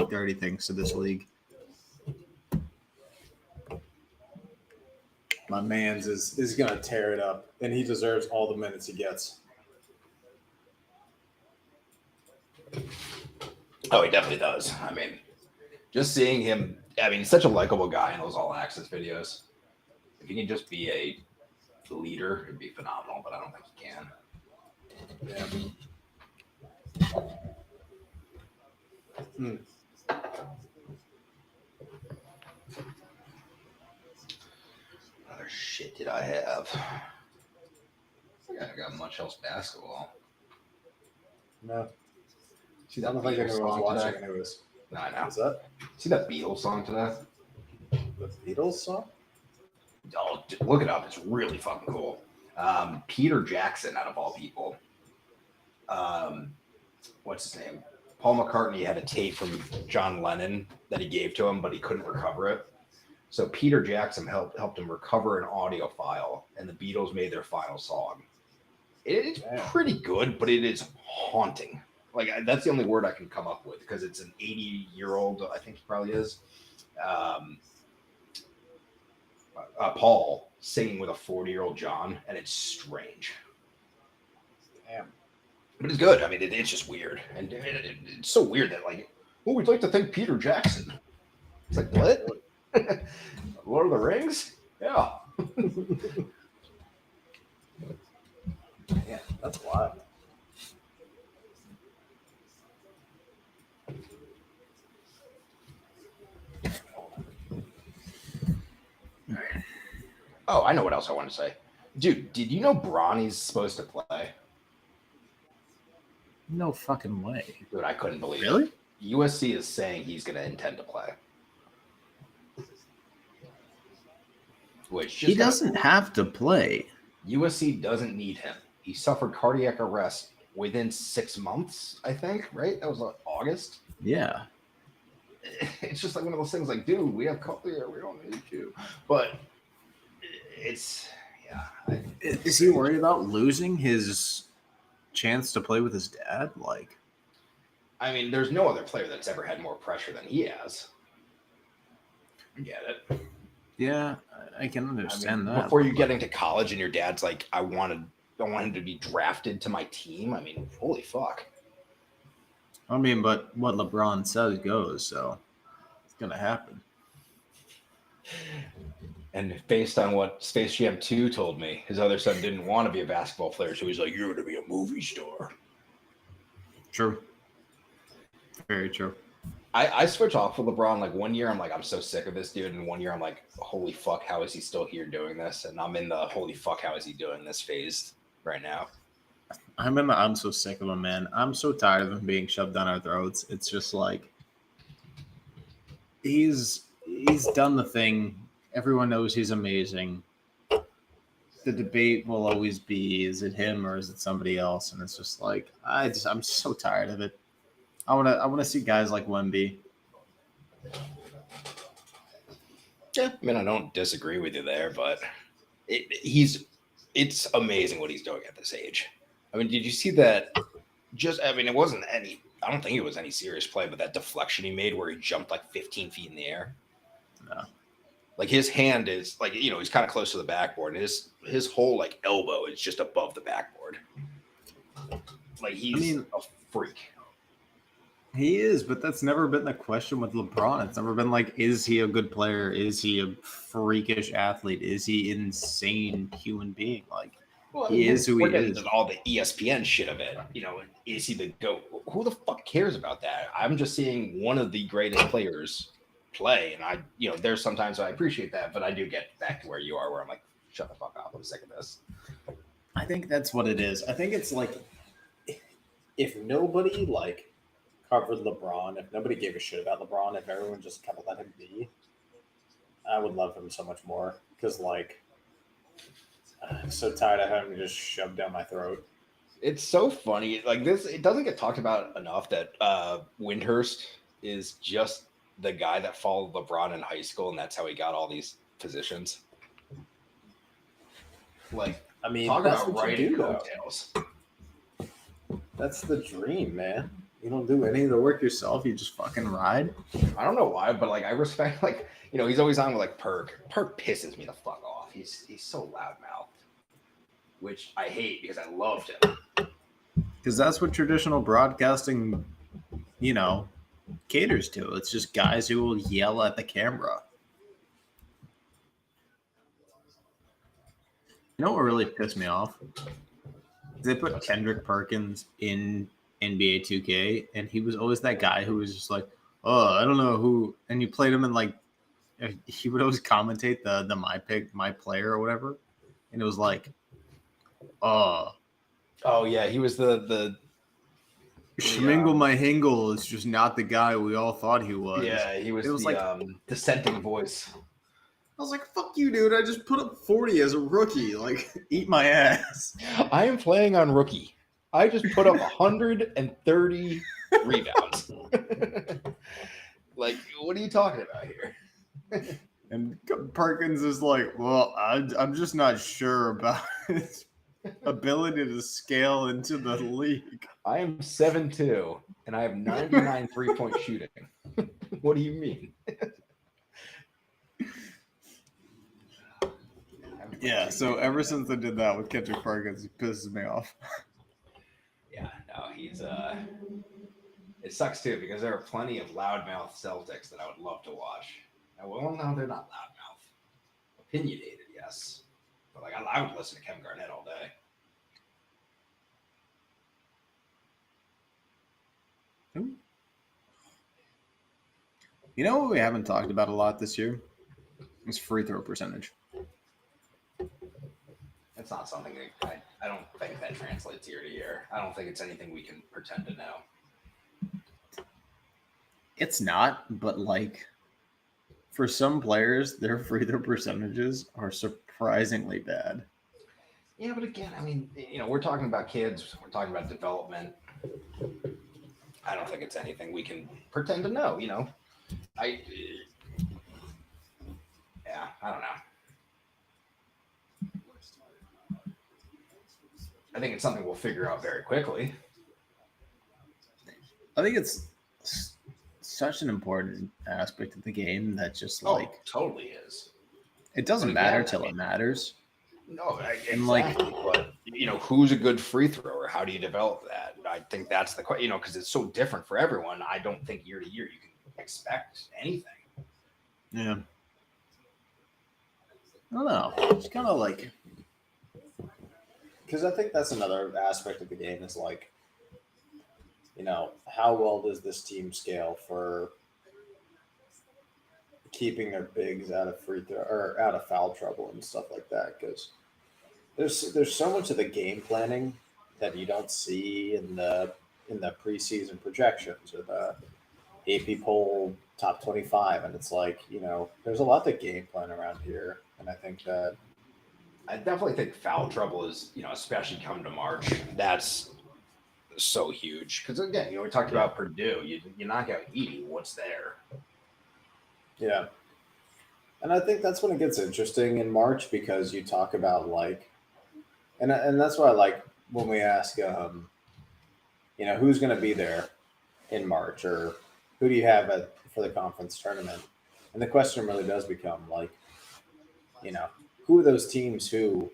dirty things to this league. My man's is gonna tear it up, and he deserves all the minutes he gets. Oh, he definitely does. I mean, just seeing him, he's such a likable guy in those all access videos. If he can just be a leader, it'd be phenomenal, but I don't think he can. Yeah. Other shit did I have? I got much else basketball. No. See I that don't think Beatles anyone was song watching today? anyways. No, I know. Is that See that Beatles song today? the Beatles song? Oh, look it up. It's really fucking cool. Peter Jackson, out of all people. What's his name? Paul McCartney had a tape from John Lennon that he gave to him, but he couldn't recover it. So Peter Jackson helped him recover an audio file, and the Beatles made their final song. It's pretty good, but it is haunting. That's the only word I can come up with, because it's an 80-year-old, I think he probably is, Paul singing with a 40-year-old John, and it's strange. Damn. But it's good. It's just weird. And it's so weird that, we'd like to thank Peter Jackson. It's like, what? Lord of the Rings? Yeah. Yeah, that's wild. Oh, I know what else I want to say. Dude, did you know Bronny's supposed to play? No fucking way. Dude, I couldn't believe it. Really? USC is saying he's going to intend to play. Which He doesn't have to play. USC doesn't need him. He suffered cardiac arrest within 6 months, I think, right? That was like August. Yeah. It's just like one of those things like, dude, we have Cutler, we don't need you. But it's, yeah. Is he worried about losing his chance to play with his dad? Like, I mean, there's no other player that's ever had more pressure than he has. I get it. yeah, I can understand that. Before you get into college and your dad's like, I want him to be drafted to my team. I mean, holy fuck. I mean, but what LeBron says goes, so it's gonna happen. And based on what Space Jam 2 told me, his other son didn't want to be a basketball player, so he's like, you're going to be a movie star. True. Very true. I switch off with LeBron. Like 1 year, I'm like, I'm so sick of this dude. And 1 year, I'm like, holy fuck, how is he still here doing this? And I'm in the holy fuck, how is he doing this phase right now? I'm so sick of him, man. I'm so tired of him being shoved down our throats. It's just like he's done the thing. Everyone knows he's amazing. The debate will always be, is it him or is it somebody else? And it's just like I'm so tired of it. I wanna see guys like Wemby. Yeah, I mean, I don't disagree with you there, but it's amazing what he's doing at this age. I mean, did you see that? It wasn't any. I don't think it was any serious play, but that deflection he made where he jumped like 15 feet in the air. No. Like his hand is like, he's kind of close to the backboard, and his whole like elbow is just above the backboard. Like he's a freak. He is, but that's never been the question with LeBron. It's never been like, is he a good player? Is he a freakish athlete? Is he an insane human being? Like, he is who he is. All the ESPN shit of it, is he the GOAT? Who the fuck cares about that? I'm just seeing one of the greatest players play, and there's sometimes I appreciate that, but I do get back to where you are, where I'm like, shut the fuck up, I'm sick of this. I think that's what it is. I think it's like if nobody like covered LeBron, if nobody gave a shit about LeBron, if everyone just kind of let him be, I would love him so much more. Because like, I'm so tired of having just shoved down my throat. It's so funny. Like this, it doesn't get talked about enough that Windhurst is just the guy that followed LeBron in high school, and that's how he got all these positions. Like, I mean, talk that's about what writing you do, coattails. That's the dream, man. You don't do any of the work yourself. You just fucking ride. I don't know why, but like I respect, like, he's always on with like Perk. Perk pisses me the fuck off. He's so loudmouthed, which I hate because I loved him. Because that's what traditional broadcasting, caters to. It's just guys who will yell at the camera. You know what really pissed me off? They put Kendrick Perkins in NBA 2K, and he was always that guy who was just like, oh, I don't know who. And you played him in like, he would always commentate the my pick, my player or whatever. And it was like, oh yeah, he was the Schmingle my Hingle is just not the guy we all thought he was. Yeah, he was. It was like dissenting voice. I was like, fuck you, dude. I just put up 40 as a rookie. Like, eat my ass. I am playing on rookie. I just put up 130 rebounds. Like, what are you talking about here? And Perkins is like, well, I'm just not sure about his ability to scale into the league. I am 7'2", and I have 99 3-point shooting. What do you mean? Yeah, so ever since I did that with Kendrick Perkins, he pisses me off. Yeah, no, he's it sucks too because there are plenty of loudmouth Celtics that I would love to watch. Well, no, they're not loudmouth. Opinionated, yes. But like I would listen to Kevin Garnett all day. You know what we haven't talked about a lot this year? It's free throw percentage. it's not something that I don't think that translates year to year. I don't think it's anything we can pretend to know. It's not, but like for some players, their free throw percentages are surprisingly bad. Yeah, but again, I mean, we're talking about kids. We're talking about development. I don't think it's anything we can pretend to know. I don't know. I think it's something we'll figure out very quickly. I think it's such an important aspect of the game that just totally is. It doesn't matter till it matters. No, exactly. But who's a good free thrower? How do you develop that? I think that's the question. Because it's so different for everyone. I don't think year to year you can expect anything. Yeah. I don't know. It's kind of like, because I think that's another aspect of the game is like, how well does this team scale for keeping their bigs out of free throw or out of foul trouble and stuff like that? Because there's so much of the game planning that you don't see in the preseason projections or the AP poll top 25, and it's like there's a lot to game plan around here, and I definitely think foul trouble is especially come to March. That's so huge because again, we talked about Purdue. You knock out Edie, what's there? Yeah, and I think that's when it gets interesting in March because you talk about and that's why I like when we ask, who's going to be there in March or who do you have for the conference tournament, and the question really does become who are those teams who,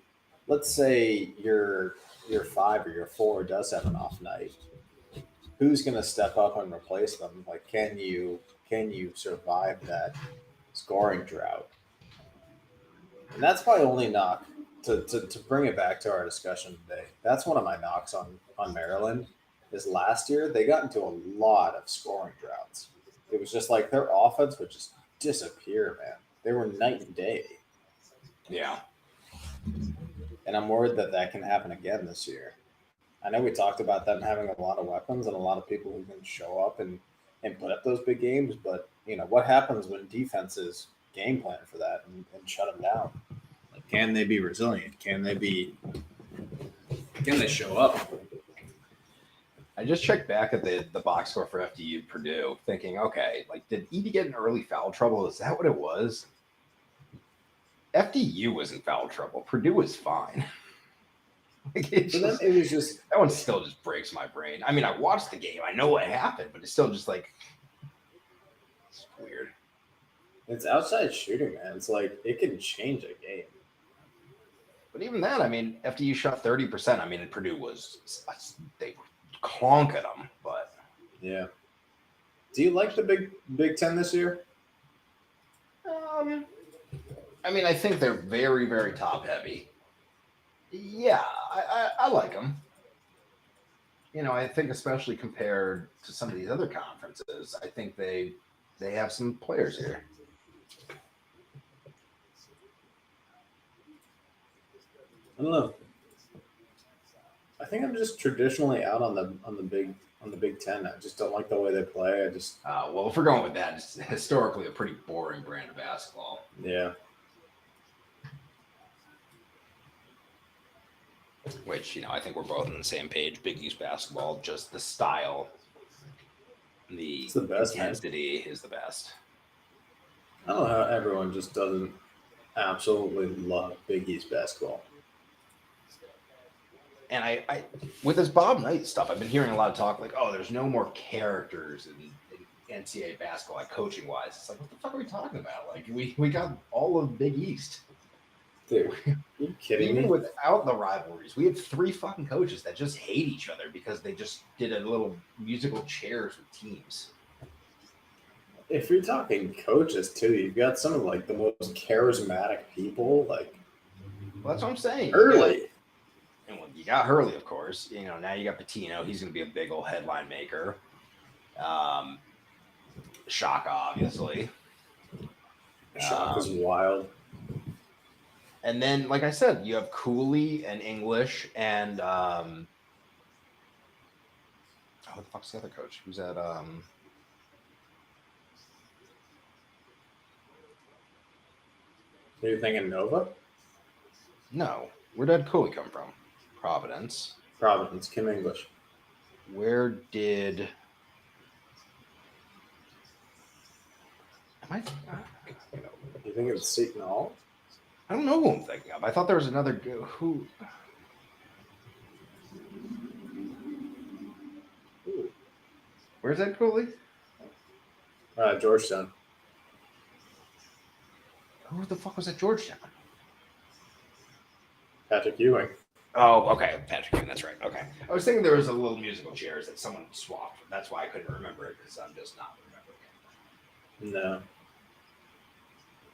let's say your 5 or your 4 does have an off night, who's going to step up and replace them? Like, can you survive that scoring drought? And that's my only knock to bring it back to our discussion today. That's one of my knocks on Maryland is last year they got into a lot of scoring droughts. It was just like their offense would just disappear, man. They were night and day. Yeah. And I'm worried that can happen again this year. I know we talked about them having a lot of weapons and a lot of people who can show up and put up those big games, but what happens when defenses game plan for that and shut them down? Like, can they be resilient? Can they show up? I just checked back at the box score for FDU Purdue, thinking, okay, did Edie get in early foul trouble? Is that what it was? FDU was in foul trouble. Purdue was fine. It was just that one still just breaks my brain. I mean, I watched the game. I know what happened, but it's still just it's weird. It's outside shooting, man. It's like it can change a game. But even then, I mean, FDU shot 30%. I mean, Purdue they clonk at them, but yeah. Do you like the Big Ten this year? I mean, I think they're very, very top heavy. Yeah, I like them. I think especially compared to some of these other conferences, I think they have some players here. I don't know. I think I'm just traditionally out on the Big Ten. I just don't like the way they play. Well, if we're going with that, it's historically a pretty boring brand of basketball. Yeah. Which, I think we're both on the same page. Big East basketball, just the style, the best, intensity is the best. I don't know how everyone just doesn't absolutely love Big East basketball. And I with this Bob Knight stuff, I've been hearing a lot of talk there's no more characters in NCAA basketball, coaching wise. It's what the fuck are we talking about? We got all of Big East. Dude, are you kidding Even me? without the rivalries, we had 3 fucking coaches that just hate each other because they just did a little musical chairs with teams. If you're talking coaches too, you've got some of the most charismatic people. Well, that's what I'm saying. Early. You got Hurley, of course. Now you got Patino. He's going to be a big old headline maker. Shaka, obviously. Shock is wild. And then, like I said, you have Cooley and English and what the fuck's the other coach? Who's at Are you thinking Nova? No. Where did Cooley come from? Providence. Providence, Kim English. Where did am I You think it's Seton Hall? I don't know who I'm thinking of. I thought there was another who. Ooh. Where's that Cooley? Georgetown. Who the fuck was at Georgetown? Patrick Ewing. Oh, okay. Patrick Ewing, that's right. Okay. I was thinking there was a little musical chairs that someone swapped. That's why I couldn't remember it because I'm just not remembering it. No.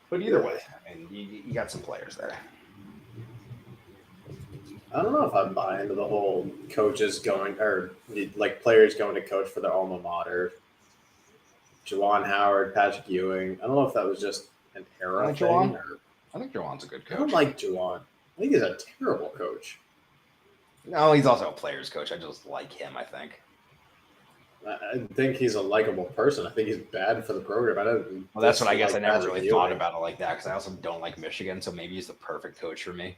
But either way, I mean, you got some players there. I don't know if I buy into the whole coaches going or like players going to coach for their alma mater. Juwan Howard, Patrick Ewing. I don't know if that was just an era Like thing. Juwan? Or, I think Jawan's a good I don't coach. like Juwan. I think he's a terrible coach. No, he's also a player's coach. I just like him, I think. I think he's a likable person. I think he's bad for the program. I don't. Well, that's what I guess I never Patrick really Ewing. thought about it like that because I also don't like Michigan, so maybe he's the perfect coach for me.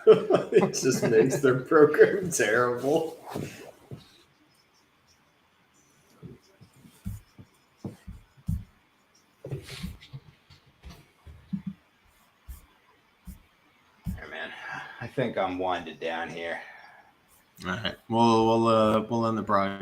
It just makes their program terrible. Hey, man, I think I'm winded down here. All right. We'll end the broadcast.